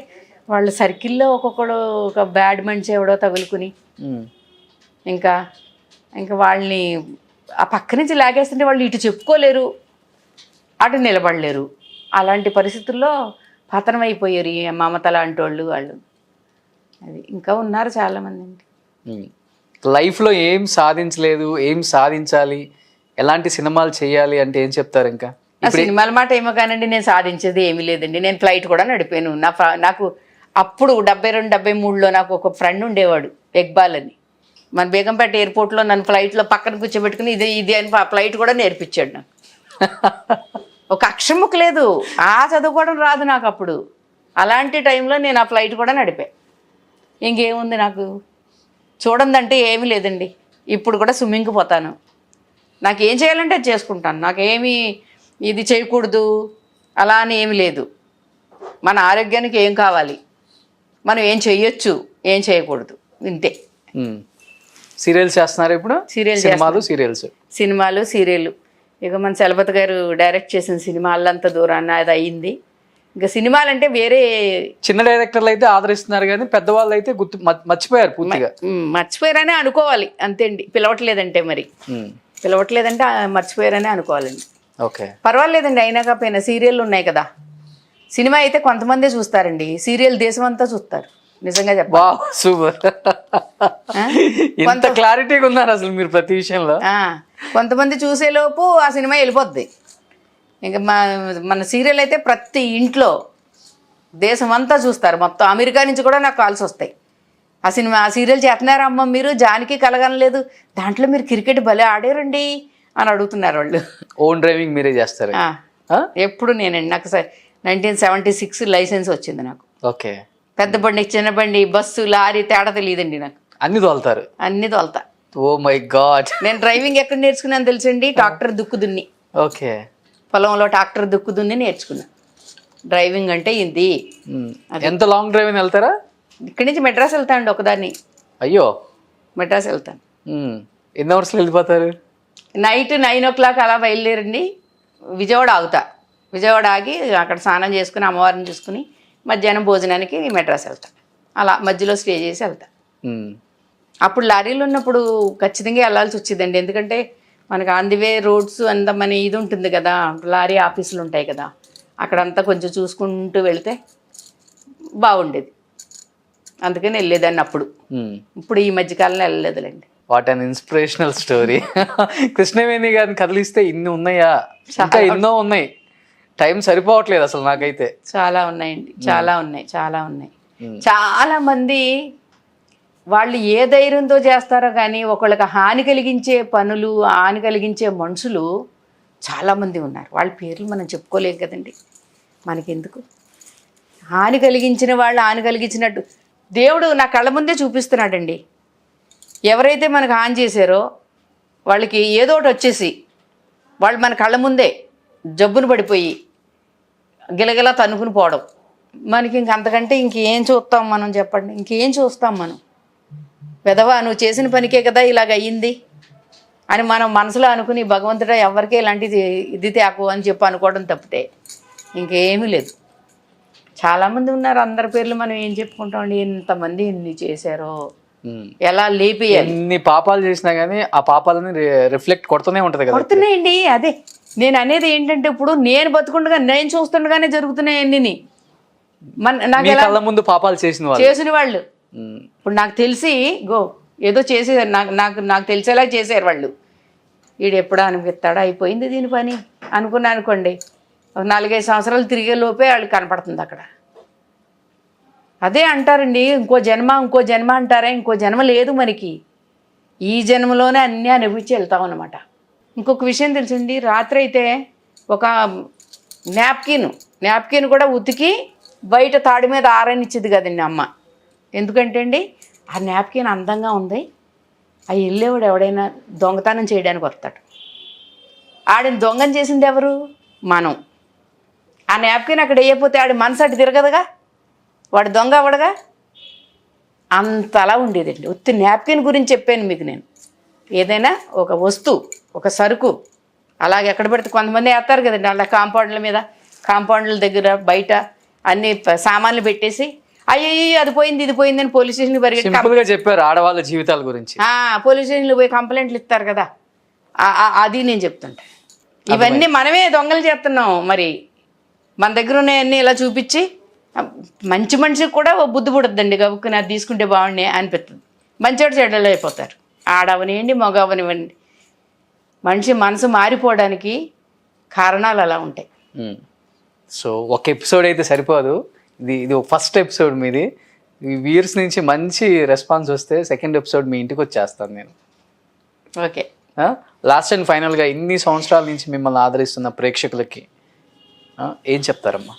వాళ్ళ సర్కిల్లో ఒక్కొక్కడు ఒక బ్యాడ్ మనిషి ఎవడో తగులుకుని ఇంకా వాళ్ళని ఆ పక్క నుంచి లాగేస్తుంటే వాళ్ళు ఇటు చెప్పుకోలేరు, అటు నిలబడలేరు. అలాంటి పరిస్థితుల్లో పతనం అయిపోయారు ఈ మమత లాంటి వాళ్ళు. అది ఇంకా ఉన్నారు చాలామంది అండి. లైఫ్లో ఏం సాధించలేదు, ఏం సాధించాలి, ఎలాంటి సినిమాలు చేయాలి అంటే ఏం చెప్తారు? ఇంకా ఆ సినిమాల మాట ఏమో కానండి, నేను సాధించేది ఏమీ లేదండి. నేను ఫ్లైట్ కూడా నడిపాను. నాకు అప్పుడు 72, 73లో నాకు ఒక ఫ్రెండ్ ఉండేవాడు, ఇక్బాల్ అని. మన బేగంపేట ఎయిర్పోర్ట్లో నన్ను ఫ్లైట్లో పక్కన కూర్చోబెట్టుకుని ఇది అని ఫ్లైట్ కూడా నేర్పించాడు నాకు. ఒక అక్షరముక్ లేదు, చదువుకోవడం రాదు నాకు అప్పుడు. అలాంటి టైంలో నేను ఆ ఫ్లైట్ కూడా నడిపా. ఇంకేముంది నాకు, చూడందంటే ఏమీ లేదండి. ఇప్పుడు కూడా స్విమ్మింగ్కి పోతాను. నాకు ఏం చేయాలంటే అది చేసుకుంటాను. నాకేమీ ఇది చేయకూడదు అలా అని ఏమి లేదు. మన ఆరోగ్యానికి ఏం కావాలి, మనం ఏం చెయ్యొచ్చు, ఏం చేయకూడదు, ఇంతే. సీరియల్స్ చేస్తున్నారు ఇప్పుడు? సినిమాలు సీరియల్. ఇక మన చలపతి గారు డైరెక్ట్ చేసిన సినిమా అల్లంత దూరాన్ని అది అయ్యింది. ఇంకా సినిమాలు అంటే వేరే చిన్న డైరెక్టర్లు అయితే ఆదరిస్తున్నారు, కానీ పెద్దవాళ్ళు అయితే మర్చిపోయారు పూర్తిగా. మర్చిపోయారనే అనుకోవాలి అంతే అండి. పిలవట్లేదంటే మర్చిపోయారనే అనుకోవాలండి. ఓకే, పర్వాలేదండి. అయినా కాకపోయినా సీరియల్ ఉన్నాయి కదా. సినిమా అయితే కొంతమందే చూస్తారండి, సీరియల్ దేశం అంతా చూస్తారు. నిజంగా చెప్పాలి. సూపర్, ఇంత క్లారిటీగా ఉన్నారు అసలు మీరు ప్రతి విషయంలో. కొంతమంది చూసేలోపు ఆ సినిమా వెళ్ళిపోద్ది. ఇంకా మన సీరియల్ అయితే ప్రతి ఇంట్లో దేశం అంతా చూస్తారు, మొత్తం అమెరికా నుంచి కూడా నాకు కాల్స్ వస్తాయి. ఆ సినిమా ఆ సీరియల్ చేస్తున్నారా అమ్మ మీరు, జానికి కలగనలేదు, దాంట్లో మీరు క్రికెట్ భలే ఆడారండి అని అడుగుతున్నారు వాళ్ళు. ఓన్ డ్రైవింగ్ మీరే చేస్తారు? ఎప్పుడు నేనండి, నాకు 1976 లైసెన్స్ వచ్చింది నాకు. ఓకే. పెద్ద బండి, చిన్న బండి, బస్సు, లారీ తేడా తెలియదండి నాకు. అన్ని తోలుతారు? అన్ని తోలుతా. Oh my God. నేను డ్రైవింగ్ ఎక్కడ నేర్చుకున్నాను తెలుసండి? ట్రాక్టర్ దుక్కు దున్ని. ఓకే. పొలంలో ట్రాక్టర్ దుక్కు దున్ని నేర్చుకున్నా. డ్రైవింగ్ అంటే ఇది. ఎంత లాంగ్ డ్రైవింగ్ వెళ్తారా? ఇక్కడి నుంచి మెడ్రాస్ వెళ్తానండి ఒకదాన్ని. అయ్యో. మెడ్రాస్ వెళ్తాను. ఎన్ని అవర్స్లో వెళ్ళిపోతారు? నైట్ 9 o'clock అలా బయలుదేరండి, విజయవాడ ఆగుతా. విజయవాడ ఆగి అక్కడ స్నానం చేసుకుని అమ్మవారిని చూసుకుని మధ్యాహ్నం భోజనానికి మెడ్రాస్ వెళ్తా. అలా మధ్యలో స్టే చేసి వెళ్తా. అప్పుడు లారీలు ఉన్నప్పుడు ఖచ్చితంగా వెళ్ళాల్సి వచ్చిందండి, ఎందుకంటే మనకు ఆన్ ది వే రోడ్స్ అంత మన ఇది ఉంటుంది కదా, లారీ ఆఫీసులు ఉంటాయి కదా, అక్కడంతా కొంచెం చూసుకుంటూ వెళితే బాగుండేది. అందుకని వెళ్ళేదాన్ని అప్పుడు. ఇప్పుడు ఈ మధ్యకాలంలో వెళ్ళలేదులేండి. What an inspirational story. Krishnaveni గారిని కదిలిస్తే ఇన్ని ఉన్నాయా? ఇంకా ఎన్నో ఉన్నాయి, టైం సరిపోవట్లేదు అసలు నాకైతే. చాలా ఉన్నాయండి, చాలా ఉన్నాయి, చాలా ఉన్నాయి. చాలా మంది వాళ్ళు ఏ ధైర్యంతో చేస్తారో కానీ ఒకళ్ళకి హాని కలిగించే పనులు, హాని కలిగించే మనుషులు చాలామంది ఉన్నారు. వాళ్ళ పేర్లు మనం చెప్పుకోలేం కదండి, మనకెందుకు. హాని కలిగించిన వాళ్ళు హాని కలిగించినట్టు దేవుడు నా కళ్ళ ముందే చూపిస్తున్నాడండి. ఎవరైతే మనకు హాని చేశారో వాళ్ళకి ఏదో ఒకటి వచ్చేసి వాళ్ళు మన కళ్ళ ముందే జబ్బును పడిపోయి గిలగిలా తన్నుకుని పోవడం, మనకి అంతకంటే ఇంకేం చూస్తాం మనం, చెప్పండి, ఇంకేం చూస్తాం మనం? పెదవా నువ్వు చేసిన పనికే కదా ఇలాగ అయ్యింది అని మనం మనసులో అనుకుని భగవంతుడా ఎవరికే ఇలాంటిది ఇది తేకు అని చెప్పి అనుకోవడం తప్పితే ఇంకేమీ లేదు. చాలామంది ఉన్నారు, అందరి పేర్లు మనం ఏం చెప్పుకుంటామండి. ఎంతమంది ఇన్ని చేశారో, ఎలా లేపేయాలి. ఎన్ని పాపాలు చేసినా కానీ ఆ పాపాలని రిఫ్లెక్ట్ కొడుతూనే ఉంటది కదా. కొడుతున్నాయండి. అదే నేను అనేది ఏంటంటే, ఇప్పుడు నేను బతుకుండగా నేను చూస్తుండగానే జరుగుతున్నాయి అన్ని. నాకు కళ్ళ ముందు పాపాలు చేసిన వాళ్ళు ఇప్పుడు నాకు తెలిసి ఏదో చేసేసారు, నాకు తెలిసేలా చేశారు వాళ్ళు. వీడు ఎప్పుడో అనిపిస్తాడా అయిపోయింది దీని పని అనుకున్నా అనుకోండి, 4-5 సంవత్సరాలు తిరిగే లోపే వాళ్ళు కనపడుతుంది అక్కడ. అదే అంటారండి, ఇంకో జన్మ అంటారా? ఇంకో జన్మ లేదు మనకి, ఈ జన్మలోనే అన్నీ అనుభవించి వెళ్తాం అన్నమాట. ఇంకొక విషయం తెలుసండి, రాత్రి అయితే ఒక నాప్కిన్ కూడా ఉతికి బయట తాడి మీద ఆరనిచ్చేది కదండి అమ్మ. ఎందుకంటే అండి ఆ నాప్కిన్ అందంగా ఉంది, ఆ వెళ్ళేవాడు ఎవడైనా దొంగతనం చేయడానికి వస్తాడు. ఆడిని దొంగని చేసింది ఎవరు? మనం. ఆ నాప్కిన్ అక్కడ వేయకపోతే ఆడి మనసు అటు తిరగదుగా, వాడు దొంగ అవడగా. అంతలా ఉండేదండి. ఉత్తి నాప్కిన్ గురించి చెప్పాను మీకు నేను. ఏదైనా ఒక వస్తువు, ఒక సరుకు అలాగే ఎక్కడ పెడితే కొంతమంది వేస్తారు కదండి అలా కాంపౌండ్ల మీద, కాంపౌండ్ల దగ్గర బయట అన్ని సామాన్లు పెట్టేసి అయ్యో అది పోయింది ఇది పోయింది అని పోలీస్ స్టేషన్కి పరిగెట్టి చెప్పారు ఆడవాళ్ళ జీవితాల గురించి. పోలీస్ స్టేషన్లో పోయి కంప్లైంట్లు ఇస్తారు కదా, అది నేను చెప్తుంటా. ఇవన్నీ మనమే దొంగలు చేస్తున్నాం. మరి మన దగ్గర ఉన్నాయన్నీ ఇలా చూపించి మంచి మనిషికి కూడా బుద్ధి పుడద్దండి, గబుక్కుని అది తీసుకుంటే బాగుండే అనిపిస్తుంది. మంచివాడు చెడ్డలు అయిపోతారు. ఆడవనివ్వండి మగవనివ్వండి, మనిషి మనసు మారిపోవడానికి కారణాలు అలా ఉంటాయి. సో ఒక ఎపిసోడ్ అయితే సరిపోదు, ఇది ఫస్ట్ ఎపిసోడ్ మీది. ఈ వ్యూయర్స్ నుంచి మంచి రెస్పాన్స్ వస్తే సెకండ్ ఎపిసోడ్ మీ ఇంటికి వచ్చేస్తాను నేను. ఓకే. లాస్ట్ అండ్ ఫైనల్గా ఇన్ని సంవత్సరాల నుంచి మిమ్మల్ని ఆదరిస్తున్న ప్రేక్షకులకి ఏం చెప్తారమ్మా?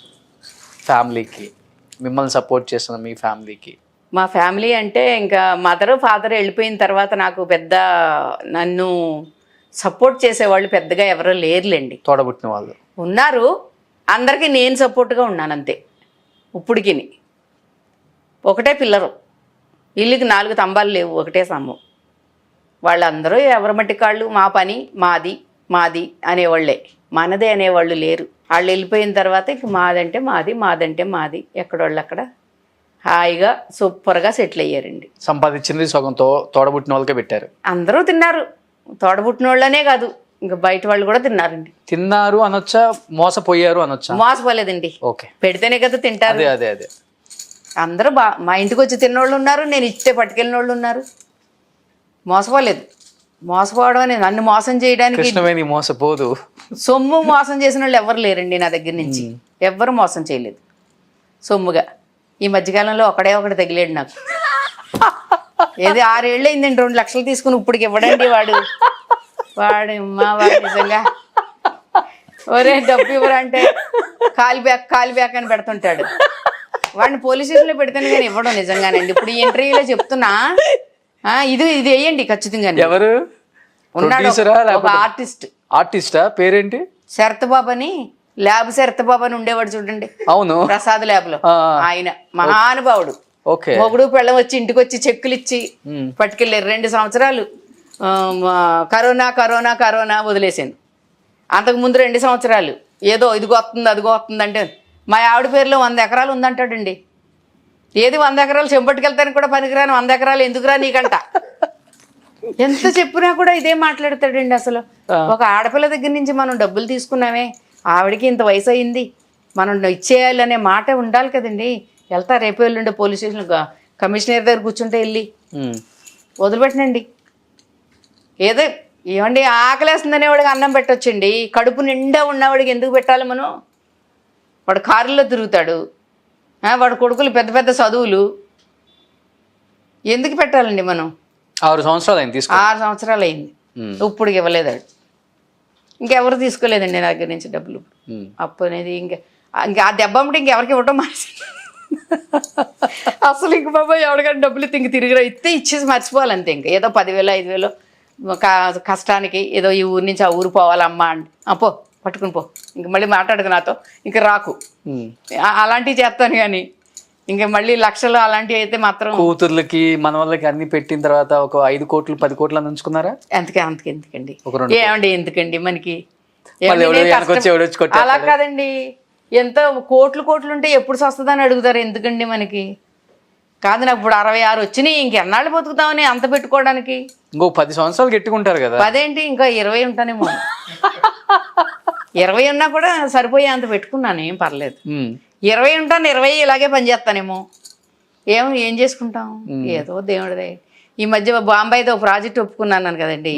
ఫ్యామిలీకి, మిమ్మల్ని సపోర్ట్ చేస్తున్న మీ ఫ్యామిలీకి. మా ఫ్యామిలీ అంటే ఇంకా మదర్ ఫాదర్ వెళ్ళిపోయిన తర్వాత నాకు పెద్ద నన్ను సపోర్ట్ చేసేవాళ్ళు పెద్దగా ఎవరో లేరులేండి. తోడబుట్టిన వాళ్ళు ఉన్నారు, అందరికీ నేను సపోర్ట్గా ఉన్నాను అంతే. ఇప్పుడుకి ఒకటే పిల్లరు, ఇల్లుకి 4 తంబాలు లేవు, ఒకటే స్తంభం. వాళ్ళందరూ ఎవరి మట్టి కాళ్ళు మా పని మాది అనేవాళ్ళే, మనదే అనేవాళ్ళు లేరు. వాళ్ళు వెళ్ళిపోయిన తర్వాత ఇంక మాదంటే మాది ఎక్కడోళ్ళు అక్కడ హాయిగా సూపర్గా సెటిల్ అయ్యారండి. సంపాదించింది సగం తోడబుట్టిన వాళ్ళకే పెట్టారు. అందరూ తిన్నారు, తోడబుట్టిన వాళ్ళనే కాదు ఇంకా బయట వాళ్ళు కూడా తిన్నారండి. తిన్నారు అనొచ్చా, మోసపోయారు అనొచ్చా? మోసపోలేదండి. ఓకే. పెడితేనే కదా తింటారు. అదే అందరూ మా ఇంటికి వచ్చి తిన్నోళ్ళు ఉన్నారు, నేను ఇస్తే పట్టుకెళ్ళిన వాళ్ళు ఉన్నారు. మోసపోవడం అని నన్ను మోసం చేయడానికి కృష్ణవేణి మోసపోదు. సొమ్ము మోసం చేసిన వాళ్ళు ఎవరు లేరండి నా దగ్గర నుంచి, ఎవ్వరు మోసం చేయలేదు. సొమ్ముగా. ఈ మధ్యకాలంలో ఒకటి తగిలేడు నాకు. ఏది 6 ఏళ్ళు అయిందండి 2 లక్షలు తీసుకుని ఇప్పటికి ఇవ్వడండి వాడు నిజంగా ఒరే డబ్బు ఇవ్వరంటే కాలి బ్యాక్ అని పెడుతుంటాడు. వాడిని పోలీస్ స్టేషన్లో పెడితేనే కానీ ఇవ్వడం నిజంగానండి. ఇప్పుడు ఈ ఇంటర్వ్యూలో చెప్తున్నా, ఇది వేయండి ఖచ్చితంగా. ఎవరు ఉన్నాడు ఒక ఆర్టిస్టా? పేరేంటి? శరత్బాబు అని, ల్యాబ్ శరత్బాబు అని ఉండేవాడు చూడండి. అవును, ప్రసాద్ ల్యాబ్ లో. ఆయన మహానుభావుడు. మొగుడు పెళ్ళం వచ్చి ఇంటికి వచ్చి చెక్కులు ఇచ్చి పట్టుకెళ్ళారు. 2 సంవత్సరాలు కరోనా వదిలేసాను. అంతకుముందు 2 సంవత్సరాలు ఏదో ఇదిగో వస్తుంది అదిగో వస్తుంది అంటే మా ఆవిడ పేరులో 100 ఎకరాలు ఉందంటాడండి. ఏది 100 ఎకరాలు చెంపట్టుకెళ్తానికి కూడా పనికిరాని 100 ఎకరాలు ఎందుకురా నీకంట. ఎంత చెప్పినా కూడా ఇదే మాట్లాడతాడండి. అసలు ఒక ఆడపిల్ల దగ్గర నుంచి మనం డబ్బులు తీసుకున్నామే, ఆవిడకి ఇంత వయసు అయింది, మనం ఇచ్చేయాలి అనే మాట ఉండాలి కదండి. వెళ్తా రేపు వెళ్ళండి పోలీస్ స్టేషన్ కమిషనర్ దగ్గర కూర్చుంటే వెళ్ళి వదిలిపెట్టనండి. ఏదో ఏమండి ఆకలేస్తుందనే వాడికి అన్నం పెట్టొచ్చండి. కడుపు నిండా ఉన్నవాడికి ఎందుకు పెట్టాలి మనం? వాడు కారులో తిరుగుతాడు, వాడు కొడుకులు పెద్ద పెద్ద చదువులు, ఎందుకు పెట్టాలండి మనం? 6 సంవత్సరాలు అయింది. 6 సంవత్సరాలు అయింది, ఇప్పుడు ఇవ్వలేదు. ఇంకెవరు తీసుకోలేదండి నా దగ్గర నుంచి డబ్బులు. అప్పు అనేది ఇంకా ఆ దెబ్బ అమ్మటి ఇంకెవరికి ఇవ్వటం మానేసి అసలు ఇంక బాబాయ్ ఎవరికైనా డబ్బులు ఇంక తిరిగిరా ఇస్తే ఇచ్చేసి మర్చిపోవాలంతే. ఇంకా ఏదో 10,000 5,000 కష్టానికి ఏదో ఈ ఊరి నుంచి ఆ ఊరు పోవాలమ్మా అండి, పో పట్టుకుని పో, ఇంక మళ్ళీ మాట్లాడదు నాతో, ఇంక రాకు, అలాంటివి చేస్తాను. కానీ ఇంకా మళ్ళీ లక్షలు అలాంటివి అయితే మాత్రం కూతుర్లకి మన వాళ్ళకి అన్ని పెట్టిన తర్వాత ఒక 5 కోట్లు 10 కోట్లు ఉంచుకున్నారా? ఎందుకండి ఏమండి, ఎందుకండి మనకి అలా కాదండి. ఎంత కోట్లు ఉంటే ఎప్పుడు వస్తుందని అడుగుతారు. ఎందుకండి మనకి కాదు. నాకు ఇప్పుడు 66 వచ్చినాయి, ఇంకెన్నాళ్ళు బతుకుతామని అంత పెట్టుకోవడానికి. ఇంకో 10 సంవత్సరాలు గెట్టుకుంటారు కదా. 10 ఏంటి, ఇంకా 20 ఉంటానేమో. 20 ఉన్నా కూడా సరిపోయే అంత పెట్టుకున్నాను, ఏం పర్లేదు. 20 ఉంటాను, 20 ఇలాగే పనిచేస్తానేమో. ఏం చేసుకుంటాం, ఏదో దేవుడిదే. ఈ మధ్య బాంబాయితో ప్రాజెక్ట్ ఒప్పుకున్నాను కదండి,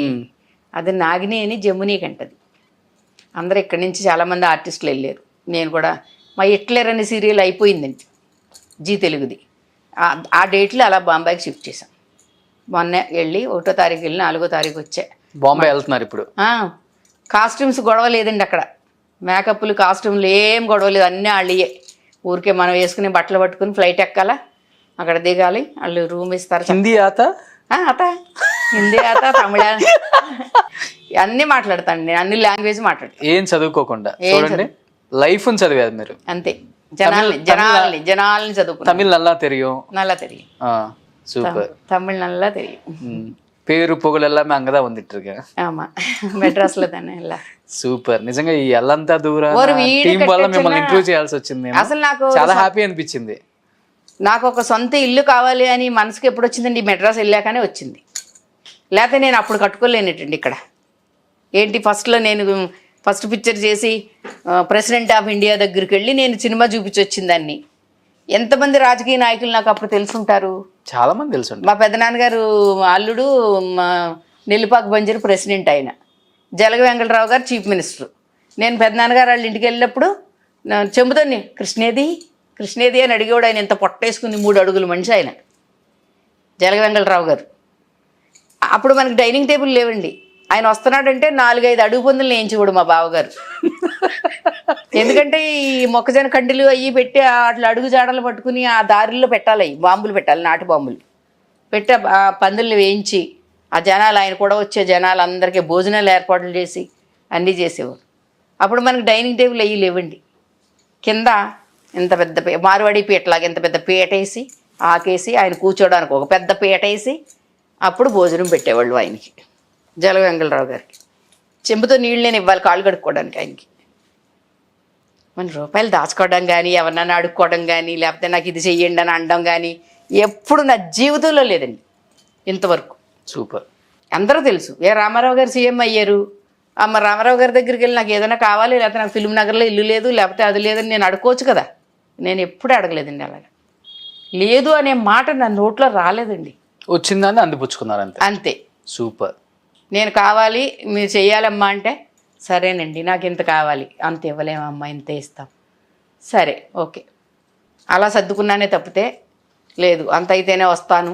అది నాగిని అని జమునీ కంటది. అందరు ఇక్కడి నుంచి చాలామంది ఆర్టిస్టులు వెళ్ళారు. నేను కూడా మా హిట్లర్ అనే సీరియల్ అయిపోయిందండి జీ తెలుగుది. ఆ డేట్లో అలా బాంబాయికి షిఫ్ట్ చేశాం. మొన్న వెళ్ళి 1వ తారీఖు వెళ్ళి 4వ తారీఖు వచ్చా. బాంబాయి వెళ్తున్నారు ఇప్పుడు. కాస్ట్యూమ్స్ గొడవ లేదండి అక్కడ. మేకప్లు కాస్ట్యూమ్లు ఏం గొడవ లేదు, అన్నీ వాళ్ళే. ఊరికే మనం వేసుకుని బట్టలు పట్టుకుని ఫ్లైట్ ఎక్కాలా, అక్కడ దిగాలి, వాళ్ళు రూమ్ ఇస్తారు. హిందీ ఆత హిందీ ఆత, తమిళ అన్నీ మాట్లాడతాను నేను, అన్ని లాంగ్వేజ్ మాట్లాడతాను. ఏం చదువుకోకుండా లైఫ్ చదివారు మీరు అంతే. జనాల్ని చదువుకున్నాను. తమిళ్ నల్లా తెలియం. సూపర్. తమిళ్ నల్లా తెలియం. పేరు పొగలు எல்லாமே அங்கதான் வந்துட்டு இருக்கேன். ஆமா, மெட்ராஸ்ல தானே எல்லாம். సూపర్. నిజంగా ఈ అల్లంతా దూరం టీం వల్ల మిమ్మల్ని ఇంటర్వ్యూ చేయాల్సి వచ్చింది. అసలు నాకు చాలా హ్యాపీ అనిపించింది. నాకు ఒక సొంత ఇల్లు కావాలి అని మనసుకి ఎప్పుడు వచ్చిందండి, మెడ్రాస్ వెళ్ళాకనే వచ్చింది. లేకపోతే నేను అప్పుడు కట్టుకోలేనటండి ఇక్కడ. ఏంటి ఫస్ట్ పిక్చర్ చేసి ప్రెసిడెంట్ ఆఫ్ ఇండియా దగ్గరికి వెళ్ళి నేను సినిమా చూపించి వచ్చిందాన్ని. ఎంతమంది రాజకీయ నాయకులు నాకు అప్పుడు తెలుసుంటారు, చాలా మంది తెలుసు. మా పెద్దనాన్నగారు అల్లుడు నెల్లిపాక బంజరు ప్రెసిడెంట్, ఆయన జలగ వెంకటరావు గారు చీఫ్ మినిస్టర్. నేను పెద్దనాన్నగారు వాళ్ళ ఇంటికి వెళ్ళినప్పుడు చెంబుతోని కృష్ణేది అని అడిగేవాడు. ఆయన ఎంత పొట్టేసుకుని 3 అడుగుల మనిషి ఆయన, జలగ వెంకటరావు గారు. అప్పుడు మనకి డైనింగ్ టేబుల్ లేవండి. ఆయన వస్తున్నాడంటే 4-5 అడుగు పొందులు వేయించేవాడు మా బావగారు. ఎందుకంటే ఈ మొక్కజొన్న కండీలు అవి పెట్టి అట్లా అడుగు జాడలు పట్టుకుని ఆ దారిలో పెట్టాలి, బాంబులు పెట్టాలి, నాటు బాంబులు పెట్టి ఆ పందుల్ని వేయించి ఆ జనాలు, ఆయన కూడా వచ్చే జనాలందరికీ భోజనాలు ఏర్పాట్లు చేసి అన్నీ చేసేవారు. అప్పుడు మనకి డైనింగ్ టేబుల్ అవి లేవండి. కింద ఇంత పెద్ద మార్వాడి పీటలాగా ఇంత పెద్ద పీట వేసి ఆకేసి ఆయన కూర్చోడానికి ఒక పెద్ద పీట వేసి అప్పుడు భోజనం పెట్టేవాళ్ళు ఆయనకి, జల వెంకటరావు గారికి. చెంబుతో నీళ్ళు నేను ఇవ్వాలి కాళ్ళు కడుక్కోవడానికి ఆయనకి. మన రూపాయలు దాచుకోవడం కానీ, ఎవరినైనా అడుక్కోవడం కానీ, లేకపోతే నాకు ఇది చెయ్యండి అని అనడం కానీ ఎప్పుడు నా జీవితంలో లేదండి ఇంతవరకు. సూపర్. అందరూ తెలుసు. రామారావు గారు సీఎం అయ్యారు, అమ్మ రామారావు గారి దగ్గరికి వెళ్ళి నాకు ఏదైనా కావాలి, లేకపోతే నాకు ఫిల్మ్ నగర్లో ఇల్లు లేదు, లేకపోతే అది లేదని నేను అడుకోవచ్చు కదా. నేను ఎప్పుడు అడగలేదండి. అలాగా లేదు అనే మాట నా నోట్లో రాలేదండి. వచ్చిందని అందిపుచ్చుకున్నారు అంతే. అంతే. సూపర్. నేను కావాలి మీరు చెయ్యాలమ్మా అంటే సరేనండి నాకు ఇంత కావాలి, అంత ఇవ్వలేమమ్మా ఇంత ఇస్తాం, సరే ఓకే అలా సర్దుకున్నానే తప్పితే లేదు అంత అయితేనే వస్తాను,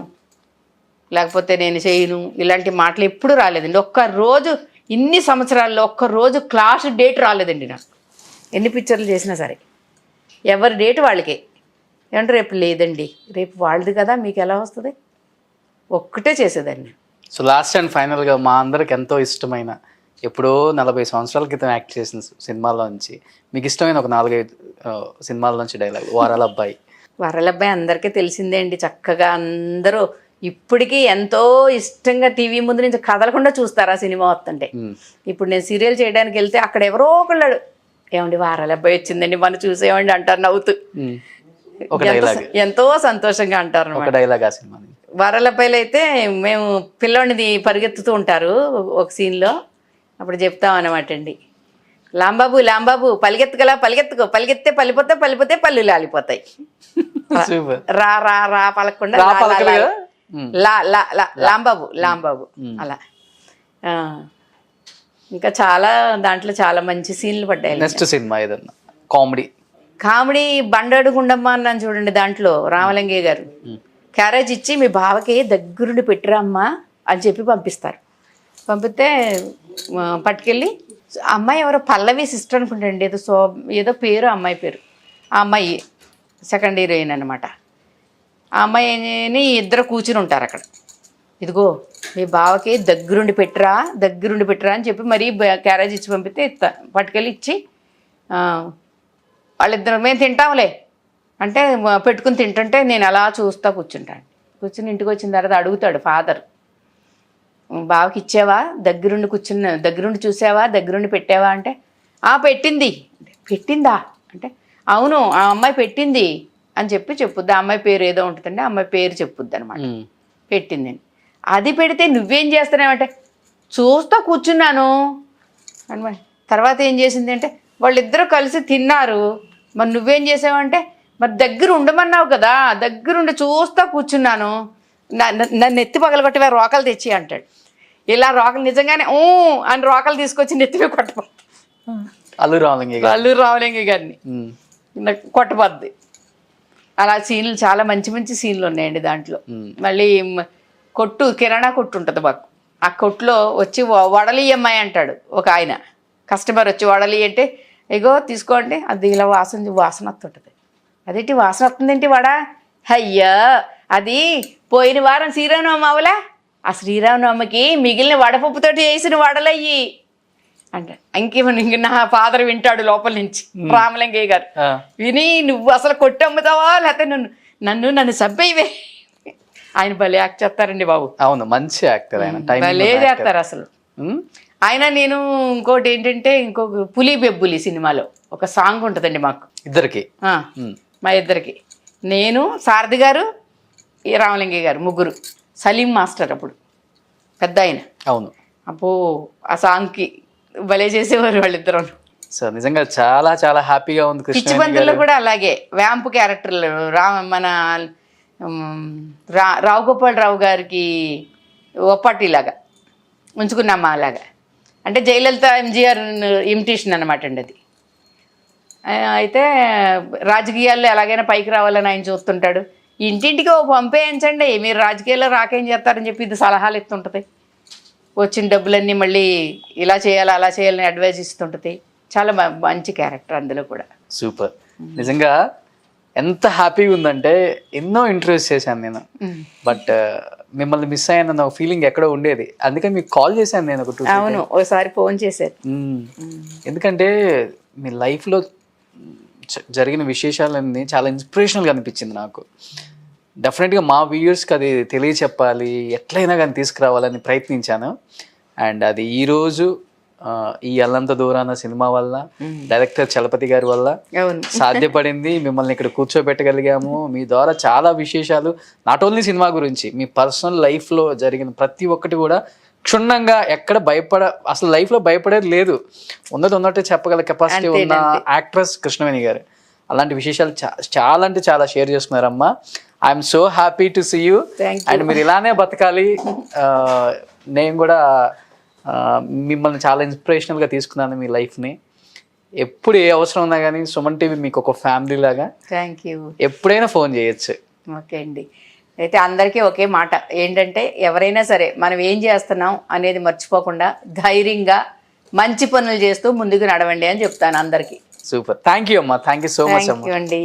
లేకపోతే నేను చేయను, ఇలాంటి మాటలు ఎప్పుడు రాలేదండి. ఒక్కరోజు ఇన్ని సంవత్సరాల్లో ఒక్కరోజు క్లాస్ డేట్ రాలేదండి నాకు. ఎన్ని పిక్చర్లు చేసినా సరే ఎవరి డేట్ వాళ్ళకే. ఏమంటే రేపు లేదండి, రేపు వాళ్ళది కదా, మీకు ఎలా వస్తుంది, ఒక్కటే చేసేదాన్ని. సో లాస్ట్ అండ్ ఫైనల్గా మా అందరికి ఎంతో ఇష్టమైన, ఎప్పుడో 40 సంవత్సరాల క్రితం యాక్ట్ చేసిన సినిమాల్లో నుంచి మీకు ఇష్టమైన ఒక 4-5 సినిమాల నుంచి డైలాగ్. వారాల అబ్బాయి. వరలబ్బాయి అందరికీ తెలిసిందే అండి. చక్కగా అందరూ ఇప్పటికీ ఎంతో ఇష్టంగా టీవీ ముందు నుంచి కదలకుండా చూస్తారు ఆ సినిమా వస్తుంటే. ఇప్పుడు నేను సీరియల్ చేయడానికి వెళ్తే అక్కడ ఎవరో ఒకళ్ళు ఏమండి వారాలబ్బాయి వచ్చిందండి మనం చూసేవండి అంటారు నవ్వుతూ. ఒక డైలాగ్ ఎంతో సంతోషంగా అంటారు. ఒక డైలాగ్ ఆ సినిమా. వారాలబ్బాయిలు అయితే మేము పిల్లోడిది పరిగెత్తుతూ ఉంటారు ఒక సీన్లో, అప్పుడు చెప్తాం అనమాట అండి, లాంబాబు లాంబాబు పరిగెత్తుకలా పరిగెత్తుకో, పరిగెత్తే పల్లిపోతే పళ్ళు లాలిపోతాయి, రా రా రా పలకుండా లాంబాబు లాంబాబు అలా. ఇంకా చాలా దాంట్లో చాలా మంచి సీన్లు పడ్డాయి. నెక్స్ట్ సినిమా ఏదన్నా కామెడీ బండాడు గుండమ్మ అన్నాను చూడండి, దాంట్లో రామలింగయ్య గారు క్యారేజ్ ఇచ్చి మీ బావకి దగ్గరుండి పెట్టిరా అమ్మా అని చెప్పి పంపిస్తారు. పంపితే పట్టుకెళ్ళి అమ్మాయి ఎవరో పల్లవి సిస్టర్ అనుకుంటండి, ఏదో పేరు అమ్మాయి పేరు, ఆ అమ్మాయి సెకండ్ హీరోయిన్ అనమాట. ఆ అమ్మాయిని ఇద్దరు కూర్చుని ఉంటారు అక్కడ. ఇదిగో మీ బావకి దగ్గరుండి పెట్టరా అని చెప్పి మరీ క్యారేజ్ ఇచ్చి పంపితే పట్టుకెళ్ళి ఇచ్చి వాళ్ళిద్దరు మేము తింటాంలే అంటే పెట్టుకుని తింటుంటే నేను అలా చూస్తా కూర్చుంటాను. కూర్చుని ఇంటికి వచ్చిన తర్వాత అడుగుతాడు ఫాదర్, బావకి ఇచ్చావా, దగ్గరుండి చూసావా, దగ్గరుండి పెట్టావా అంటే పెట్టిందా అంటే అవును ఆ అమ్మాయి పెట్టింది అని చెప్పుద్ది. ఆ అమ్మాయి పేరు ఏదో ఉంటుందండి, ఆ అమ్మాయి పేరు చెప్పుద్ది అనమాట పెట్టిందని. అది పెడితే నువ్వేం చేస్తున్నావంటే చూస్తా కూర్చున్నాను అనమాట. తర్వాత ఏం చేసింది అంటే వాళ్ళిద్దరూ కలిసి తిన్నారు, మరి నువ్వేం చేసావంటే మరి దగ్గర ఉండమన్నావు కదా, దగ్గరుండి చూస్తా కూర్చున్నాను, నన్ను ఎత్తి పగలగొట్టివే రోకలు తెచ్చి అంటాడు. ఇలా రోకలు నిజంగానే అని రోకలు తీసుకొచ్చి నెత్తివే కొట్టపో అల్లూరి రామలింగయ్య గారిని కొట్టబద్ది. అలా సీన్లు చాలా మంచి మంచి సీన్లు ఉన్నాయండి దాంట్లో. మళ్ళీ కిరాణా కొట్టు ఉంటుంది మాకు, ఆ కొట్టులో వచ్చి వడలి అమ్మాయి అంటాడు ఒక ఆయన. కస్టమర్ వచ్చి వడలి అంటే ఇగో తీసుకోండి, అది ఇలా వాసన వస్తుంటుంది. అదేంటి వాసన వస్తుందేంటి వడ, అయ్యా అది పోయిన వారం శ్రీరామనవమి అవలా, ఆ శ్రీరామనవమికి మిగిలిన వడపప్పుతోటి వేసిన వడలయ్యి అంటే ఇంక నా ఫాదర్ వింటాడు లోపల నుంచి, రామలింగయ్య గారు విని నువ్వు అసలు కొట్టి అమ్ముతావా లేకపోతే నన్ను సబ్బయ్యవే. ఆయన భలే యాక్ట్ చేస్తారండి బాబు. అవును మంచి యాక్టర్ ఆయన, భలే చేస్తారు అసలు ఆయన. నేను ఇంకోటి ఏంటంటే ఇంకొక పులి బెబ్బులి సినిమాలో ఒక సాంగ్ ఉంటుందండి మాకు ఇద్దరికి, మా ఇద్దరికి, నేను సారథి గారు ఈ రామలింగయ్య గారు ముగ్గురు, సలీం మాస్టర్ అప్పుడు పెద్ద ఆయన. అవును అప్పుడు ఆ సాంగ్కి భలే చేసేవారు వాళ్ళిద్దరు. సో నిజంగా చాలా చాలా హ్యాపీగా ఉంది. పిచ్చిబందుల్లో కూడా అలాగే వ్యాంపు క్యారెక్టర్లు మన రావు గోపాలరావు గారికి ఒప్పటిలాగా ఉంచుకున్నామా అలాగా, అంటే జయలలిత ఎంజీఆర్ ఇమిటేషన్ అనమాట అండి అది. అయితే రాజకీయాల్లో ఎలాగైనా పైకి రావాలని ఆయన చూస్తుంటాడు. ఇంటింటికి పంపేయించండి మీరు రాజకీయాల్లో రాకేం చేస్తారని చెప్పి ఇది సలహాలు ఇస్తుంటుంది. వచ్చిన డబ్బులన్నీ మళ్ళీ ఇలా చేయాలి అలా చేయాలని అడ్వైజ్ ఇస్తుంటుంది. చాలా మంచి క్యారెక్టర్ అందులో కూడా. సూపర్. నిజంగా ఎంత హ్యాపీగా ఉందంటే ఎన్నో ఇంటర్వ్యూస్ చేశాను నేను, బట్ మిమ్మల్ని మిస్ అయ్యానన్న ఫీలింగ్ ఎక్కడో ఉండేది. అందుకని మీకు కాల్ చేశాను నేను ఒక 2 అవును ఒకసారి ఫోన్ చేశారు. ఎందుకంటే మీ లైఫ్లో జరిగిన విశేషాలన్నీ చాలా ఇన్స్పిరేషనల్గా అనిపించింది నాకు. డెఫినెట్గా మా వ్యూయర్స్కి అది తెలియచెప్పాలి, ఎట్లయినా కానీ తీసుకురావాలని ప్రయత్నించాను. అండ్ అది ఈరోజు ఈ అల్లంత దూరాన సినిమా వల్ల, డైరెక్టర్ చలపతి గారి వల్ల సాధ్యపడింది. మిమ్మల్ని ఇక్కడ కూర్చోబెట్టగలిగాము. మీ ద్వారా చాలా విశేషాలు, నాట్ ఓన్లీ సినిమా గురించి, మీ పర్సనల్ లైఫ్లో జరిగిన ప్రతి ఒక్కటి కూడా క్షుణ్ణంగా ఎక్కడ అసలు లైఫ్లో భయపడేది లేదు, ఉన్నట్టు చెప్పగల కెపాసిటీ ఉన్న యాక్ట్రెస్ కృష్ణవేణి గారు. అలాంటి విశేషాలు చాలా అంటే చాలా షేర్ చేసుకున్నారమ్మా. I'm so happy to see you. And మీరు ఇలానే బతకాలి. నేను కూడా మిమ్మల్ని చాలా ఇన్స్పిరేషనల్గా తీసుకున్నాను మీ లైఫ్ని. ఎప్పుడు ఏ అవసరం ఉన్నా కానీ సుమన్ టీవీ మీకు ఒక ఫ్యామిలీ లాగా, థ్యాంక్ యూ. ఎప్పుడైనా ఫోన్ చేయొచ్చు. ఓకే అండి. అయితే అందరికీ ఒకే మాట ఏంటంటే, ఎవరైనా సరే మనం ఏం చేస్తున్నాం అనేది మర్చిపోకుండా ధైర్యంగా మంచి పనులు చేస్తూ ముందుకు నడవండి అని చెప్తాను అందరికీ. సూపర్, థ్యాంక్ యూ అమ్మా, thank you so much thank అమ్మా. యూ అండి.